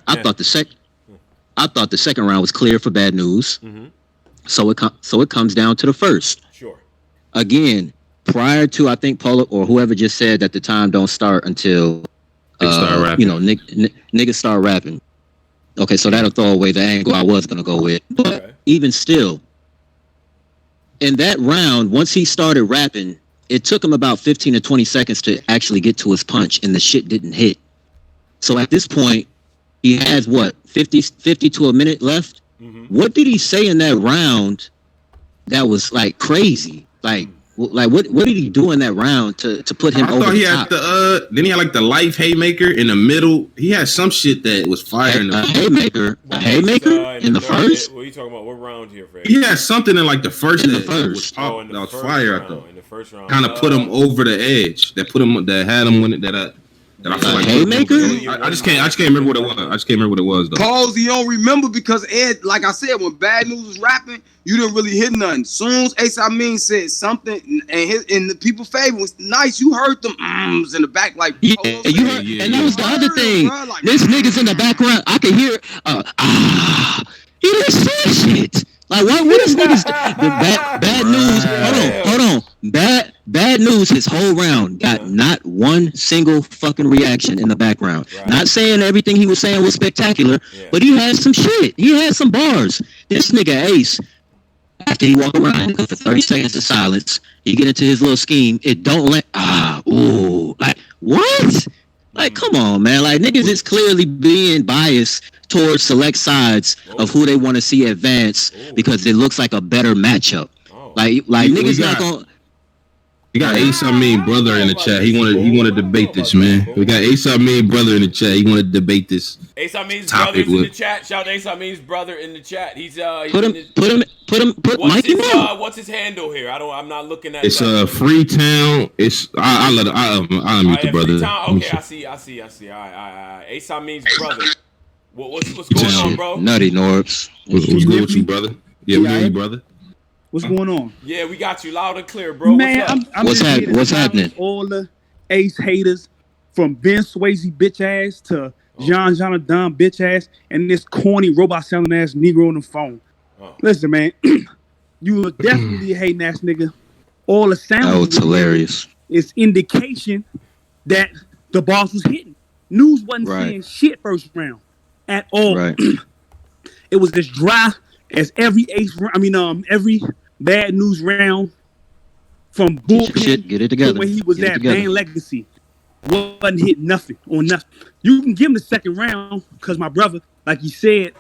I thought the second round was clear for Bad News. So it comes down to the first. Sure. Again, prior to, I think Paula or whoever just said that the time don't start until niggas start rapping. Okay, so that'll throw away the angle I was gonna go with. But even still, in that round, once he started rapping, it took him about 15 to 20 seconds to actually get to his punch, and the shit didn't hit. So at this point, he has what, 50 to a minute left? What did he say in that round that was like crazy? Like what did he do in that round to put him over the top? I thought he had then he had like the life haymaker in the middle. He had some shit that was fire in the haymaker in the first. What are you talking about? What round here, Fred? He had something in like the first that was fire. I thought in the first round, kind of put him over the edge. That had him when that I feel like haymaker. I just can't remember what it was. I just can't remember what it was though. Pause. You don't remember because Ed, like I said, when Bad News was rapping, you didn't really hit nothing. Soon as Ace Amin said something, and the people favor was nice. You heard them in the back, like you heard, and that was the other thing. Bro, like, this nigga's in the background. I could hear. He didn't say shit. Like what is niggas? Bad News. Hold on. Bad News. His whole round got not one single fucking reaction in the background. Right. Not saying everything he was saying was spectacular, but he had some shit. He had some bars. This nigga Ace, after he walk around for 30 seconds of silence, he get into his little scheme. It don't let like what? Like come on, man. Like niggas is clearly being biased towards select sides of who they want to see advance because it looks like a better matchup. Like niggas not gonna. We got Ace Amin brother in the chat. He wanted to debate this, man. We got Ace Amin brother in the chat. He wanted to debate this. Ace Amin's brother's in the chat. Shout Ace Amin's brother in the chat. He's put Mikey. What's his handle here? I'm not looking at. It's Freetown. It's I'll unmute the brother. Okay, I see. All right. Ace Amin's brother. What's going on, bro? Nutty Norbs. What's good with you, brother? Yeah, we got you, brother. What's going on? Yeah, we got you loud and clear, bro. Man, what's happening? All the Ace haters, from Ben Swayze bitch ass to John Don bitch ass, and this corny robot selling ass Negro on the phone. Listen, man, you were definitely a hating ass nigga. All the sound that was hilarious. It's indication that the boss was hitting. News wasn't saying shit first round at all. Right. It was as dry as every every Bad News round from bullpen get it together. When he was at Band Legacy. Wasn't hit nothing on nothing. You can give him the second round because my brother, like he said,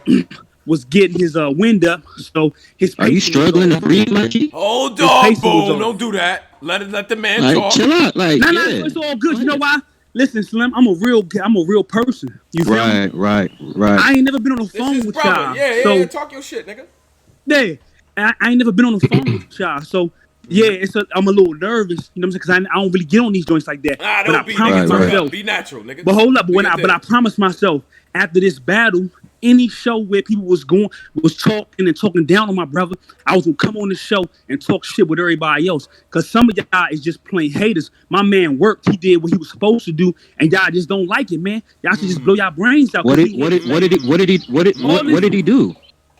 was getting his wind up. So his are you struggling to breathe, Mikey? Hold on, boom! Don't do that. Let the man talk. Chill out, it's all good. You know why? Listen, Slim, I'm a real person. You feel me? Right. I ain't never been on the phone with y'all. Yeah, talk your shit, nigga. Yeah. I ain't never been on the phone with y'all, so yeah, I'm a little nervous. You know what I'm saying? Because I don't really get on these joints like that. But I Don't be, promised nigga. myself. Be natural, nigga. But hold up, but I promised myself after this battle, any show where people was talking down on my brother, I was gonna come on the show and talk shit with everybody else. Cause some of y'all is just plain haters. My man worked, he did what he was supposed to do, and y'all just don't like it, man. Y'all should just blow y'all brains out. What did he do?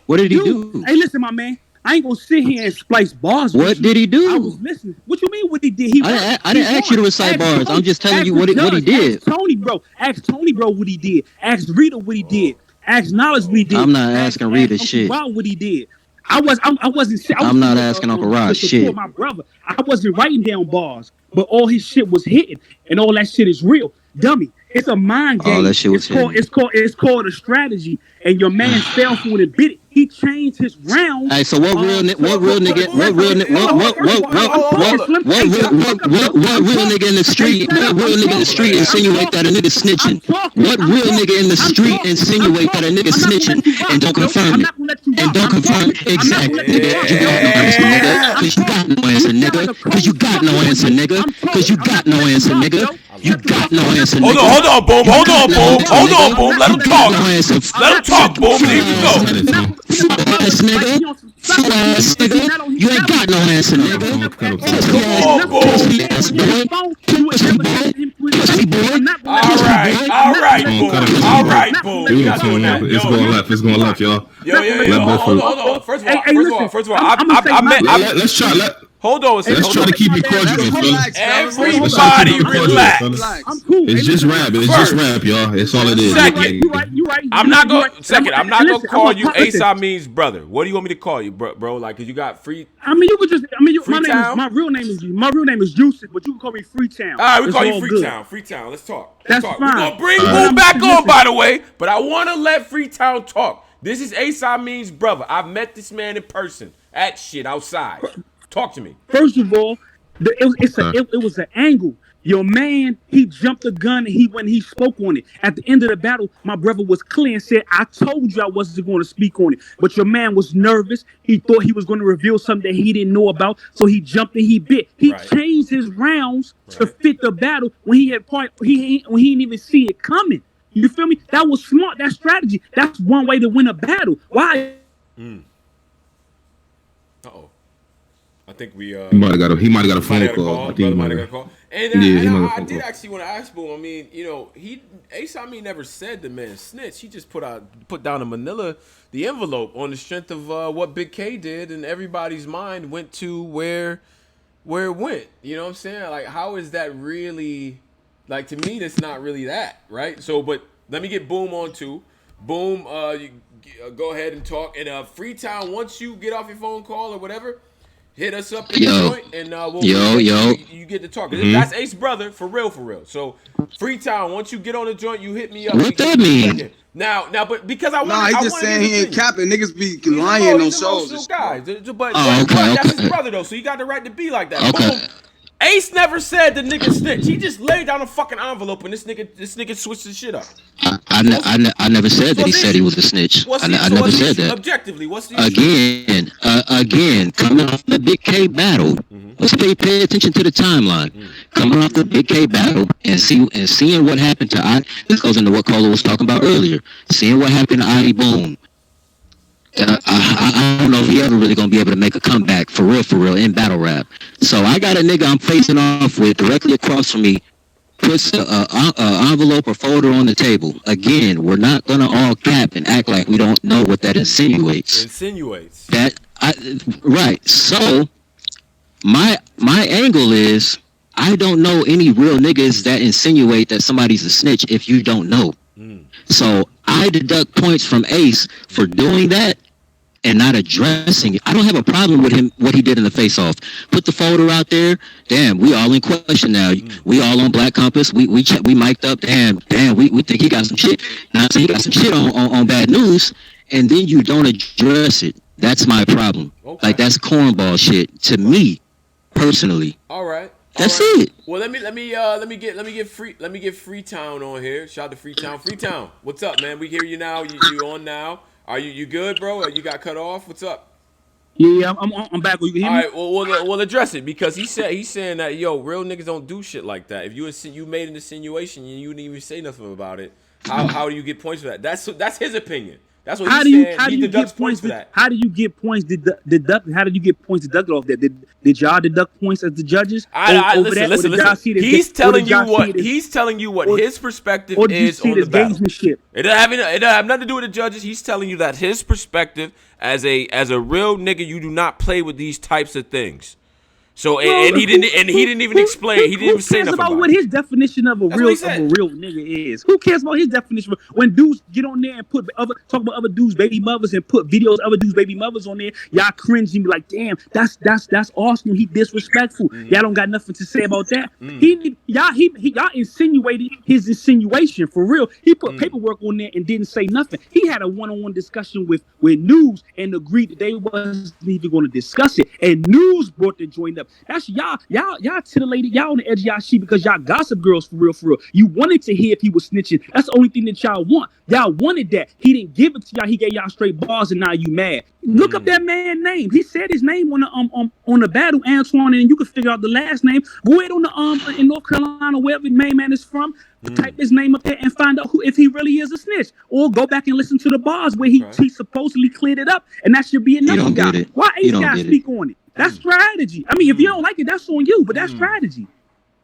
What did he do? Hey, listen, my man. I ain't gonna sit here and splice bars. What did he do? I was listening. What you mean? What he did? I didn't ask you to recite bars. I'm just telling you what he did. Ask Tony, bro, what he did. Ask Rita what he did. Ask Knowledge what he did. I'm not asking Rita shit. What he did. I wasn't. I'm not asking Uncle Rod shit. My brother. I wasn't writing down bars, but all his shit was hitting, and all that shit is real. Dummy. It's a mind game. All that shit was hitting. It's called a strategy, and your man fell for it and bit it. He changed his round. Hey, so what real nigga in the street? What real nigga in the street insinuate that a nigga snitching? What real nigga in the street insinuate that a nigga snitching and don't confirm it? And don't confirm it exactly, nigga. Cause you got no answer, nigga. Cause you got no answer, nigga. Cause you got no answer, nigga. You got no answer, nigga. Hold on, Boom. Let him talk. Let him talk, Boom. There you go. Ass nigga. Ass nigga. You ain't got no answer, nigga. All right, Boom. It's going left, y'all. Yo. Hold on. First of all, I met. Let's try. Hold on. Let's try to keep it cordial, fellas. Everybody relax. I'm cool. It's just rap. It's just rap, y'all. It's all it is. Second, you right. I'm not gonna call you Ace Amin's brother. What do you want me to call you, bro? Like, cause you got free. You could just. My real name is Yusuf, but you can call me Freetown. All right, we call you Freetown. Freetown. Let's talk. That's fine. We're gonna bring Boom back on, by the way. But I want to let Freetown talk. This is Ace Amin's brother. I've met this man in person at shit outside. Talk to me. First of all, it was an angle. Your man, he jumped the gun and when he spoke on it. At the end of the battle, my brother was clear and said, I told you I wasn't going to speak on it. But your man was nervous. He thought he was going to reveal something that he didn't know about. So he jumped and he bit. He changed his rounds to fit the battle when he didn't even see it coming. You feel me? That was smart. That strategy. That's one way to win a battle. Why? Uh-oh. I think we he might have got a phone call. I think he might have got a call. And I did actually want to ask Boom. I mean, Ace Amin never said the man snitch. He just put down in Manila the envelope on the strength of what Big K did, and everybody's mind went to where it went. You know what I'm saying? Like, how is that really? Like, to me, that's not really that, right? So, but let me get Boom on too. Boom, you go ahead and talk. And Freetown, once you get off your phone call or whatever, hit us up in the joint, and you get to talk. That's Ace brother, for real. So, Freetown, once you get on the joint, you hit me up. What that mean? Now, but because I want, he's just saying he ain't capping. Niggas be lying on shows. Guys, but that's his brother though, so you got the right to be like that. Okay. Boom. Ace never said the nigga snitch. He just laid down a fucking envelope and this nigga switched his shit up. I never said that he said he was a snitch. I never said that. Objectively, what's the issue? Again, coming off the Big K battle. Let's pay attention to the timeline. Coming off the Big K battle and seeing what happened to this goes into what Carlo was talking about earlier. Seeing what happened to Adi Boom. I don't know if he ever really gonna be able to make a comeback for real in battle rap. So I got a nigga I'm facing off with directly across from me, puts a envelope or folder on the table. Again, we're not gonna all cap and act like we don't know what that insinuates. Right. So my angle is I don't know any real niggas that insinuate that somebody's a snitch if you don't know. So I deduct points from Ace for doing that and not addressing it. I don't have a problem with him, what he did in the face-off. Put the folder out there. Damn, we all in question now. We all on Black Compass. We mic'd up. Damn, we think he got some shit. Now he got some shit on bad news, and then you don't address it. That's my problem. Okay. Like, that's cornball shit to me, personally. All right. That's it. Well, let me get Freetown on here. Shout out to Freetown. Freetown, what's up, man? We hear you now. You on now? Are you good, bro? Or you got cut off? What's up? Yeah, I'm back. You can hear All me? right, we'll address it because he's saying that real niggas don't do shit like that. If you made an insinuation and you didn't even say nothing about it, how do you get points for that? That's his opinion. That's what he's saying. He deducts points for that. How do you get points deducted? How did you get points deducted off that? Did y'all deduct points as the judges Listen. He's telling you what his perspective is on the battle. It doesn't have nothing to do with the judges. He's telling you that his perspective as a real nigga, you do not play with these types of things. So and he didn't even explain. He didn't even say nothing about what his definition of a real nigga is. Who cares about his definition? When dudes get on there and talk about other dudes' baby mothers and put videos of other dudes' baby mothers on there, y'all cringe and be like, damn, that's awesome. He disrespectful. Y'all don't got nothing to say about that. Y'all insinuated his insinuation for real. He put paperwork on there and didn't say nothing. He had a one-on-one discussion with News and agreed that they wasn't even going to discuss it. And News brought the joint up. That's y'all titillated. Y'all on the edge of y'all sheet because y'all gossip girls for real. You wanted to hear if he was snitching. That's the only thing that y'all want. Y'all wanted that. He didn't give it to y'all. He gave y'all straight bars, and now you mad. Look up that man's name. He said his name on the battle, Antoine, and you can figure out the last name. Go ahead on the in North Carolina, wherever the main man is from. Type his name up there and find out if he really is a snitch. Or go back and listen to the bars where he supposedly cleared it up, and that should be enough. Why ain't guys speak on it? That's strategy. I mean, if you don't like it, that's on you, but that's strategy.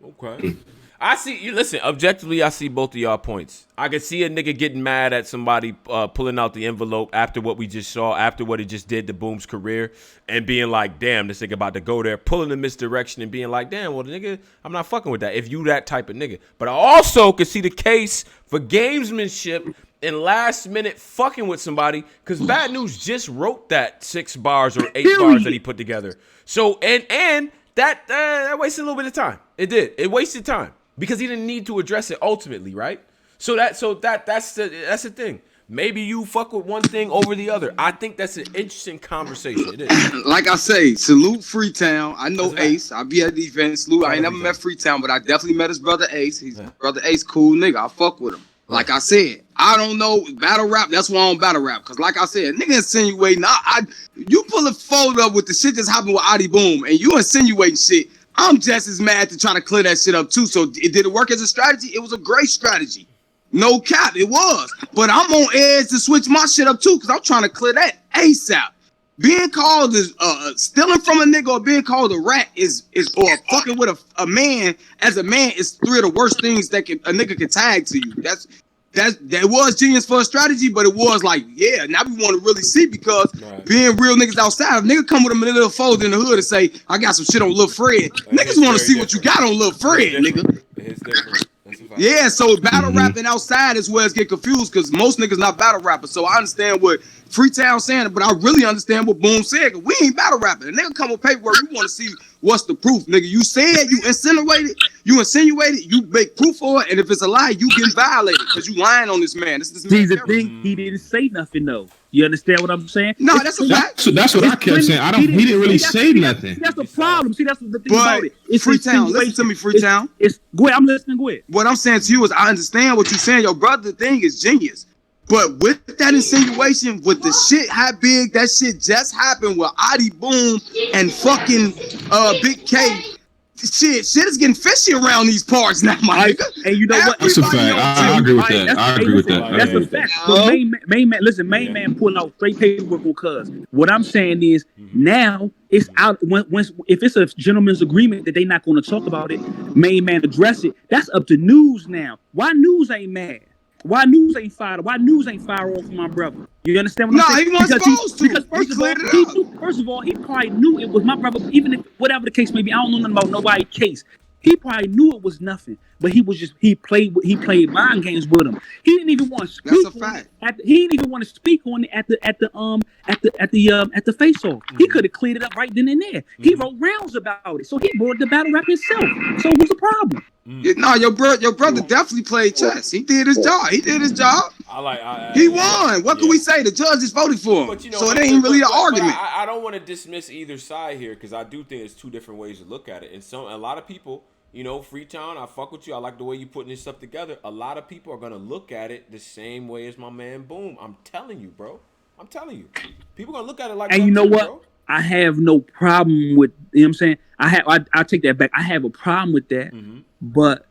Okay. I see you. Listen, objectively, I see both of y'all points. I could see a nigga getting mad at somebody pulling out the envelope after what we just saw, after what he just did to Boom's career, and being like, damn, this nigga about to go there, pulling the misdirection and being like, damn, well, the nigga, I'm not fucking with that if you that type of nigga. But I also could see the case for gamesmanship and last minute fucking with somebody because Bad News just wrote that 6 bars or 8 bars that he put together. So, and that wasted a little bit of time. It did. It wasted time. Because he didn't need to address it ultimately, right? That's the thing. Maybe you fuck with one thing over the other. I think that's an interesting conversation. It is. Like I say, salute Freetown. I know Ace. I be at the event. Salute. I ain't never met Freetown, but I definitely met his brother Ace. Brother Ace, cool nigga. I fuck with him. Like I said, I don't know battle rap. That's why I don't battle rap. Cause like I said, nigga insinuating. You pull a photo up with the shit that's happened with Adi Boom, and you insinuating shit. I'm just as mad to try to clear that shit up too. So did it work as a strategy? It was a great strategy. No cap, it was. But I'm on edge to switch my shit up too, because I'm trying to clear that ASAP. Being called stealing from a nigga or being called a rat is or fucking with a man as a man is 3 of the worst things that a nigga can tag to you. That was genius for a strategy, but it was like, yeah, now we want to really see because being real niggas outside, if nigga come with a little fold in the hood and say, I got some shit on Lil Fred, niggas want to see what you got on Lil Fred, nigga. It's different. Yeah, so battle rapping outside is where it's get confused because most niggas not battle rappers. So I understand what Freetown saying, but I really understand what Boom said. Cause we ain't battle rapping. A nigga come with paperwork, we want to see what's the proof, nigga. You said, you insinuated, you make proof for it, and if it's a lie, you get violated because you lying on this man. This See, the thing, he didn't say nothing though. You understand what I'm saying? No, that's a fact. That's what I kept saying. He didn't really say nothing. That's the problem. See, that's the thing about it. It's Freetown. Listen to me, Freetown. Go ahead. I'm listening. Go ahead. What I'm saying to you is I understand what you're saying. Your brother thing is genius. But with that insinuation, with the shit how big that shit just happened with Adi Boom and fucking Big K, shit is getting fishy around these parts now, my nigga. And you know what? That's a fact. I agree with that. That's a fact. So main man pulling out straight paperwork on cuz. What I'm saying is now it's out if it's a gentleman's agreement that they not going to talk about it, main man address it. That's up to News now. Why News ain't mad? Why News ain't fired? Why News ain't fired off my brother? You understand what I'm saying? He wasn't supposed to. Because first of all, he probably knew it was my brother. Even if whatever the case may be, I don't know nothing about nobody's case. He probably knew it was nothing, but he played mind games with him. He didn't even want to speak. That's a fact. He didn't even want to speak on it at the face off. He could have cleared it up right then and there. He wrote rounds about it, so he brought the battle rap himself. So what's the problem? No, your brother definitely played chess. He did his job. He won. What can we say? The judges voted for him, so it ain't really an argument. I don't want to dismiss either side here because I do think it's 2 different ways to look at it. And a lot of people, you know, Freetown, I fuck with you. I like the way you putting this stuff together. A lot of people are gonna look at it the same way as my man Boom. I'm telling you, bro. People gonna look at it like. And you know what? Bro. I have no problem with, you know what I'm saying? I take that back. I have a problem with that, but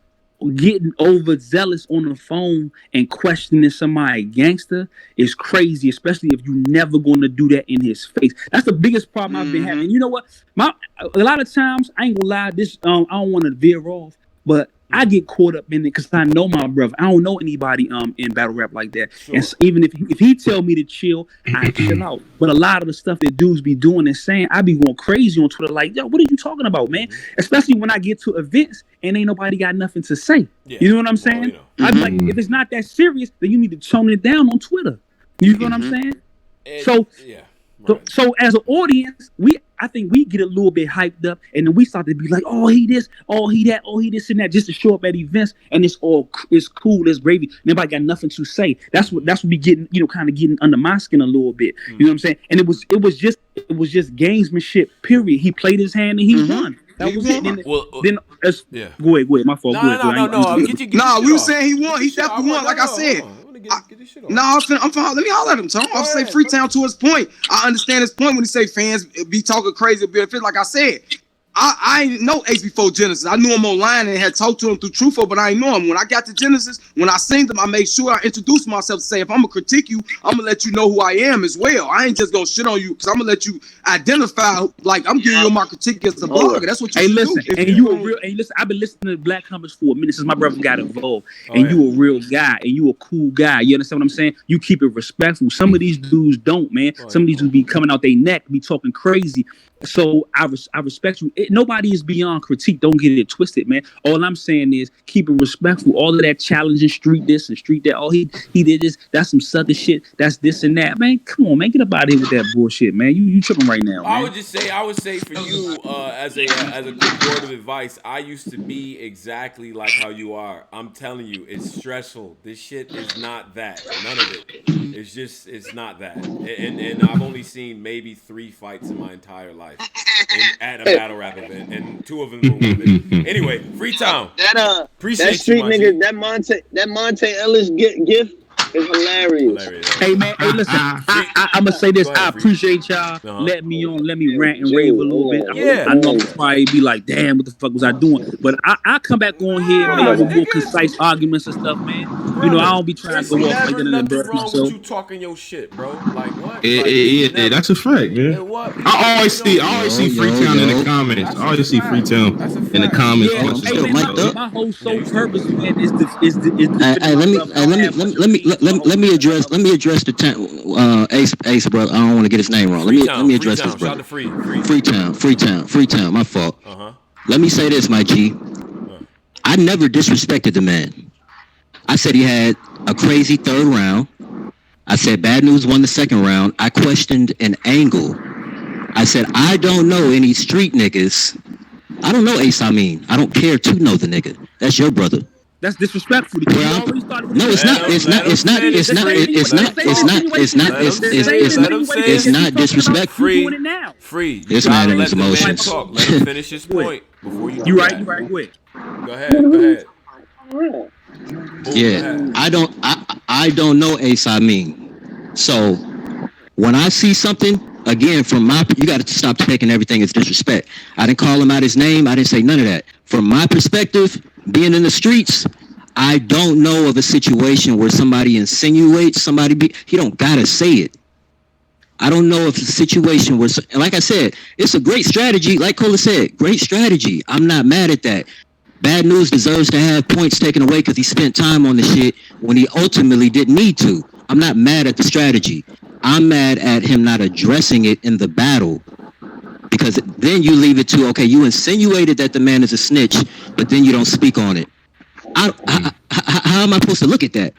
getting overzealous on the phone and questioning somebody gangster is crazy, especially if you never going to do that in his face. That's the biggest problem I've been having. And you know what? A lot of times, I ain't gonna lie, this I don't want to veer off, but I get caught up in it because I know my brother. I don't know anybody in battle rap like that. Sure. And so even if he tell me to chill, I chill out. But a lot of the stuff that dudes be doing and saying, I be going crazy on Twitter like, yo, what are you talking about, man? Especially when I get to events and ain't nobody got nothing to say. Yeah. You know what I'm saying? I be like, if it's not that serious, then you need to tone it down on Twitter. You know what I'm saying? So as an audience, I think we get a little bit hyped up, and then we start to be like, oh, he this, oh, he that, oh, he this and that, just to show up at events, and it's cool, it's gravy. Nobody got nothing to say. That's what we getting, kind of getting under my skin a little bit. You know what I'm saying? And it was just gamesmanship. Period. He played his hand and he won. That was it. Go ahead. My fault. No. We were saying he won. He definitely won. Like I said. Get this shit on. No, let me holler at him, Tom. I'll say Freetown to his point. I understand his point when he say fans be talking crazy about it. Like I said, I ain't know Ace before Genesis. I knew him online and had talked to him through Truthful, but I ain't know him. When I got to Genesis, when I seen them, I made sure I introduced myself to say, if I'm gonna critique you, I'm gonna let you know who I am as well. I ain't just gonna shit on you because I'm gonna let you identify. Like I'm giving you my critique as a blogger. That's what you should do. And you a real. And listen, I've been listening to Black Compass for a minute since my brother got involved. And you a real guy, and you a cool guy. You understand what I'm saying? You keep it respectful. Some of these dudes don't, man. Some of these dudes be coming out their neck, be talking crazy. So I respect you. Nobody is beyond critique. Don't get it twisted, man. All I'm saying is keep it respectful. All of that challenging street this and street that. Oh, he did this. That's some southern shit. That's this and that, man. Come on, man. Get up out of here with that bullshit, man. You tripping right now, man. I would say for you, as a quick word of advice, I used to be exactly like how you are. I'm telling you, it's stressful. This shit is not that. None of it. It's not that. And I've only seen maybe 3 fights in my entire life. At a battle rap event, and 2 of them were women. Anyway, Freetown. Appreciate that street you, nigga, that Monte Ellis gift is hilarious. Hey man, listen, I'm gonna say this. I appreciate y'all. Let me rant and rave a little bit. I know I'm probably be like, damn, what the fuck was I doing? But I come back on here, man, with more concise arguments and stuff, man. I don't be trying to go off like that and embarrass myself. With you talking your shit, bro. Like what? Yeah, that's a fact, man. I always see Freetown in the comments. I always see Freetown in the comments. My whole sole purpose, man, is let me address the Ace brother. I don't want to get his name wrong. Let me address this brother. Freetown. My fault. Let me say this, my G. I never disrespected the man. I said he had a crazy 3rd round. I said Bad News won the 2nd round. I questioned an angle. I said I don't know any street niggas. I don't know Ace. I don't care to know the nigga. That's your brother. That's disrespectful. No, it's not. It's not disrespectful. Free. This man in his emotions. Let him finish his point before you. You right. Go ahead. Go ahead. Yeah, I don't know Ace. So when I see something, again, you got to stop taking everything as disrespect. I didn't call him out his name. I didn't say none of that. From my perspective, being in the streets, I don't know of a situation where somebody insinuates he don't gotta say it. I don't know if it's a situation where, like I said, it's a great strategy. Like Cola said, great strategy. I'm not mad at that. Bad News deserves to have points taken away because he spent time on the shit when he ultimately didn't need to. I'm not mad at the strategy. I'm mad at him not addressing it in the battle. Because then you leave it to, okay, you insinuated that the man is a snitch, but then you don't speak on it. How am I supposed to look at that?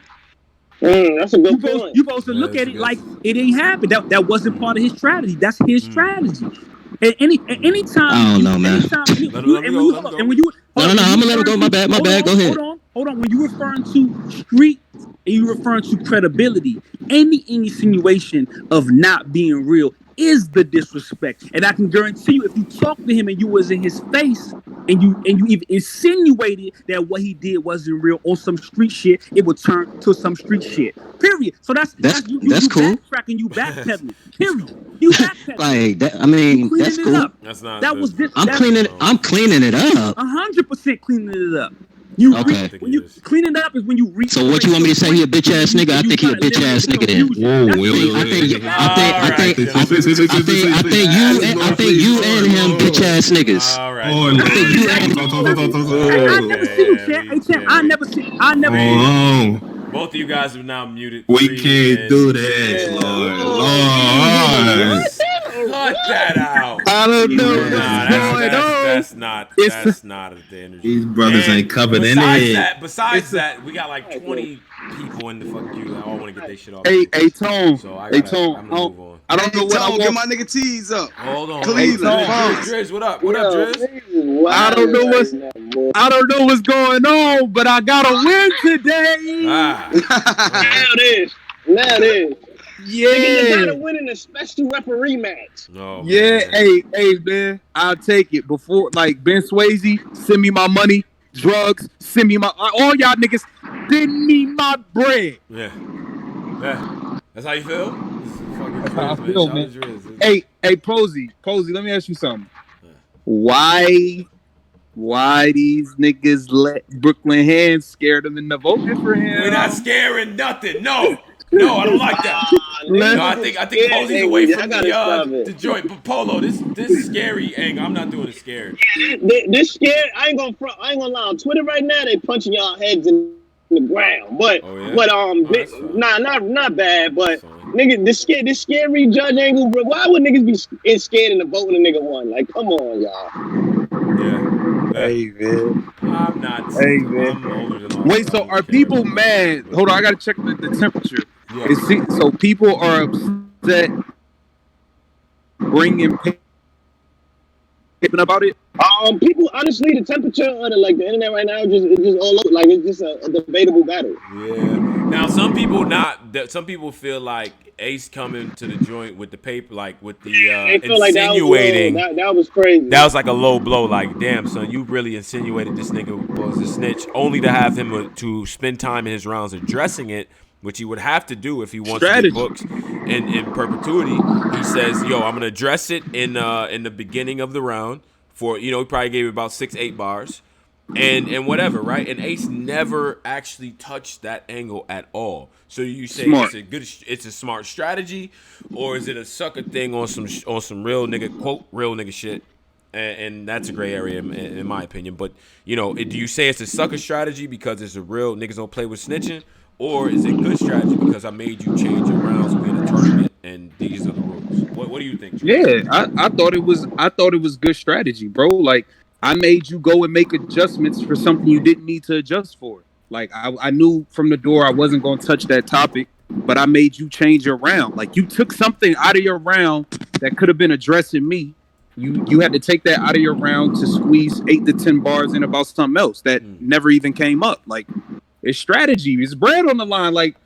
That's a good point. You're supposed to look at it like it ain't happened. That wasn't part of his strategy. That's his strategy. Anytime. I don't know, man. I'm gonna let him go. My bad. Go ahead. Hold on. When you're referring to street and you're referring to credibility, any insinuation of not being real is the disrespect. And I can guarantee you, if you talk to him and you was in his face and you even insinuated that what he did wasn't real or some street shit, it would turn to some street shit. Period. So that's cool. Backtracking, you backpedaling. Period. You have that. Like that. I mean, that's cool. That's not. That was this. I'm cleaning it up. 100% cleaning it up. You okay. When you clean it up is when you reach. So what you want me to say? He a bitch ass nigga? I think he a bitch ass nigga then. I think you and him bitch ass niggas. All right. I never seen. Both of you guys are now muted. We can't do this, Lord. Cut that out. I don't know That's not the energy. These brothers ain't covered in it. Besides that, we got like 20 people in the fucking queue that all want to get their shit off. Hey, Tone. So I'm gonna move on. I don't know what I want. Get my nigga T's up. Hold on. Cleveland. Driz, what up? What up, Driz? I don't know what's going on, but I got to win today. Now it is. Yeah. Nigga, you gotta win in a special referee match. No. Yeah, man. Hey, man. I'll take it. Before, like, Ben Swayze, send me my money. Drugs, send me my... All y'all niggas, send me my bread. Yeah. That's how you feel? That's how I feel, man. Hey, Posey, let me ask you something. Why these niggas let Brooklyn Hands scare them into voting for him? We're not scaring nothing. No, I don't like that. No, I think Posey's away from the joint. But Polo, this scary angle. I'm not doing it scared. This scared. I ain't gonna lie. On Twitter right now, they punching y'all heads in the ground. But not bad. But nigga, this scary judge angle, bro. Why would niggas be scared into voting a nigga won? Like, come on, y'all. Yeah. Hey, man. I'm not. Hey, man. Wait, so are people mad? Hold on, I gotta check the temperature. Yeah. So people are upset bringing paper about it? People, honestly, the temperature on the internet right now is just all over. Like, it's just a debatable battle. Yeah. Now, some people feel like Ace coming to the joint with the paper, like with the insinuating. Like that was crazy. That was like a low blow. Like, damn, son, you really insinuated this nigga was a snitch, only to have him to spend time in his rounds addressing it, which he would have to do if he wants to get booked in perpetuity. He says, "Yo, I'm gonna address it in the beginning of the round for he probably gave it about 6-8 bars, and whatever, right?" And Ace never actually touched that angle at all. So you say it's a smart strategy, or is it a sucker thing on some real nigga real nigga shit? And that's a gray area in my opinion. But do you say it's a sucker strategy because it's a real niggas don't play with snitching? Or is it good strategy because I made you change your rounds in a tournament and these are the rules? What do you think? Yeah, I thought it was good strategy, bro. Like, I made you go and make adjustments for something you didn't need to adjust for. Like, I knew from the door I wasn't going to touch that topic, but I made you change your round. Like, you took something out of your round that could have been addressing me. You had to take that out of your round to squeeze 8 to 10 bars in about something else that never even came up. Like, it's strategy. It's bread on the line. Like,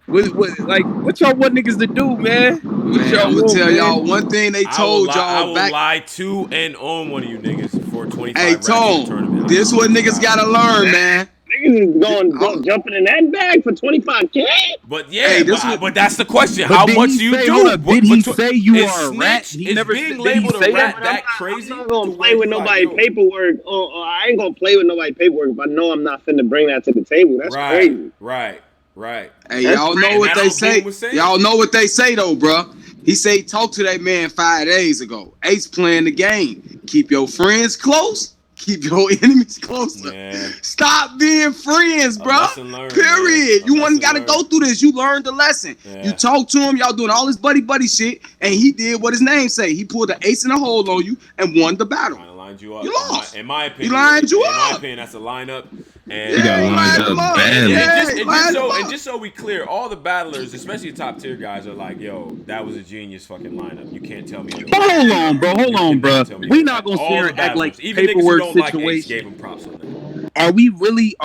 what y'all want niggas to do, man? I'm gonna tell y'all one thing they told y'all. I will lie to and on one of you niggas for 25 Hey, Tone, this what niggas gotta learn, man. Niggas is going jumping in that bag for 25K. But yeah, but that's the question. How much do you do? Did he say you are a rat? He never being labeled a rat that crazy. I'm not gonna play with nobody's paperwork. I ain't gonna play with nobody's paperwork if I know I'm not finna bring that to the table. That's crazy. Right. Hey, y'all know what they say. Y'all know what they say though, bro. He say talk to that man 5 days ago. Ace playing the game. Keep your friends close. Keep your enemies closer. Yeah. Stop being friends, bro. Period. You ain't got to go through this. You learned the lesson. Yeah. You talk to him. Y'all doing all this buddy shit, and he did what his name say. He pulled the ace in the hole on you and won the battle. Lined you up. You lost. In my opinion, he lined you up. In my opinion, that's a lineup. And he got lined up badly. And just so we clear, all the battlers, especially the top tier guys, are like, "Yo, that was a genius fucking lineup. You can't tell me." Hold on, bro. We not gonna sit here and act like paperwork situation. Gave him props on that. Are we really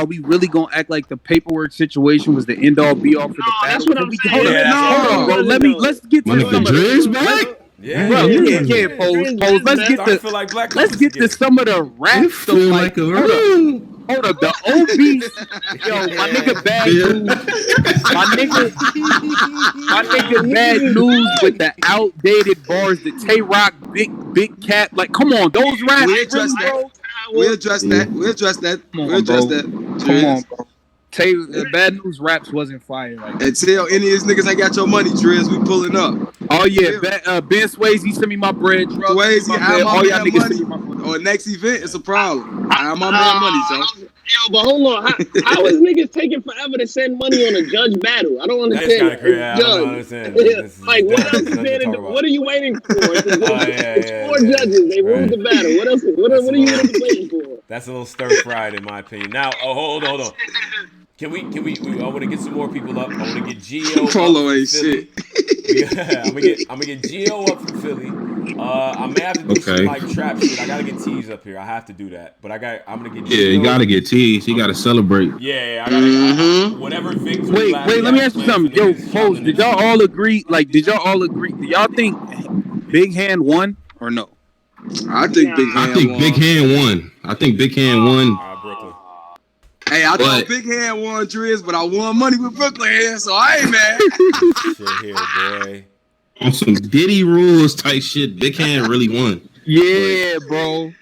gonna act like the paperwork situation was the end all be all for the battle? That's what I'm saying. Hold on, bro. Let's get to some of the back. Yeah, bro. Pose. Let's get to some of the raps. Like a room. Hold up, the OB, yo, my nigga Bad News, my nigga Bad News with the outdated bars, the Tay Rock, big cap, like, come on, those raps, We address really, that. bro. We address that. We address that. Come We on, address bro. that. Come on, bro. Bad News raps wasn't fire like that. Until any of these niggas ain't got your money, Driz, we pulling up. Oh yeah, Ben Swayze send me my bread. Swayze, my my all y'all man niggas money. send me my money. Or next event, it's a problem. I have my man money, so. Yo, but hold on. How is niggas taking forever to send money on a judge battle? I don't understand. That's kind of crazy. I don't understand. Like, what else is there to do? What are you waiting for? It's four judges. They ruled the battle. What else? What are you waiting for? That's a little stir fried in my opinion. Now, hold on. Can we? I want to get some more people up. I want to get Gio. Polo ain't Philly. shit. I'm gonna get Gio up from Philly. I may have to do some like trap shit. I gotta get T's up here. I have to do that. But I'm gonna get Gio. Yeah, you gotta get T's. You gotta celebrate. Yeah, I gotta whatever victory. Wait, let me ask you something. Yo, folks, did y'all all agree? Do y'all think Big Hand won or no? I think Big Hand won. I think Big Hand won. Brooklyn. Hey, I thought Big Hand won, Driz, but I won money with Brooklyn here, so I ain't mad. Shit here, boy. On some Diddy rules type shit, Big Hand really won. Yeah, bro.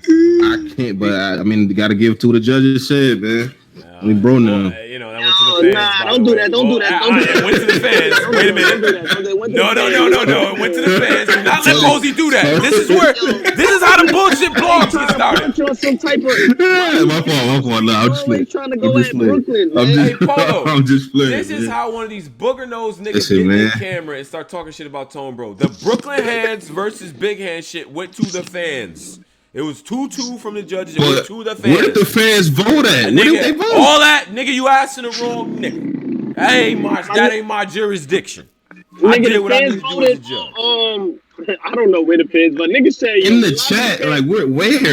I can't, but I mean, you gotta give to what the judges said, man. I mean, bro, now. That went to the fans. Don't do that. Don't do that. It went to the fans. Wait a minute. No. It went to the fans. Do not let Posey do that. This is how the bullshit blogs get started. On some type of. My fault. No, I'm just playing. Trying to go at Brooklyn, man. Hey, Polo. I'm just playing. This is how one of these booger nose niggas get in the camera and start talking shit about Tone Bro. The Brooklyn Hands versus Big Hand shit went to the fans. It was 2-2 from the judges. It went to the fans. Where did the fans vote at? Where did they vote? All that, nigga, you asking the wrong nigga. That ain't my jurisdiction. I did what I need to do as a judge. I don't know where the fans, but niggas say in the chat, like where?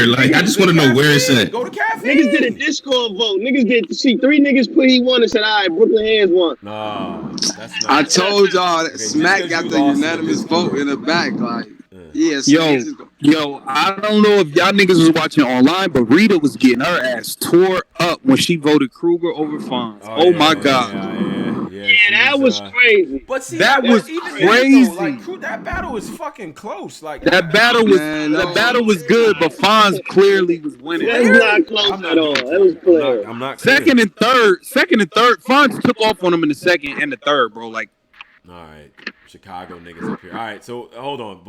Like I just want to know where it's at. Go to cafe. Niggas did a Discord vote. Niggas did see 3 niggas put he won and said, all right, Brooklyn Hands won. No, that's not. I told y'all that Smack got the unanimous vote in the back, like. Yes. Yo, I don't know if y'all niggas was watching online, but Rita was getting her ass tore up when she voted Kruger over Fonz. Oh my god. Yeah, that was crazy. But see, that was crazy. Though, like, that battle was fucking close. Like that battle was good, but Fonz clearly was winning. That's not close at all. That was clear. I'm not second and third, Fonz took off on him in the second and the third, bro. Like, all right. Chicago niggas up here. All right, so hold on.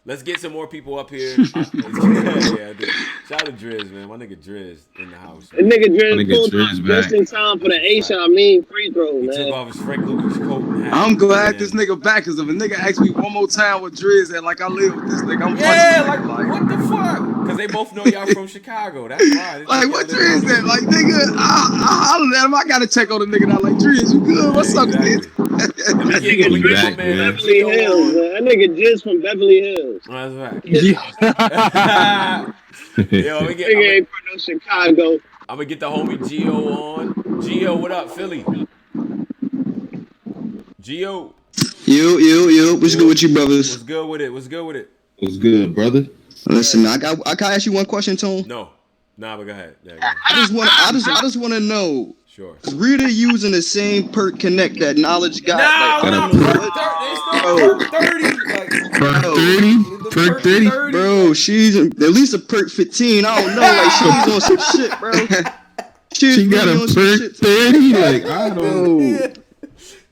Let's get some more people up here. Shout out to Driz, man. My nigga Driz in the house. The nigga Driz pulled up just in time for the free throw, man. He took off his Frank Lucas coat. I'm glad this nigga back, because if a nigga asks me one more time what Driz at, like I live with this nigga, I'm like what the fuck? Because they both know y'all from Chicago. That's why. Like what Driz at? Like nigga, I hollered at him. I gotta check on the nigga now. Like Driz, you good? What's up, Driz? That nigga Driz from Beverly Hills. That's right. Yo, nigga ain't from no Chicago. I'm gonna get the homie Gio on. Gio, what up, Philly? Gio. Yo. What's good with you, brothers? What's good with it? What's good, brother? Listen, I can ask you one question, Tone. No, but go ahead. Yeah, I just want to know. Sure. Rita using the same perk connect that Knowledge got. Perk 30. Bro, she's at least a perk 15. I don't know. Like she's on some shit, bro. She got a perk 30. Like I don't know.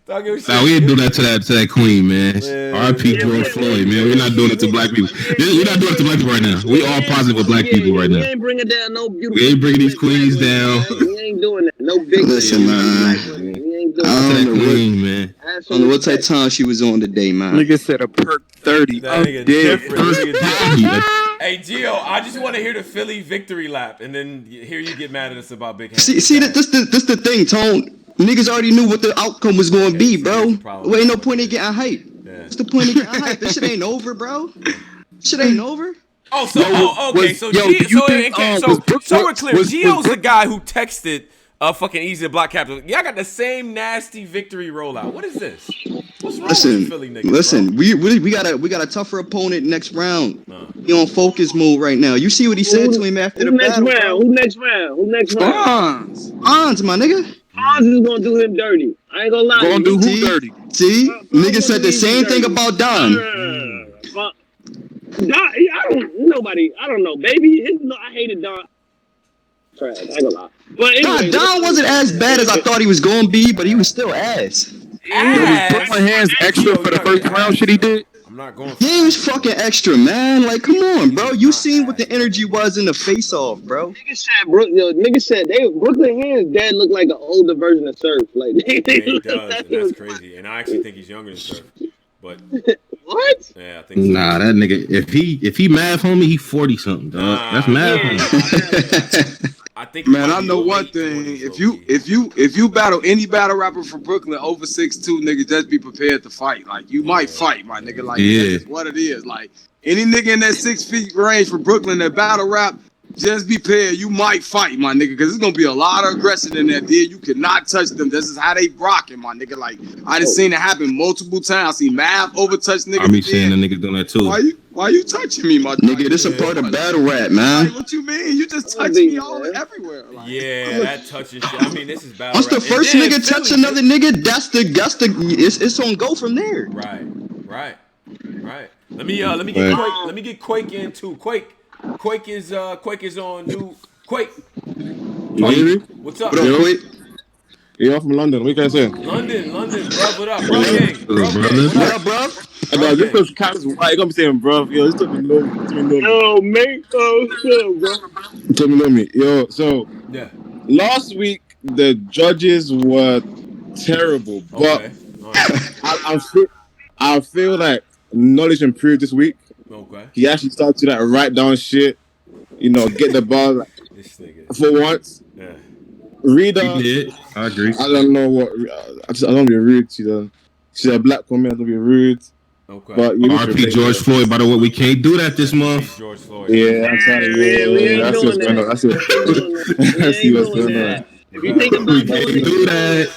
Nah, we didn't do that to that queen, man. R.I.P. George Floyd, man. We're not doing it to black people. We're not doing it to black people right now. We all positive with black people right now. We ain't bringing down no beautiful. We ain't bringing these queens down. We ain't doing that. No big. Listen, man. I don't know what type of time she was on today, man. Nigga said a perk 30. I'm dead. Hey, Gio, I just want to hear the Philly victory lap, and then hear you get mad at us about Big Hand. See, this the thing, Tone. Niggas already knew what the outcome was going to be, bro. There ain't no point in getting hype. What's the point in getting hype? This shit ain't over, bro. Shit ain't over. Okay. So we're clear. Gio's the guy who texted fucking Easy Block Capital. Y'all got the same nasty victory rollout. What is this? What's wrong with you Philly niggas, listen. We got a tougher opponent next round. He on focus mode right now. You see what he said to him after the battle, bro? Who next round? Fonz, my nigga. Fonz is gonna do him dirty. I ain't gonna lie. Gonna do who dirty? See, nigga said the same thing about Don. Don, I don't know, baby. I hated Don. Trash. I ain't gonna lie. But anyway, Don wasn't as bad as I thought he was gonna be, but he was still ass. Was Brooklyn Hands extra for the first round shit he did? I'm not going. He was fucking extra, man. Like, come on, bro. You seen what the energy was in the face-off, bro. Nigga said Brooklyn Hands dad looked like an older version of Surf. Like he does, and that's crazy. And I actually think he's younger than Surf. But what? Yeah, I think so. Nah, that nigga. If he math homie, he 40 something, dog. That's math homie. I think. Man, I know one thing. If you battle any battle rapper from Brooklyn over 6'2", nigga, just be prepared to fight. Like you might fight, my nigga. Like that's just what it is. Like any nigga in that 6 feet range for Brooklyn that battle rap, just be prepared. You might fight, my nigga, because there's gonna be a lot of aggression in there. Dude, you cannot touch them. This is how they rocking, my nigga. Like I done seen it happen multiple times. I see Mav over touch niggas. I be seeing the niggas doing that too. Why you touching me, my nigga? This a part of battle rap, man. Like, what you mean? You just touch me everywhere. Like, that touching shit. I mean, this is battle Once rap. the first nigga touch another nigga, that's the it's on go from there. Right. Let me get Quake in too. Quake is on new. Quake. You hear me? What's up? Quake? Yeah, I'm from London. What you guys saying? London, bro. What up, bro? What up, bro? I know, just because Cat is white, you gonna be saying, bro. Yo, this took me know me. Yo, mate, bro. You told me know me. Yo, so last week the judges were terrible, but I feel like knowledge improved this week. Okay. He actually started to write down shit, get the ball for once. Yeah. Reader, I agree. I don't know what. I don't be rude. She's a black woman. I don't be rude. Okay. But RP George Floyd. By the way, we can't do that this month. George Floyd. Yeah, I'm trying to. That's what's going on. That's what's going on. If you think about it, we do that.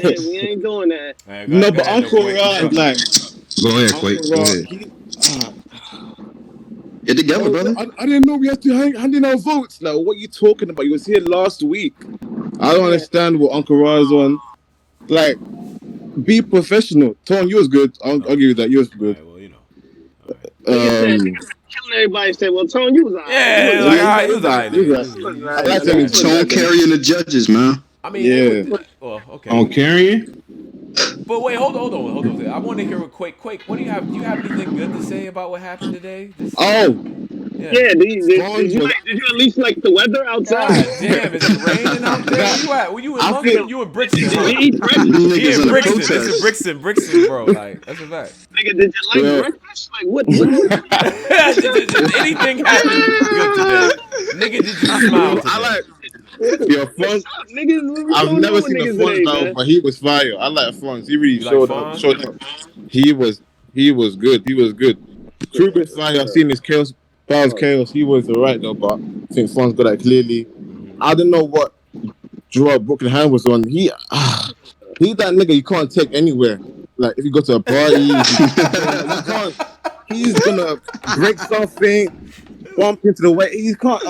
We ain't doing that. No, but Uncle Rod, like. Go ahead, Quake. Go ahead. Get together, brother. I didn't know we had to hand in our votes. Like, what are you talking about? You was here last week. I don't understand what Uncle Ra's on. Like, be professional. Tone, you was good. I'll give you that. You was good. Killing everybody say, well, Tone, you was alright. Yeah, he was alright. I like Tone carrying the judges, man. I mean, okay. On carrying? But wait, hold on. I want to hear what Quake. What do you have? Do you have anything good to say about what happened today? Did you at least like the weather outside? God damn, is it raining out there? Where you at? Were you in London? You in Brixton? He in Brixton. This is Brixton, bro. Like that's a fact. Nigga, did you like breakfast? Like what? Did anything happen good today? Nigga, did you smile today? I like. Yo, Fonz, I've never seen a Fonz battle, but he was fire. I like Fonz. He really showed up. He was good. He was good. Kruger's fire. I've seen his chaos. Chaos. He was alright though, but I think Fonz got that clearly. I don't know what draw Brooklyn Hand was on. He's that nigga you can't take anywhere. Like if you go to a party, he's gonna break something, bump into the way. He can't.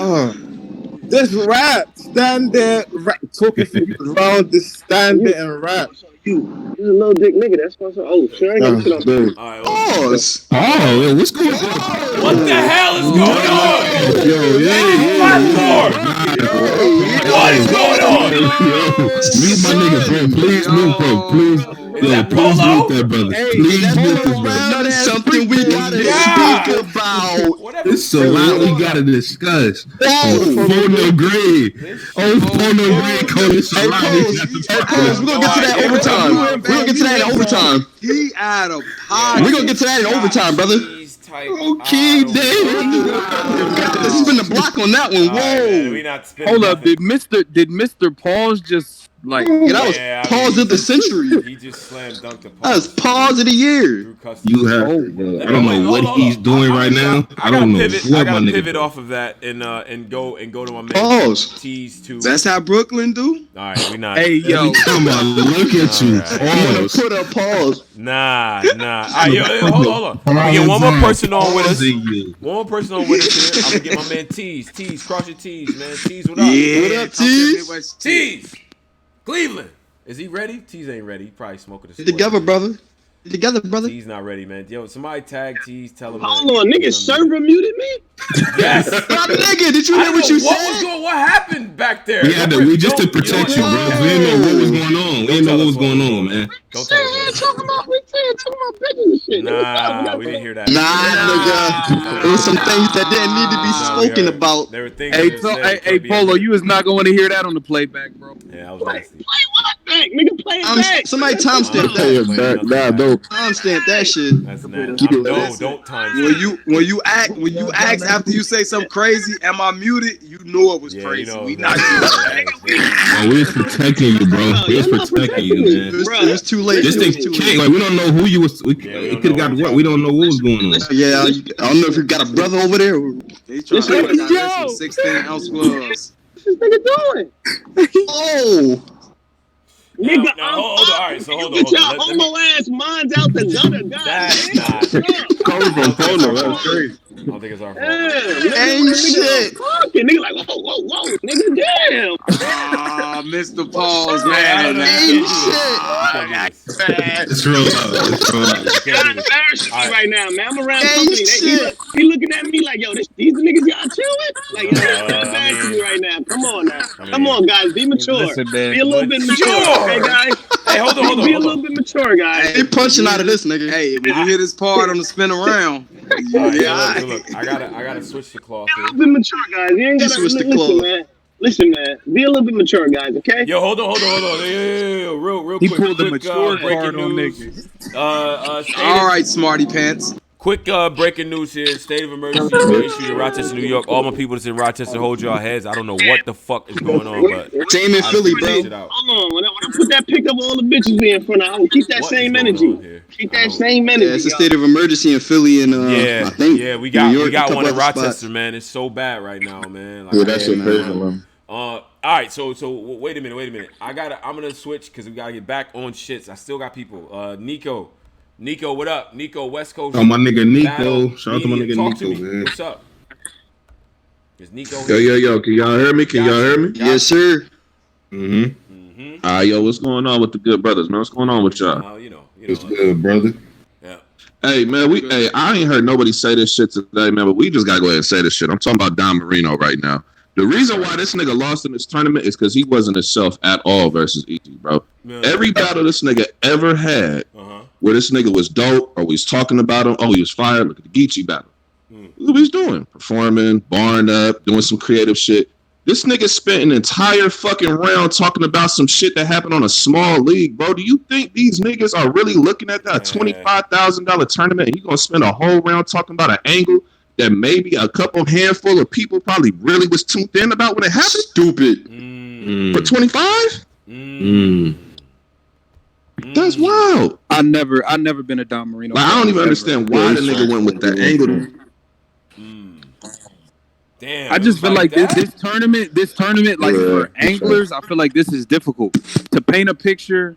This rap, stand there, rap, talking around, this stand there and rap. You're a little dick nigga. That's what's sure. I ain't gonna sit on. What's going on? What the hell is going on? What is going on? Mute my nigga, bro. Please mute, bro. Please. Yo, please mute that brother. Please mute this brother. That is something we gotta speak about. It's a lot we gotta discuss. Porno grade. Porno grade code is a lot we gotta discuss. We're gonna get to that overtime. We're gonna get to that in overtime. He out of pocket. We're gonna get to that in overtime, brother. Okay, David. Let's spin the block on that one. Whoa. Hold up. Did Mr. Pauls just Like, that was pause of the century. He just slam dunked the pause. That was pause of the year. You have. I don't know what he's doing right now. I don't know what my nigga pivot doing. off of that and go to my man. Pause. Tease too. That's how Brooklyn do. All right, we not. Hey, yo, come on, look at you. Pause. Put a pause. Nah. All right, yo, hold on. I'm gonna get one more person on with us. One more person on with us here. I'm gonna get my man Tease. Tease, cross your T's, man. Tease, what up? Yeah, what up, Tease? Tease. Cleveland. Is he ready? Tease ain't ready. He probably smoking the together, brother. Together, brother. Tease not ready, man. Yo, somebody tag Tease. Tell him. Hold on, nigga. Server muted me. Yes. Nigga, did you hear what you said? What happened back there? We just to protect you, bro. We didn't know what was going on. We didn't know what was going on, man. Don't tell us. Talking about bitches and shit. Nah, we didn't hear that. Nah, nigga. There was some things that didn't need to be spoken about. There were things. Hey, Polo, you is not going to hear that on the playback, bro. Yeah, that was nasty. Play what back, nigga? Play it back. Somebody timestamp that. Nah, dope. Timestamp that shit. That's nasty. No, don't timestamp. When you ask after you say something crazy, am I muted? You know it was crazy. You know, we not We was protecting you, bro. We was protecting you, man. It was too late. This thing came. Like, we don't know who you was. It could have got what. We don't know what was going on. Yeah, I don't know if you got a brother over there. They trying to got some 16-ounce gloves. What's this nigga doing? Oh. Nigga, now, hold on. All right, so hold on. Get your homo ass minds out the gutter, guys. That's not. Coming from Polo, that's crazy. I don't think it's our fault. Ain't shit. Nigga like, whoa, nigga, damn. Ah, Mr. Pause, man. Ain't shit. It's real love. Y'all embarrassing me right now, man. I'm around company. He looking at me like, yo, these the niggas y'all chill with? Like, yo, embarrassing me right now. Come on now. Come on, guys. Be mature. Listen, man. Be a little bit mature, okay, guys? Hey, hold on. Be a little bit mature, guys. They punching out of this nigga. Hey, when you hear this part on the spin around. Yeah, look, I gotta switch the cloth Be a little bit mature, guys. You ain't gotta switch the listen, cloth. man. Listen, man. Be a little bit mature, guys, okay? Yo, hold on. Yo, real He quick. pulled the quick, mature breaking card on news. niggas. All right, smarty pants. Quick breaking news here. State of emergency issued in Rochester, New York. All my people that's in Rochester, hold your heads. I don't know what the fuck is going on, but Same in Philly, bro. Hold on. When I put that pic of all the bitches we in front of, I will keep that same energy. Keep that same energy. Yeah, it's a state of emergency in Philly and I think we got New York, one in other Rochester, spots. man. It's so bad right now, man. Like, Yeah, that shit crazy, man. All right, so wait a minute. I'm gonna switch because we gotta get back on shits. I still got people. Nico, what up? Nico, West Coast. Oh, my nigga Nico. Battle Shout out to my Media. nigga Talk Nico, to me. man. What's up? Is Nico here? Yo. Can y'all hear me? Yes, sir. Yo, what's going on with the good brothers, man? What's going on with y'all? You know. It's good, brother. Yeah. Hey, man, I ain't heard nobody say this shit today, man, but we just gotta go ahead and say this shit. I'm talking about Don Marino right now. The reason why this nigga lost in this tournament is because he wasn't himself at all versus E.T., bro. Yeah. Every battle this nigga ever had, where this nigga was dope, or we was talking about him, he was fired. Look at the Geechee battle. Look what he's doing. Performing, barring up, doing some creative shit. This nigga spent an entire fucking round talking about some shit that happened on a small league, bro. Do you think these niggas are really looking at that $25,000 tournament and you gonna spend a whole round talking about an angle that maybe a handful of people probably really was tuned in about when it happened? Stupid. For 25? That's wild. I never been a Don Marino. Like, I don't even understand why the nigga went with that angle. Damn. I just feel like this tournament, like for anglers, I feel like this is difficult to paint a picture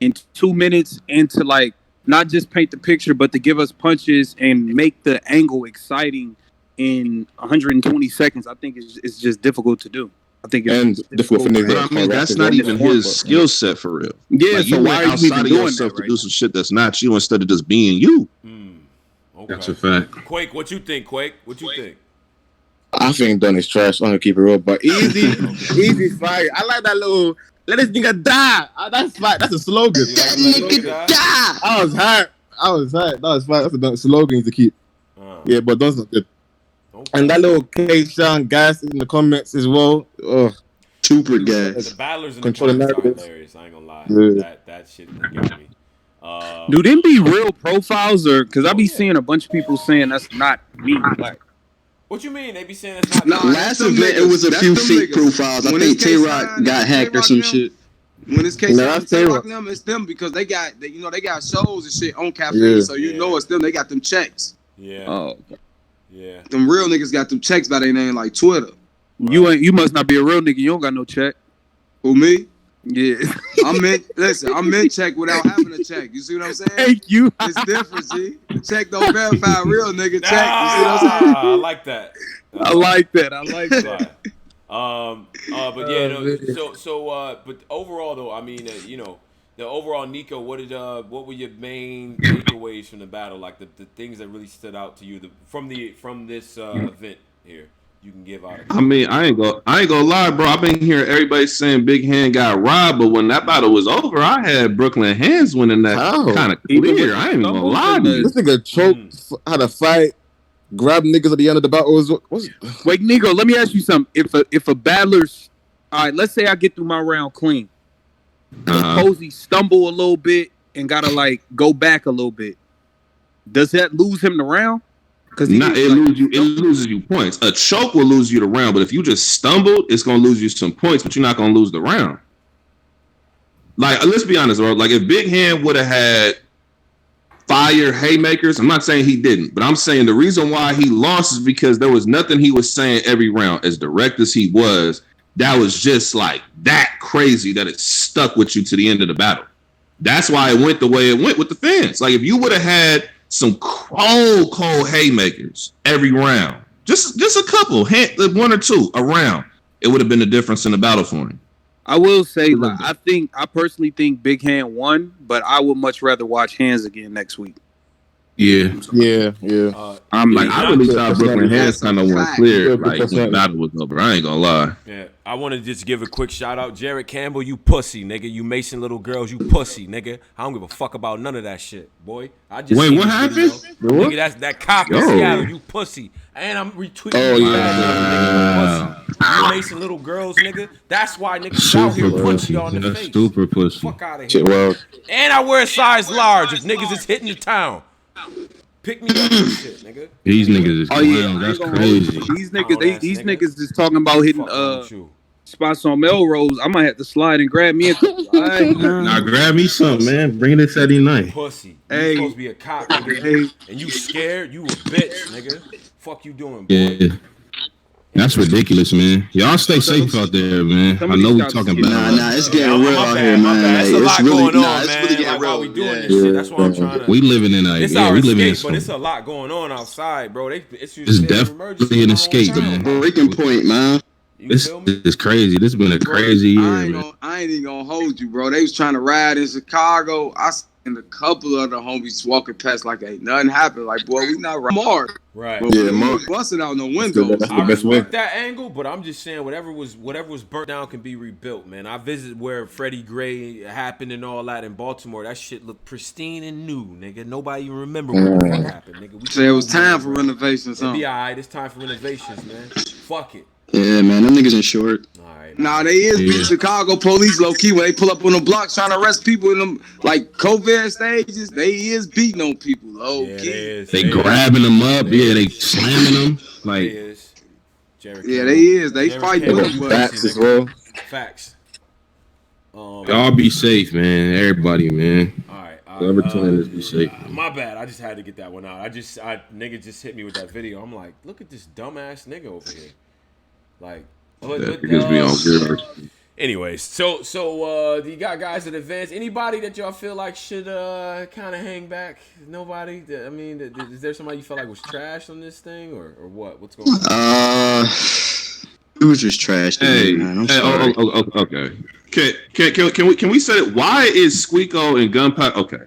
in 2 minutes and to like not just paint the picture, but to give us punches and make the angle exciting in 120 seconds. I think it's just difficult to do. I think it's difficult for niggas. I mean, that's not even his skill set for real. Yeah, like, so you why went are you even outside of doing yourself that to do some shit that's not you instead of just being you. Okay. That's a fact. Quake, what you think? Quake, what you think? I think Don is trash. I'm gonna keep it real, but easy fire. I like that little "let this nigga die." That's fire. That's a slogan. That nigga die. I was hyped. That was fire. That's a slogan to keep. Yeah, but Don's not good. Okay. And that little K-Sean gas in the comments as well. Super gas. The battlers in the comments are hilarious. I ain't gonna lie. Yeah. That shit got me. Do them be real profiles or because I be seeing a bunch of people saying that's not me? Like, what you mean? They be saying it's not. Last event it was a few fake profiles. I think Tay-Rock got hacked or some shit. When it's KSHAPP and Lock them, it's them because they got shows and shit on caffeine, so you know it's them. They got them checks. Yeah. Oh. Yeah. Them real niggas got them checks by their name like Twitter. You must not be a real nigga. You don't got no check. Who, me? Yeah. I'm in check without having a check. You see what I'm saying? Thank you. It's different, see? Check don't verify real nigga check. You see what I'm saying? I like that. I like that. But yeah, no, but overall though, I mean, the overall Nico, what were your main takeaways from the battle? Like the things that really stood out to you from this event here. You can give out. I mean, I ain't gonna lie, bro. I've been hearing everybody saying Big Hand got robbed, but when that battle was over, I had Brooklyn Hands winning that kind of clear. I ain't even gonna lie to you. This nigga choked, had a fight, grab niggas at the end of the battle. Wait, Negro, let me ask you something. If a battler's, all right, let's say I get through my round clean. Suppose he stumble a little bit and gotta like go back a little bit. Does that lose him the round? Because it loses you points. A choke will lose you the round, but if you just stumbled, it's gonna lose you some points, but you're not gonna lose the round. Like, let's be honest, bro. Like, if Big Hand would have had fire haymakers, I'm not saying he didn't, but I'm saying the reason why he lost is because there was nothing he was saying every round, as direct as he was, that was just like that crazy that it stuck with you to the end of the battle. That's why it went the way it went with the fans. Like, if you would have had some cold haymakers every round, just a couple, one or two a round, it would have been the difference in the battle for him. I will say, like, I personally think Big Hand won, but I would much rather watch Hands again next week. Yeah. I'm like, I really thought Brooklyn Hands kind of went clear, like when the battle was over. I ain't gonna lie. Yeah, I want to just give a quick shout out, Jared Campbell, you pussy, nigga. You Mason little girls, you pussy, nigga. I don't give a fuck about none of that shit, boy. I just wait, what happened? Nigga, that's that cop in Seattle, you pussy. And I'm retweeting. Oh yeah, nigga, you Mason little girls, nigga. That's why niggas out here punching y'all in the face. Super pussy. Fuck out of here. And I wear a size large. If niggas is hitting the town. Pick me up and shit, nigga. These niggas is that's crazy. These niggas is talking about hitting spots on Melrose. I might have to slide and grab me Nah, grab me something, man. Bring it to Saturday night. Pussy. You supposed to be a cop, nigga. And you scared? You a bitch, nigga. Fuck you doing, boy? Yeah. That's ridiculous, man. Y'all stay safe out there, man. I know we talking about. Nah, it's getting real out here, man. It's a lot going on, man. It's really getting real. We doing this shit. That's why I'm trying to. We living in it's our escape, but it's a lot going on outside, bro. It's definitely an escape, man. Breaking point, man. This is crazy. This has been a crazy year, man. I ain't even gonna hold you, bro. They was trying to ride in Chicago. I seen a couple of the homies walking past like ain't nothing happened. Like, boy, we not Mark. Right. But yeah, Mark busting out no windows. I respect that angle, but I'm just saying whatever was burnt down can be rebuilt, man. I visited where Freddie Gray happened and all that in Baltimore. That shit looked pristine and new, nigga. Nobody even remember what the fuck happened, nigga. We say it was time for renovations, huh? It'd be alright. It's time for renovations, man. Fuck it. Yeah, man, them niggas in short. Nah, they is beat Chicago police low key when they pull up on the blocks trying to arrest people in them like COVID stages. They is beating on people low key. They grabbing them up. They slamming them. Like, they is. They fight them. Facts as well. Facts. Y'all be safe, man. Everybody, man. All right. Whoever playing this, be safe. My bad. I just had to get that one out. Nigga just hit me with that video. I'm like, look at this dumbass nigga over here. Like, anyways, so you got guys that advance. Anybody that y'all feel like should kind of hang back? Nobody. I mean, is there somebody you feel like was trash on this thing, or what? What's going on? It was just trash. Hey, man. I'm sorry. Okay. Can we say it? Why is Squeako and Gunpowder? Okay.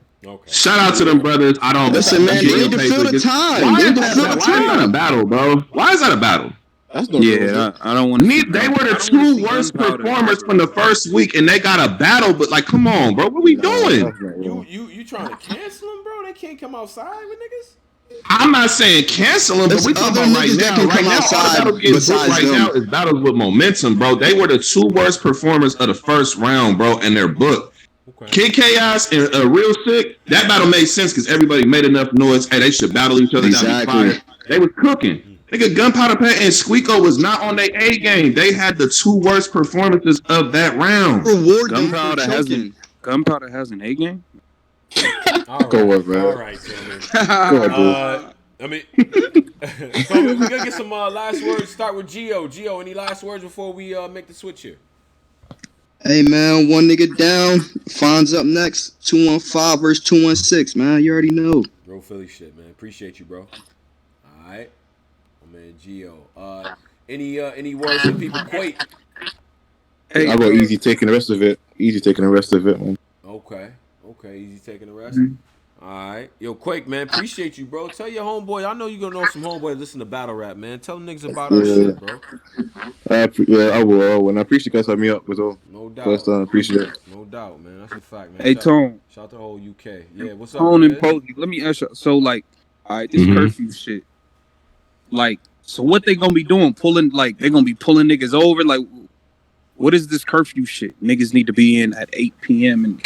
Shout out to them brothers. I don't listen, man. They need to fill the time. Why is that a battle, bro? Why is that a battle? I don't want to. They were the two worst performers from the first week, and they got a battle. But like, come on, bro, what are we doing? You trying to cancel them, bro? They can't come outside with niggas. I'm not saying cancel them, but we talking about right now. Right now, all the battles getting booked right now is battles with momentum, bro. They were the two worst performers of the first round, bro, and they're booked. Kid Chaos and Real Sick. That battle made sense because everybody made enough noise. Hey, they should battle each other. Exactly. They was cooking. Nigga, Gunpowder Pat and Squeako was not on their A game. They had the 2 worst performances of that round. Gunpowder has an A game. All right, gentlemen. Go ahead, I mean, so we gotta get some last words. Start with Gio. Gio, any last words before we make the switch here? Hey man, one nigga down. Fonz up next. 215 versus 216, man. You already know. Real Philly shit, man. Appreciate you, bro. All right, my man Gio. Any words from people? Quake. Hey, I go easy taking the rest of it. Easy taking the rest of it, man. Okay, easy taking the rest. All right, yo, Quake, man, appreciate you, bro. Tell your homeboy. I know you gonna know some homeboys listen to battle rap, man. Tell them niggas about our shit, bro. I will. And I appreciate you guys having me up. No doubt. First time, appreciate it. No doubt, man. That's a fact, man. Hey, Tone. Shout out to the whole UK. Yeah, what's up, Tone and Posey. Let me ask you. So, like, all right, this curfew shit. Like, so what they gonna be doing? They gonna be pulling niggas over? Like, what is this curfew shit? Niggas need to be in at 8 p.m. in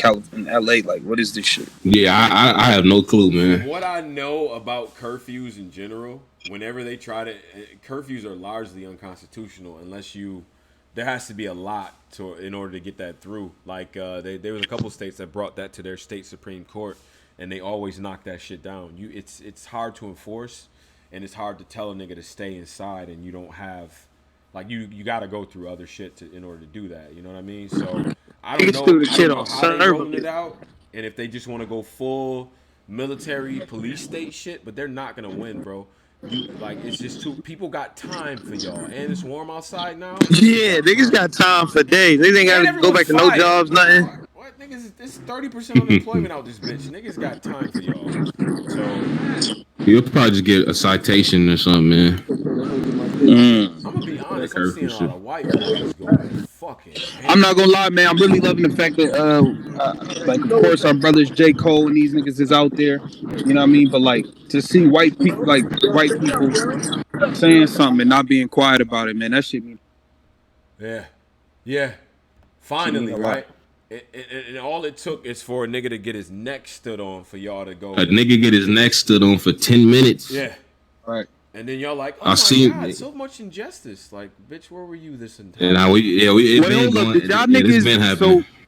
LA. Like, what is this shit? Yeah, I have no clue, man. What I know about curfews in general, whenever they try to, curfews are largely unconstitutional unless there has to be a lot in order to get that through. Like, there was a couple states that brought that to their state Supreme Court, and they always knock that shit down. It's hard to enforce, and it's hard to tell a nigga to stay inside, and you don't have. Like, you got to go through other shit in order to do that. You know what I mean? So I don't know how they rolling it out, and if they just want to go full military police state shit, but they're not gonna win, bro. It's just too. People got time for y'all, and it's warm outside now. Yeah, niggas got time for days. They ain't gotta go back to no jobs, nothing. What niggas? There's 30% unemployment out this bitch. Niggas got time for y'all. So you'll probably just get a citation or something, man. I'm gonna be honest. I'm seeing a lot of white boys going fucking. I'm not gonna lie, man. I'm really loving the fact that, like, of course, our brothers J. Cole and these niggas is out there. You know what I mean? But like, to see white people saying something and not being quiet about it, man, that shit mean. Yeah. Finally, right? And all it took is for a nigga to get his neck stood on for y'all to go. A nigga get his neck stood on for 10 minutes. Yeah. Right. And then y'all like, oh my God, so much injustice. Like, bitch, where were you this entire time?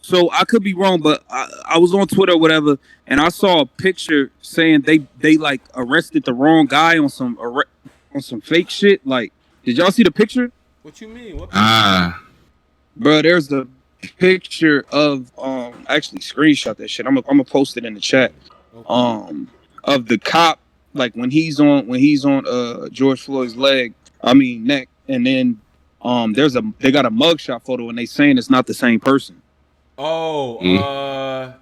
So I could be wrong, but I was on Twitter or whatever, and I saw a picture saying they like arrested the wrong guy on some fake shit. Like, did y'all see the picture? What you mean? What picture? Bro, there's the picture of actually screenshot that shit. I'm gonna post it in the chat. Okay. Of the cop. Like when he's on George Floyd's neck, and then they got a mugshot photo and they saying it's not the same person. Oh, I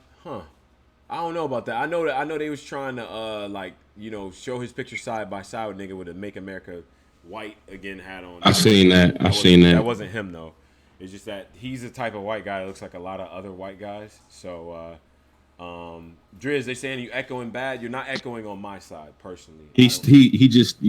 don't know about that. I know they was trying to show his picture side by side with nigga with a "Make America White Again" hat on. I seen that. That wasn't him though. It's just that he's the type of white guy that looks like a lot of other white guys. So Driz, they saying you echoing bad. You're not echoing on my side personally. He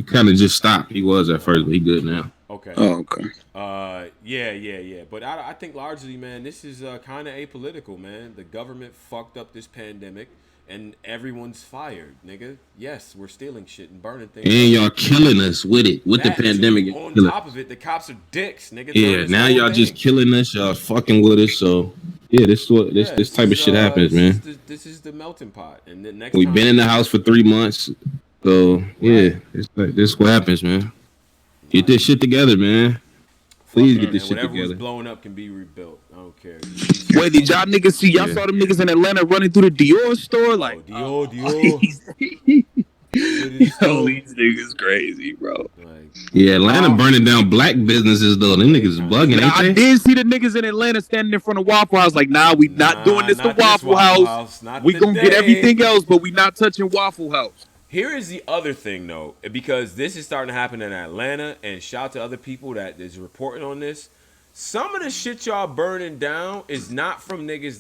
kind of just stopped. He was at first, but he good now. Okay. Oh, okay. Yeah. But I think largely, man, this is kind of apolitical, man. The government fucked up this pandemic, and everyone's fired, nigga. Yes, we're stealing shit and burning things. And y'all killing us with it, with the pandemic. On top of it, the cops are dicks, nigga. Yeah, now y'all just killing us. Y'all fucking with us. So yeah, this type of shit happens, man. This is the melting pot, and the next we've been in the house for 3 months, so yeah, it's like this is what happens, man. Get this shit together, man. Please get this shit together. Whatever was blown up can be rebuilt. I don't care. Wait, did y'all niggas see? Y'all saw them niggas in Atlanta running through the Dior store, like Dior. Yo, these niggas crazy, bro. Yeah, Atlanta burning down black businesses though. Them niggas bugging, ain't they? I did see the niggas in Atlanta standing in front of Waffle House like, nah, we not doing this to Waffle House. We gonna get everything else, but we not touching Waffle House. Here is the other thing though, because this is starting to happen in Atlanta, and shout out to other people that is reporting on this. Some of the shit y'all burning down is not from niggas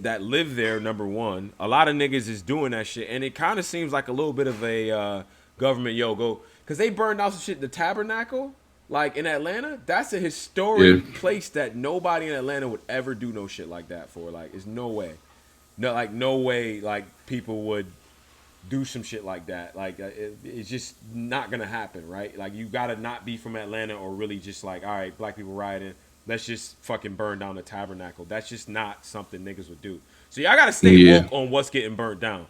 that live there, number one. A lot of niggas is doing that shit, and it kind of seems like a little bit of a government go. Because they burned out some shit, the Tabernacle, like in Atlanta. That's a historic place that nobody in Atlanta would ever do no shit like that for. Like, there's no way. No way, like, people would do some shit like that. Like it's just not gonna happen, right? Like you gotta not be from Atlanta or really just like, all right, black people rioting. Let's just fucking burn down the tabernacle. That's just not something niggas would do. So y'all gotta stay woke on what's getting burnt down.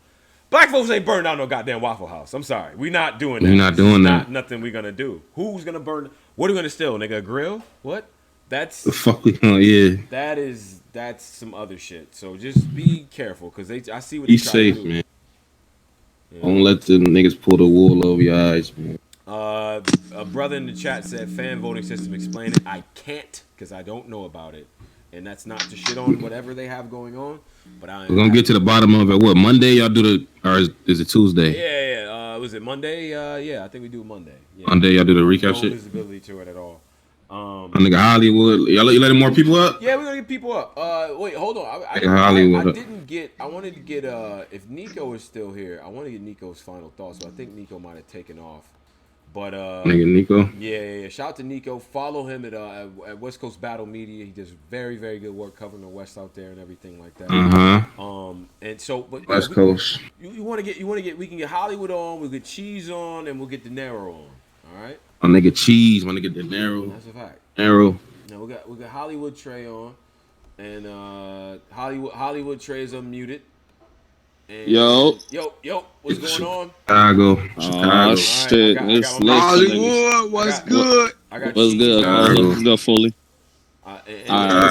Black folks ain't burn down no goddamn Waffle House. I'm sorry, we not doing that. We're not doing that. Not nothing we gonna do. Who's gonna burn? What are we gonna steal, nigga? A grill? What? That's the fuck we gonna, yeah. That's some other shit. So just be careful, cause I see what be they try safe, to do. man. Yeah. Don't let the niggas pull the wool over your eyes, man. A brother in the chat said fan voting system. Explain it. I can't because I don't know about it, and that's not to shit on whatever they have going on. But we're gonna get to the bottom of it. What Monday y'all do the, or is it Tuesday? Yeah. Was it Monday? Yeah, I think we do Monday. Yeah. Monday y'all do the recap shit. No visibility to it at all. Nigga Hollywood, y'all letting more people up? Yeah, we're gonna get people up. Wait, hold on. I didn't get. I wanted to get. If Nico is still here, I want to get Nico's final thoughts. So I think Nico might have taken off. But nigga Nico. Yeah. Shout out to Nico. Follow him at West Coast Battle Media. He does very, very good work covering the West out there and everything like that. And so, but West Coast. You want to get. We can get Hollywood on. We'll get Cheese on, and we'll get De Niro on. All right. My nigga Cheese. My nigga De Niro. That's a fact. Arrow. Now we got Hollywood Trey on, and Hollywood Trey's unmuted. And yo, what's going on? Chicago. Oh shit, Hollywood, what's good? What's good? What's good, Fully?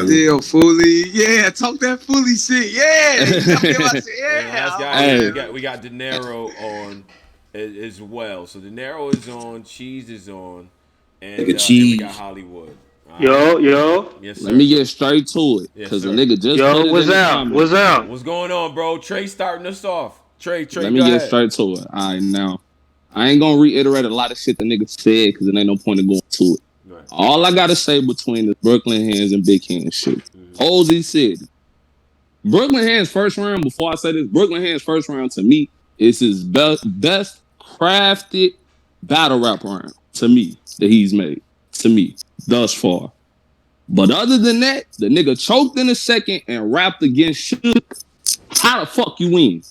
Still Fully, yeah. Talk that Fully shit, yeah. We got De Niro on as well. So De Niro is on, Cheese is on, and we got Hollywood. Yo. Yes, sir. Let me get straight to it, because the nigga just put it what's in out? the What's out? What's going on, bro? Trey starting us off. Trey. Let me get straight to it. All right, now I ain't gonna reiterate a lot of shit the nigga said because there ain't no point in going to it. Right. All I gotta say between the Brooklyn Hands and Big Hands shit. Posey said Brooklyn Hands first round. Before I say this, Brooklyn Hands first round to me is his best crafted battle rap round to me that he's made to me thus far. But other than that, the nigga choked in a second and rapped against Shook. How the fuck you win?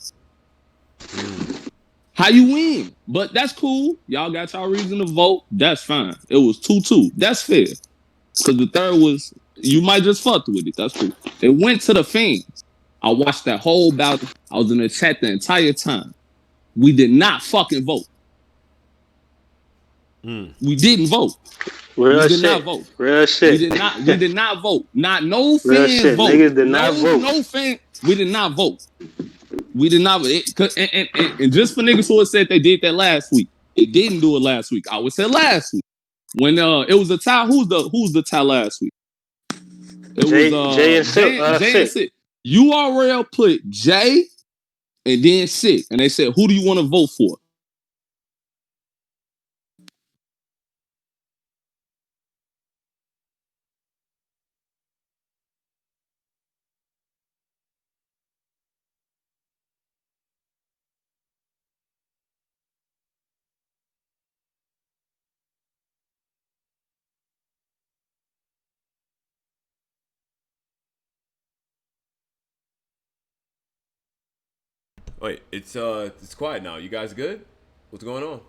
How you win? But that's cool. Y'all got y'all reason to vote. That's fine. It was 2-2. That's fair. Because the third was, you might just fucked with it. That's cool. It went to the fans. I watched that whole battle. I was in the chat the entire time. We did not fucking vote. We didn't vote. Real we did shit. Not vote. Real shit. We did not vote. Not no fans vote. Niggas did not vote. No fan. We did not vote. We did not. And just for niggas who had said they did that last week, it didn't do it last week. I would say last week when it was a tie. Who's the tie last week? It was Jay and Sid. URL put Jay and then Sid, and they said, "Who do you want to vote for?" Wait, it's quiet now. You guys good? What's going on?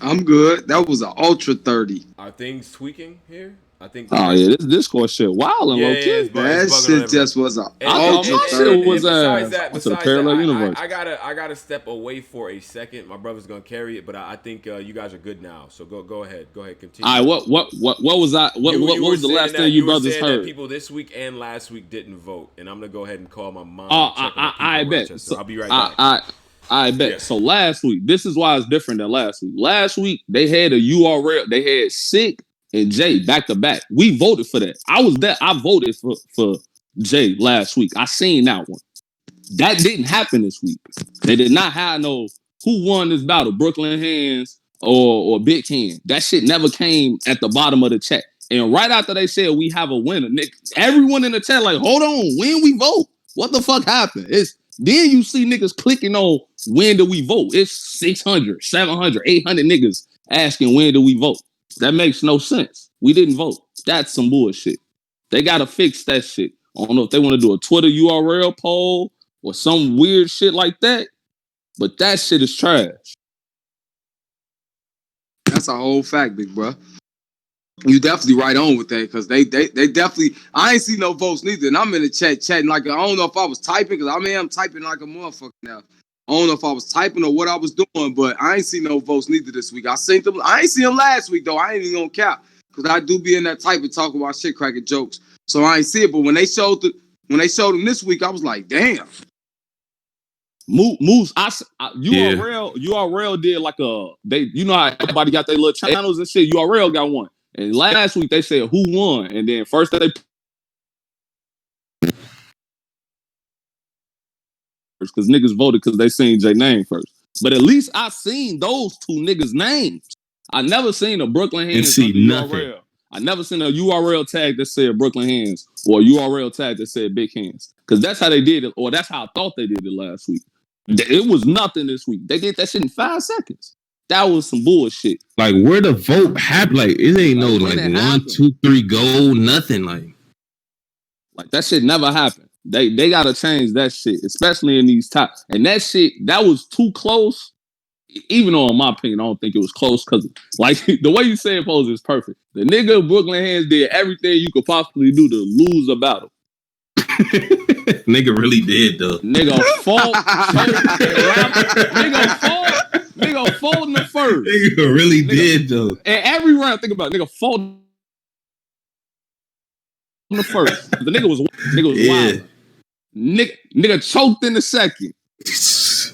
I'm good. That was an ultra 30. Are things tweaking here? I think. Oh yeah, this Discord shit wilding, low key. That shit just was an ultra 30. Besides that, universe. I gotta step away for a second. My brother's gonna carry it, but I think you guys are good now. So go ahead, continue. All right, what was I? What was the last thing you brothers heard? That people this week and last week didn't vote, and I'm gonna go ahead and call my mom. I bet. So I'll be right back. I bet. Yeah. So last week, this is why it's different than last week. Last week they had a URL. They had Sick and Jay back to back. We voted for that. I was there. I voted for Jay last week. I seen that one. That didn't happen this week. They did not have no who won this battle, Brooklyn Hands or Big Hand. That shit never came at the bottom of the chat. And right after they said we have a winner, Nick, everyone in the chat like, hold on, when we vote? What the fuck happened? Then you see niggas clicking on when do we vote? It's 600, 700, 800 niggas asking when do we vote? That makes no sense. We didn't vote. That's some bullshit. They got to fix that shit. I don't know if they want to do a Twitter URL poll or some weird shit like that. but that shit is trash. That's a whole fact, big bro. You definitely right on with that because they definitely. I ain't see no votes neither, and I'm in the chat chatting like I don't know if I was typing because I'm typing like a motherfucker now. I don't know if I was typing or what I was doing, but I ain't see no votes neither this week. I seen them. I ain't see them last week though. I ain't even gonna cap because I do be in that type of talking about shit, cracking jokes. So I ain't see it. But when they showed them this week, I was like, damn. Moose, URL did like you know how everybody got their little channels and shit. URL got one, and last week they said who won, and then first they because niggas voted because they seen Jay name first. But at least I seen those two niggas' names. I never seen a Brooklyn Hands under URL. I never seen a URL tag that said Brooklyn Hands or a URL tag that said Big Hands. Because that's how they did it, or that's how I thought they did it last week. It was nothing this week. They did that shit in 5 seconds. That was some bullshit. Like where the vote happened? Like it ain't no like 1, 2, 3 go, nothing like that shit never happened. They gotta change that shit, especially in these top. And that shit, that was too close. Even though, in my opinion, I don't think it was close because, like, the way you say it, Pose, is perfect. The nigga Brooklyn Hands did everything you could possibly do to lose a battle. Nigga really did though. Nigga fought, nigga fought in the first. Nigga really did though. And every round, think about it, nigga fought in the first. The nigga was wild. Nigga choked in the second.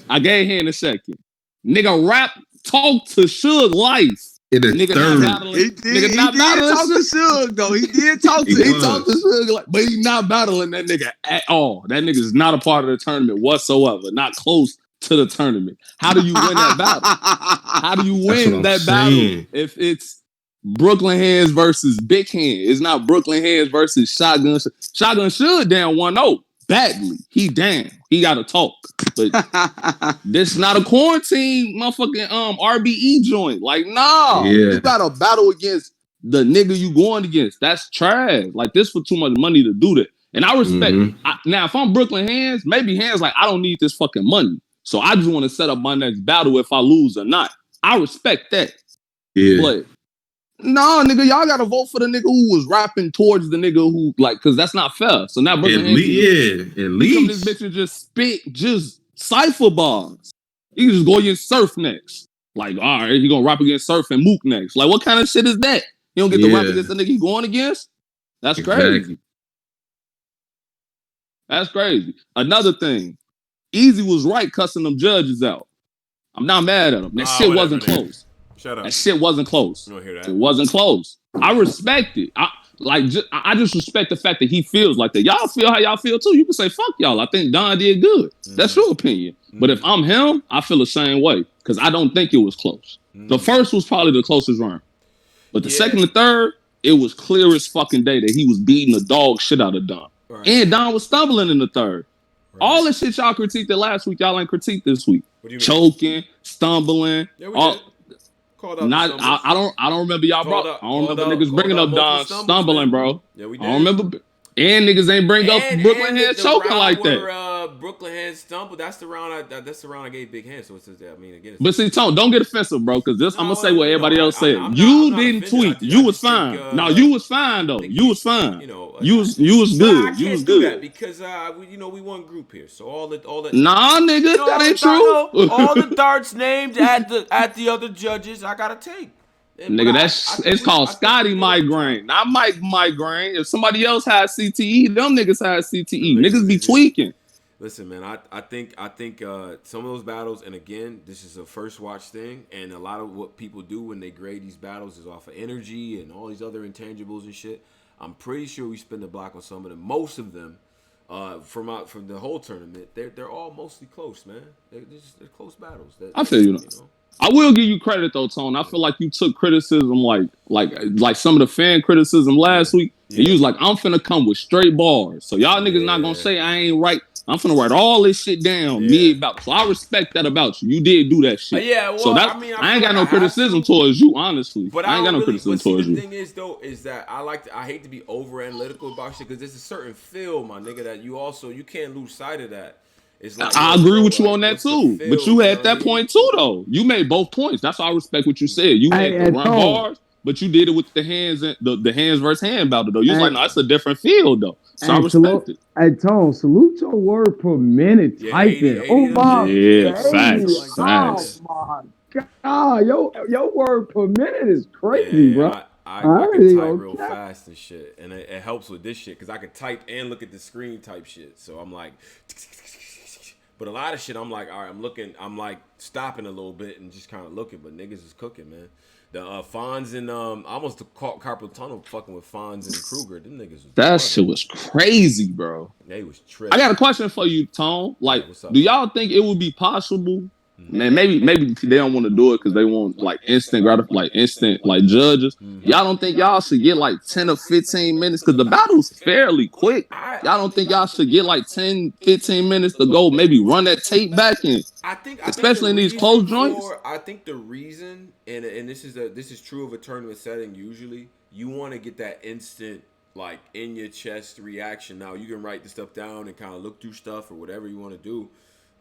I gave him in the second. Nigga rap talk to Suge life. In the third. He did talk to Suge though. He did talk to Suge, but he's not battling that nigga at all. That nigga is not a part of the tournament whatsoever. Not close to the tournament. How do you win that battle? How do you win that battle if it's Brooklyn Hands versus Big Hand? It's not Brooklyn Hands versus Shotgun. Shotgun should down 1-0 badly. He down. He got to talk. But this not a quarantine motherfucking RBE joint. Like, nah. Yeah. You got to battle against the nigga you going against. That's trash. Like, this for too much money to do that. And I respect now, if I'm Brooklyn Hands, maybe Hands like, I don't need this fucking money. So I just want to set up my next battle if I lose or not. I respect that. Yeah. But no, nigga, y'all gotta vote for the nigga who was rapping towards the nigga who, like, cause that's not fair. So now Brooklyn Hands, at least this bitch and just spit just cipher bars. You can just go against Surf next. Like, all right, he gonna rap against Surf and Mook next. Like, what kind of shit is that? You don't get to rap against the nigga you going against? That's crazy. That's crazy. Another thing, Easy was right cussing them judges out. I'm not mad at him. That shit wasn't close. Shut up. That shit wasn't close. You don't hear that. It wasn't close. I respect it. I just respect the fact that he feels like that. Y'all feel how y'all feel too. You can say fuck y'all. I think Don did good. That's your opinion. But if I'm him, I feel the same way because I don't think it was close. The first was probably the closest round, but the second and third, it was clear as fucking day that he was beating the dog shit out of Don, and Don was stumbling in the third. All the shit y'all critiqued last week, y'all ain't critiqued this week. Choking, stumbling. Yeah, we did. I don't remember y'all brought. I don't remember niggas bringing up Don stumbling, bro. Yeah, we did. I don't remember. And niggas ain't bring up Brooklyn Hands choking like that. Brooklyn Hands stumbled. That's the round. That's the round I gave Big Hands. So it's I mean, again. But see, Tone, don't get offensive, bro, because this I'm gonna say what everybody else said. You didn't tweet. You was fine. No, you was fine though. You was fine. You was good. You was good. That because we one group here. So all the nah, nigga, that ain't true. All the darts named at the other judges, I gotta take. Nigga, it's called Scotty migraine, not Mike migraine. If somebody else has CTE, them niggas have CTE. Niggas be tweaking. Listen, man, I think some of those battles, and again, this is a first watch thing, and a lot of what people do when they grade these battles is off of energy and all these other intangibles and shit. I'm pretty sure we spend the block on some of them. Most of them, from the whole tournament, they're all mostly close, man. They're close battles. I feel you know. I will give you credit though, Tone. I feel like you took criticism like some of the fan criticism last week. And you was like, I'm finna come with straight bars. So y'all niggas not gonna say I ain't right. I'm finna write all this shit down mid battle. So I respect that about you. You did do that shit. Yeah, well, so I ain't got no criticism towards you, honestly. But I ain't got no criticism towards you. The thing is though, is that I hate to be over analytical about shit because there's a certain feel, my nigga, that you can't lose sight of that. It's like I agree with you on that too. But you had that point too, though. You made both points. That's why I respect what you said. You had the run bars, but you did it with the hands and the hands versus hand battle though. You was like, no, it's a different field though. So I respect it. Hey, Tone, salute your word per minute typing. 80 facts. Oh my God, your word per minute is crazy, bro. I can type real fast and shit, and it helps with this shit because I can type and look at the screen type shit. So I'm like, but a lot of shit I'm like, all right, I'm like stopping a little bit and just kind of looking, but niggas is cooking, man. The Fonz and I almost caught carpal tunnel fucking with Fonz and Kruger. Them niggas was that shit was crazy, bro. They was tripping. I got a question for you, Tone. Like, do y'all think it would be possible? Man, maybe they don't want to do it because they want like instant judges. Y'all don't think y'all should get like 10 or 15 minutes because the battle's fairly quick. Y'all don't think y'all should get like 10, 15 minutes to go maybe run that tape back in? Especially in these close joints. I think the reason, and this is true of a tournament setting. Usually, you want to get that instant, like in your chest reaction. Now you can write the stuff down and kind of look through stuff or whatever you want to do.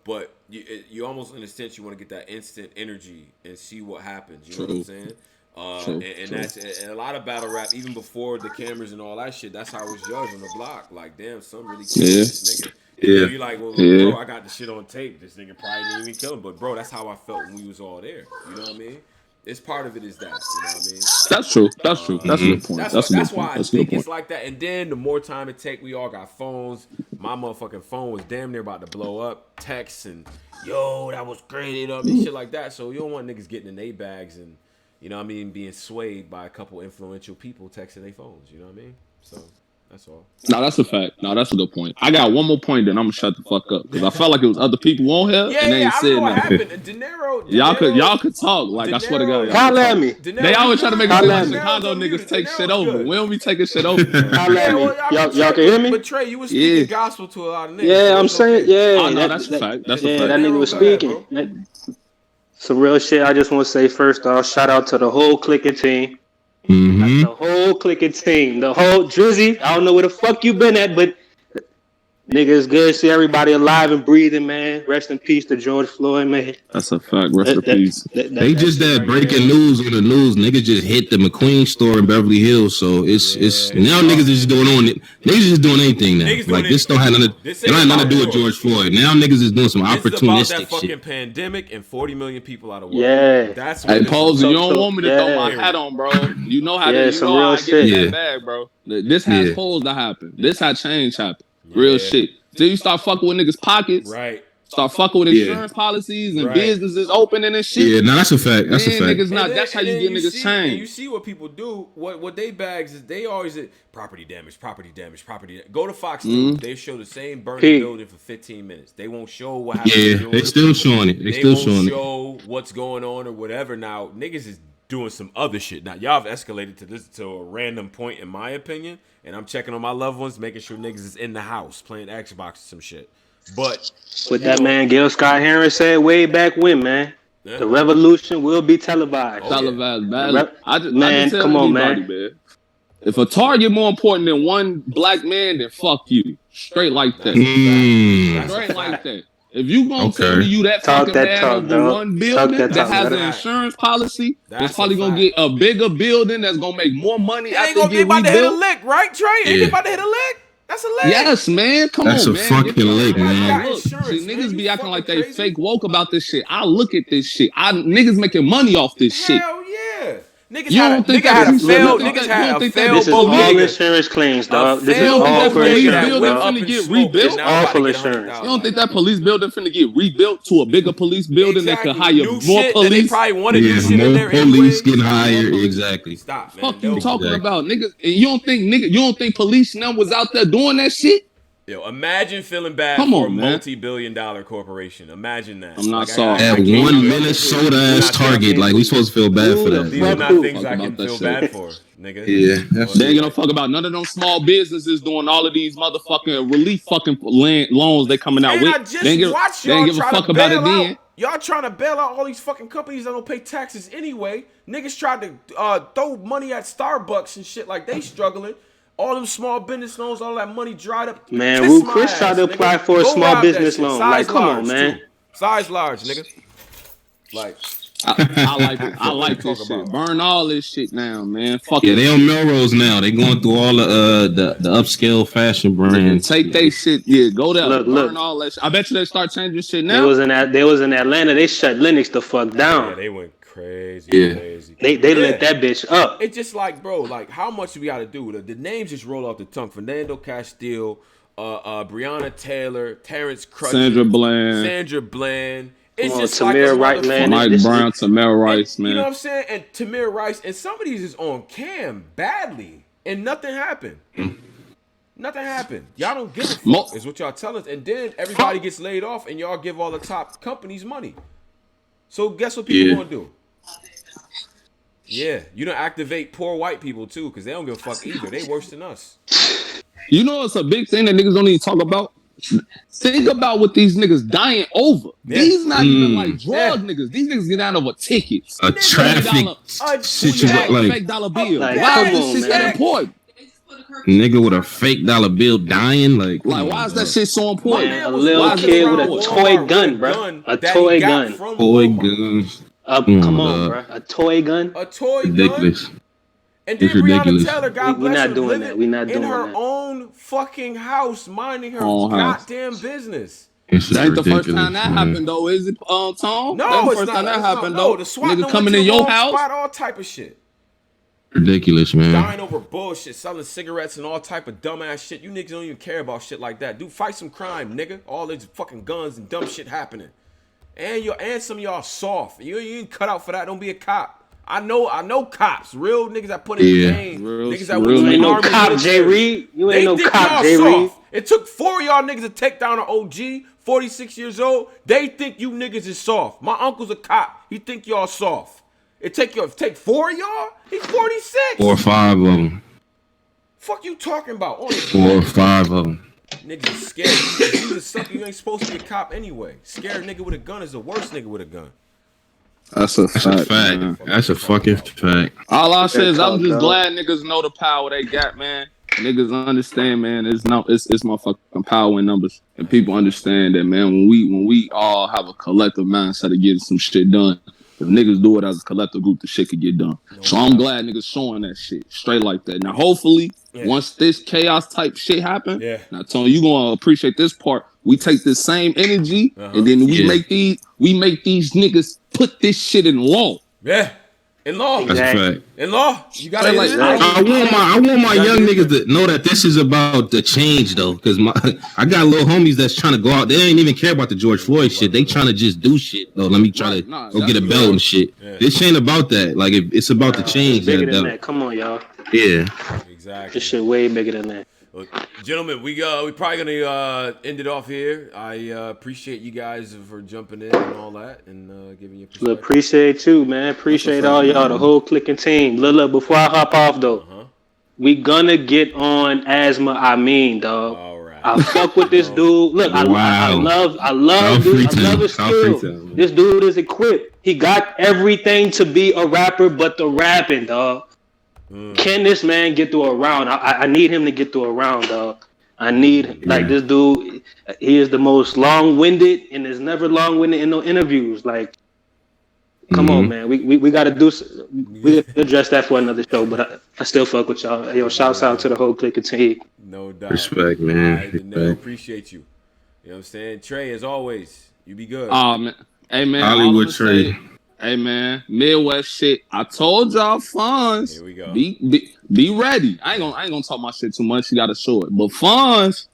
But you almost, in a sense, you want to get that instant energy and see what happens. You know what I'm saying? And a lot of battle rap, even before the cameras and all that shit, that's how it was judged on the block. Like, damn, some really killed this nigga. And then you're like, well, bro, I got the shit on tape. This nigga probably didn't even kill him. But, bro, that's how I felt when we was all there. You know what I mean? It's part of it is that. You know what I mean? That's true. That's true. That's a good point. That's why I think it's like that. And then the more time it take, we all got phones. My motherfucking phone was damn near about to blow up. Texts and, yo, that was crazy. You know what I mean? Shit like that. So you don't want niggas getting in their bags and, you know what I mean, being swayed by a couple influential people texting their phones. You know what I mean? So that's all. No, that's a fact. No, that's a good point. I got one more point, then I'm gonna shut the fuck up because I felt like it was other people on here and they ain't said nothing. Y'all could talk. Like, I swear to God, holla at me. They always try to make it seem like Chicago niggas take shit over. We don't be taking shit over. Holla at me. Y'all can hear me? But Trey, you was speaking gospel to a lot of niggas. Yeah, I'm saying, Oh, no, that's a fact. That's a fact. That nigga was speaking. Some real shit. I just want to say first off, shout out to the whole clicking team. The whole clicking team. The whole Drizzy. I don't know where the fuck you been at, but nigga, it's good to see everybody alive and breathing, man. Rest in peace to George Floyd, man. That's a fact. Rest in peace. They just that breaking news on the news. Niggas just hit the McQueen store in Beverly Hills, so it's now niggas is just doing on it. Niggas just doing anything now. Like this don't have nothing to do with George Floyd. Now niggas is doing some opportunistic that fucking shit. Pandemic and 40 million people out of work. Yeah, that's what. Hey, Posey, you don't want me to throw my hat on, bro. You know how to. You know how I get in that bag, bro. This has supposed to happen. This how change happen. Real shit. So you start fucking with niggas' pockets. Right. Start fucking with insurance policies and businesses opening and shit. Yeah, no, that's a fact. That's a fact. Niggas not. That's how you get niggas changed. You see what people do. What they bags is they always property damage. Go to Fox News. They show the same burning building for 15 minutes. They won't show what happened. Yeah, they still showing it. They won't show what's going on or whatever. Now niggas is doing some other shit. Now y'all have escalated to a random point, in my opinion. And I'm checking on my loved ones, making sure niggas is in the house playing Xbox or some shit. But what that man Gil Scott Heron said way back when, man, the revolution will be televised. Man, come on, man. If a target more important than one black man, then fuck you. Straight like that. Straight like that. If you gonna tell me you that fucking mad over one building that has an insurance policy, that's probably gonna get a bigger building that's gonna make more money. It ain't gonna get about to hit a lick, right, Trey? Ain't get about to hit a lick? That's a lick. Yes, man. Come on, man. That's a fucking lick, man. Look, see, niggas be acting like they fake woke about this shit. I look at this shit. Niggas making money off this shit. Hell yeah. Niggas you don't think that This is all insurance claims, dog. This is all for insurance, finna get rebuilt. All for insurance. You don't think that police building finna get rebuilt to a bigger police building that could hire more police? Probably wanted new shit in there. More police getting hired. Exactly. Stop, man. Fuck you talking about, niggas? And you don't think police now was out there doing that shit? Yo, imagine feeling bad for a multi-billion-dollar corporation. Imagine that. I'm not sorry. At one Minnesota ass Target, like we supposed to feel bad for that. These are not things I can feel bad for, nigga. Yeah, they ain't gonna fuck about none of them small businesses doing all of these motherfucking relief fucking loans they coming out with. They ain't give a fuck about it then. Y'all trying to bail out all these fucking companies that don't pay taxes anyway. Niggas tried to throw money at Starbucks and shit like they struggling. All them small business loans, all that money dried up. Man, Kiss Rude my Chris ass, tried to nigga. apply for a Go small rob business that shit. loan. Size Like, come large, on, man. too. Size large, nigga. Like, I like it. I what like you this talk shit. about? Burn all this shit now, man. Fuck Yeah, it. they on Melrose now. They going through all the upscale fashion brands. Take they shit. Yeah, go there. Look, Burn all that shit. I bet you they start changing shit They now. was in Atlanta. They shut Linux the fuck down. Yeah, they went crazy, crazy. They lit that bitch up. It's just like, bro, like how much we got to do? The names just roll off the tongue. Fernando Castile, Breonna Taylor, Terrence Crutchfield, Sandra Bland. It's Come on, just like a Tamir Wright, man. Mike Brown, Tamir Rice, man. You know what I'm saying? And Tamir Rice, and some of these is on cam badly, and nothing happened. Nothing happened. Y'all don't give a fuck, is what y'all tell us. And then everybody gets laid off, and y'all give all the top companies money. So guess what people gonna do? Yeah, you don't activate poor white people too, because they don't give a fuck either. They worse than us. You know it's a big thing that niggas don't even talk about? Think about what these niggas dying over. Yeah. These not even like drug niggas. These niggas get out over tickets. A traffic situation, like fake dollar bill. Like, Why come is on, this shit man. that important? nigga with a fake dollar bill dying, like why is that shit so important? Man, a little kid with a toy gun, bro. A toy gun. Toy guns. Come on, bro. A toy gun. A toy Ridiculous. gun. And then It's Breonna ridiculous. Taylor, God We're bless not her, doing living that. We're not in doing her that. own fucking house, minding her Own house. goddamn business. That ain't the first time that happened, though, is it, Tom? No, That the it's first not. time that It's happened, not. though. No, the SWAT Nigga done coming went in to the your wrong house. spot, all type of shit. Ridiculous, man. Dying over bullshit, selling cigarettes and all type of dumbass shit. You niggas don't even care about shit like that. Dude, fight some crime, nigga. All these fucking guns and dumb shit happening. And some of y'all soft. You ain't cut out for that. Don't be a cop. I know cops. Real niggas that put in the game. Niggas that went to You the ain't no army. cop, Jay Reed. You ain't no think cop, y'all Jay Reed. soft. It took 4 of y'all niggas to take down an OG, 46 years old. They think you niggas is soft. My uncle's a cop. He think y'all soft. It take 4 of y'all? He's 46. 4 or 5 of them. Fuck you talking about? On 4 or 5 of them. Niggas is scared. You a sucker. You ain't supposed to be a cop anyway. Scared nigga with a gun is the worst nigga with a gun. That's a fact. Man. That's a fucking fact. All I say is I'm just glad niggas know the power they got, man. Niggas understand, man. It's my fucking power in numbers, and people understand that, man. When we all have a collective mindset of getting some shit done, if niggas do it as a collective group, the shit could get done. So I'm glad niggas showing that shit straight like that. Now, hopefully, once this chaos type shit happen, now Tony, you gonna appreciate this part. We take this same energy and then we make these niggas put this shit in law. Yeah. In law. That's a fact. In law. You gotta like, I want my young niggas to know that this is about the change though, because I got little homies that's trying to go out. They ain't even care about the George Floyd shit. They trying to just do shit though. Let me try to go get a belt and shit. Yeah. This ain't about that. Like it's about the change. It's bigger than that. Come on, y'all. Yeah. Exactly. This shit way bigger than that. Well, gentlemen, we probably gonna end it off here. I appreciate you guys for jumping in and all that and giving your perspective. Look, appreciate you, man. Appreciate all y'all, the whole clicking team. Look, before I hop off though, we gonna get on Asthma. Dog. All right. I fuck with this dude. Look, I love his skill. This dude is equipped. He got everything to be a rapper, but the rapping, dog. Can this man get through a round? I need him to get through a round, dog. I need this dude. He is the most long-winded and is never long-winded in no interviews. Like, come on, man. We got to do. We address that for another show. But I still fuck with y'all. Yo, shouts out to the whole clique team. No doubt. Respect, man. I appreciate you. You know what I'm saying? Trey, as always, you be good. Man. Hey, man. Hollywood Trey. Hey man, Midwest shit. I told y'all, funds. Here we go. Be ready. I ain't gonna talk my shit too much. You gotta show it. But funds,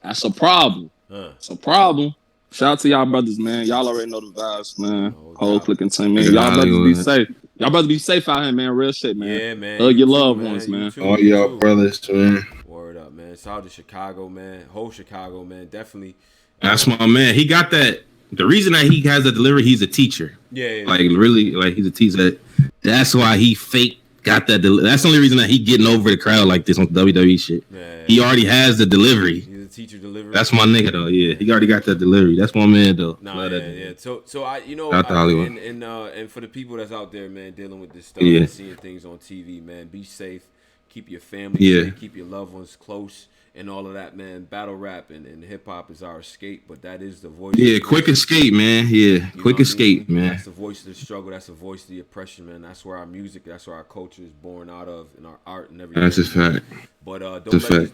that's a problem. It's a problem. Shout out to y'all brothers, man. Y'all already know the vibes, man. Whole clicking team, man. Y'all brothers be safe. Y'all brothers be safe out here, man. Real shit, man. Yeah, man. Hug your loved ones, man. All y'all brothers, man. Word up, man. Shout out to Chicago, man. Whole Chicago, man. Definitely. That's my man. He got that. The reason that he has the delivery, he's a teacher. Yeah. Like really, like he's a teacher. That's why he fake got that. That's the only reason that he getting over the crowd like this on WWE shit. Yeah. He already has the delivery. He's a teacher delivery. That's my nigga though. Yeah, he already got that delivery. That's my man though. Nah, yeah. So I, and for the people that's out there, man, dealing with this stuff and seeing things on TV, man, be safe. keep your family safe, keep your loved ones close, and all of that, man. Battle rap and hip hop is our escape, but that is the voice. Yeah, quick escape, man. Yeah, quick escape, man. That's the voice of the struggle. That's the voice of the oppression, man. That's where our music, that's where our culture is born out of, and our art and everything. That's a fact. But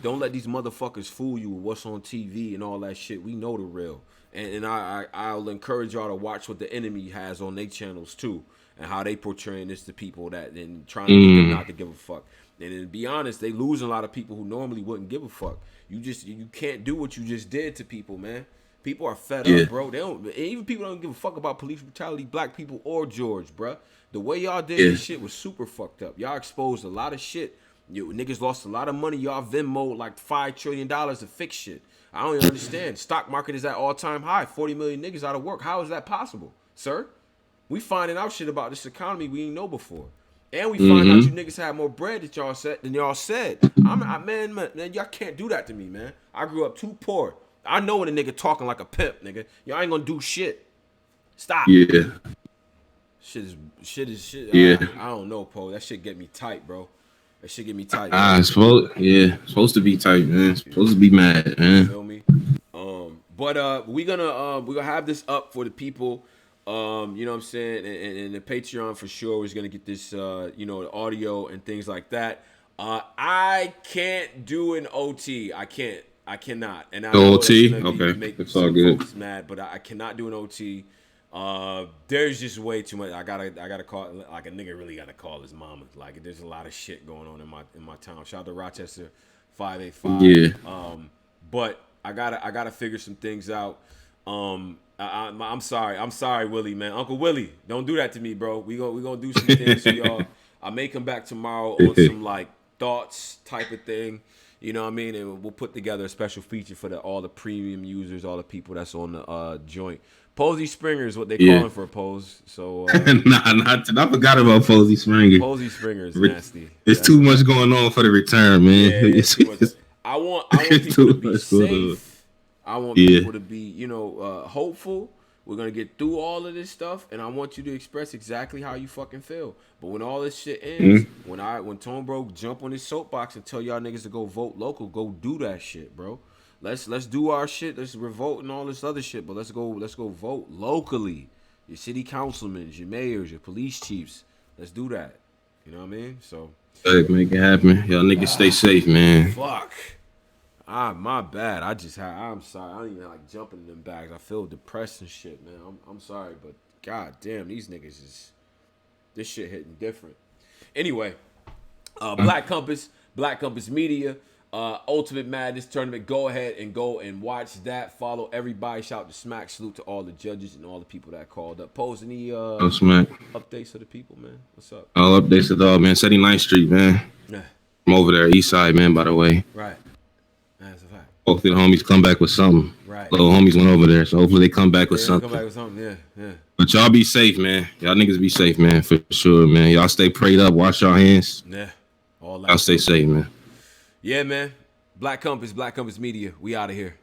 don't let these motherfuckers fool you with what's on TV and all that shit. We know the real, and I'll encourage y'all to watch what the enemy has on their channels too, and how they portraying this to people that and trying to get them not to give a fuck. And to be honest, they losing a lot of people who normally wouldn't give a fuck. You can't do what you just did to people, man. People are fed up, bro. They don't. Even people don't give a fuck about police brutality, black people or George, bro. The way y'all did this shit was super fucked up. Y'all exposed a lot of shit. You niggas lost a lot of money. Y'all Venmo like $5 trillion to fix shit. I don't even understand. Stock market is at all-time high. 40 million niggas out of work. How is that possible, sir? We finding out shit about this economy we didn't know before. And we find out you niggas had more bread than y'all said. Man, y'all can't do that to me, man. I grew up too poor. I know when a nigga talking like a pimp, nigga. Y'all ain't gonna do shit. Stop. Yeah. Shit is shit. Yeah. I don't know, Poe. That shit get me tight, bro. That shit get me tight. Supposed to be tight, man. Supposed to be mad, man. You feel me? But we're gonna have this up for the people. You know what I'm saying? And the Patreon for sure is gonna get this the audio and things like that. I can't do an OT. I cannot. And I know OT? Okay. Make it's all good. Folks mad, but I cannot do an OT. There's just way too much. I gotta call, like, a nigga really gotta call his mama. Like, there's a lot of shit going on in my town. Shout out to Rochester 585. Yeah. But I gotta figure some things out. I'm sorry, Willie, man. Uncle Willie, don't do that to me, bro. We gonna do some things for y'all. I may come back tomorrow on some like thoughts type of thing. You know what I mean? And we'll put together a special feature for all the premium users, all the people that's on the joint. Posey Springer is what they calling for Pose. So I forgot about Posey Springer. Posey Springer is nasty. It's too much going on for the return, man. Yeah, I want people to be safe. I want people to be, hopeful. We're gonna get through all of this stuff, and I want you to express exactly how you fucking feel. But when all this shit ends, when Tone Bro jump on his soapbox and tell y'all niggas to go vote local, go do that shit, bro. Let's do our shit. Let's revolt and all this other shit, but let's go vote locally. Your city councilmen, your mayors, your police chiefs. Let's do that. You know what I mean? So make it happen. Y'all niggas stay safe, man. Fuck. My bad. I'm sorry. I don't even like jumping in them bags. I feel depressed and shit, man. I'm sorry, but god damn, these niggas this shit hitting different. Anyway, Black Compass Media, Ultimate Madness Tournament. Go ahead and go and watch that. Follow everybody. Shout out to Smack. Salute to all the judges and all the people that called up. Pose any Smack updates for the people, man? What's up? All updates to the dog, man. 79th Street, man. Yeah. I'm over there, East Side, man. By the way. Right. That's a fact. Hopefully the homies come back with something. Right. Little homies went over there, so hopefully they come back with something. Yeah. But y'all be safe, man. Y'all niggas be safe, man, for sure, man. Y'all stay prayed up, wash your hands. Yeah. All that. Y'all stay safe, man. Yeah, man. Black Compass Media. We out of here.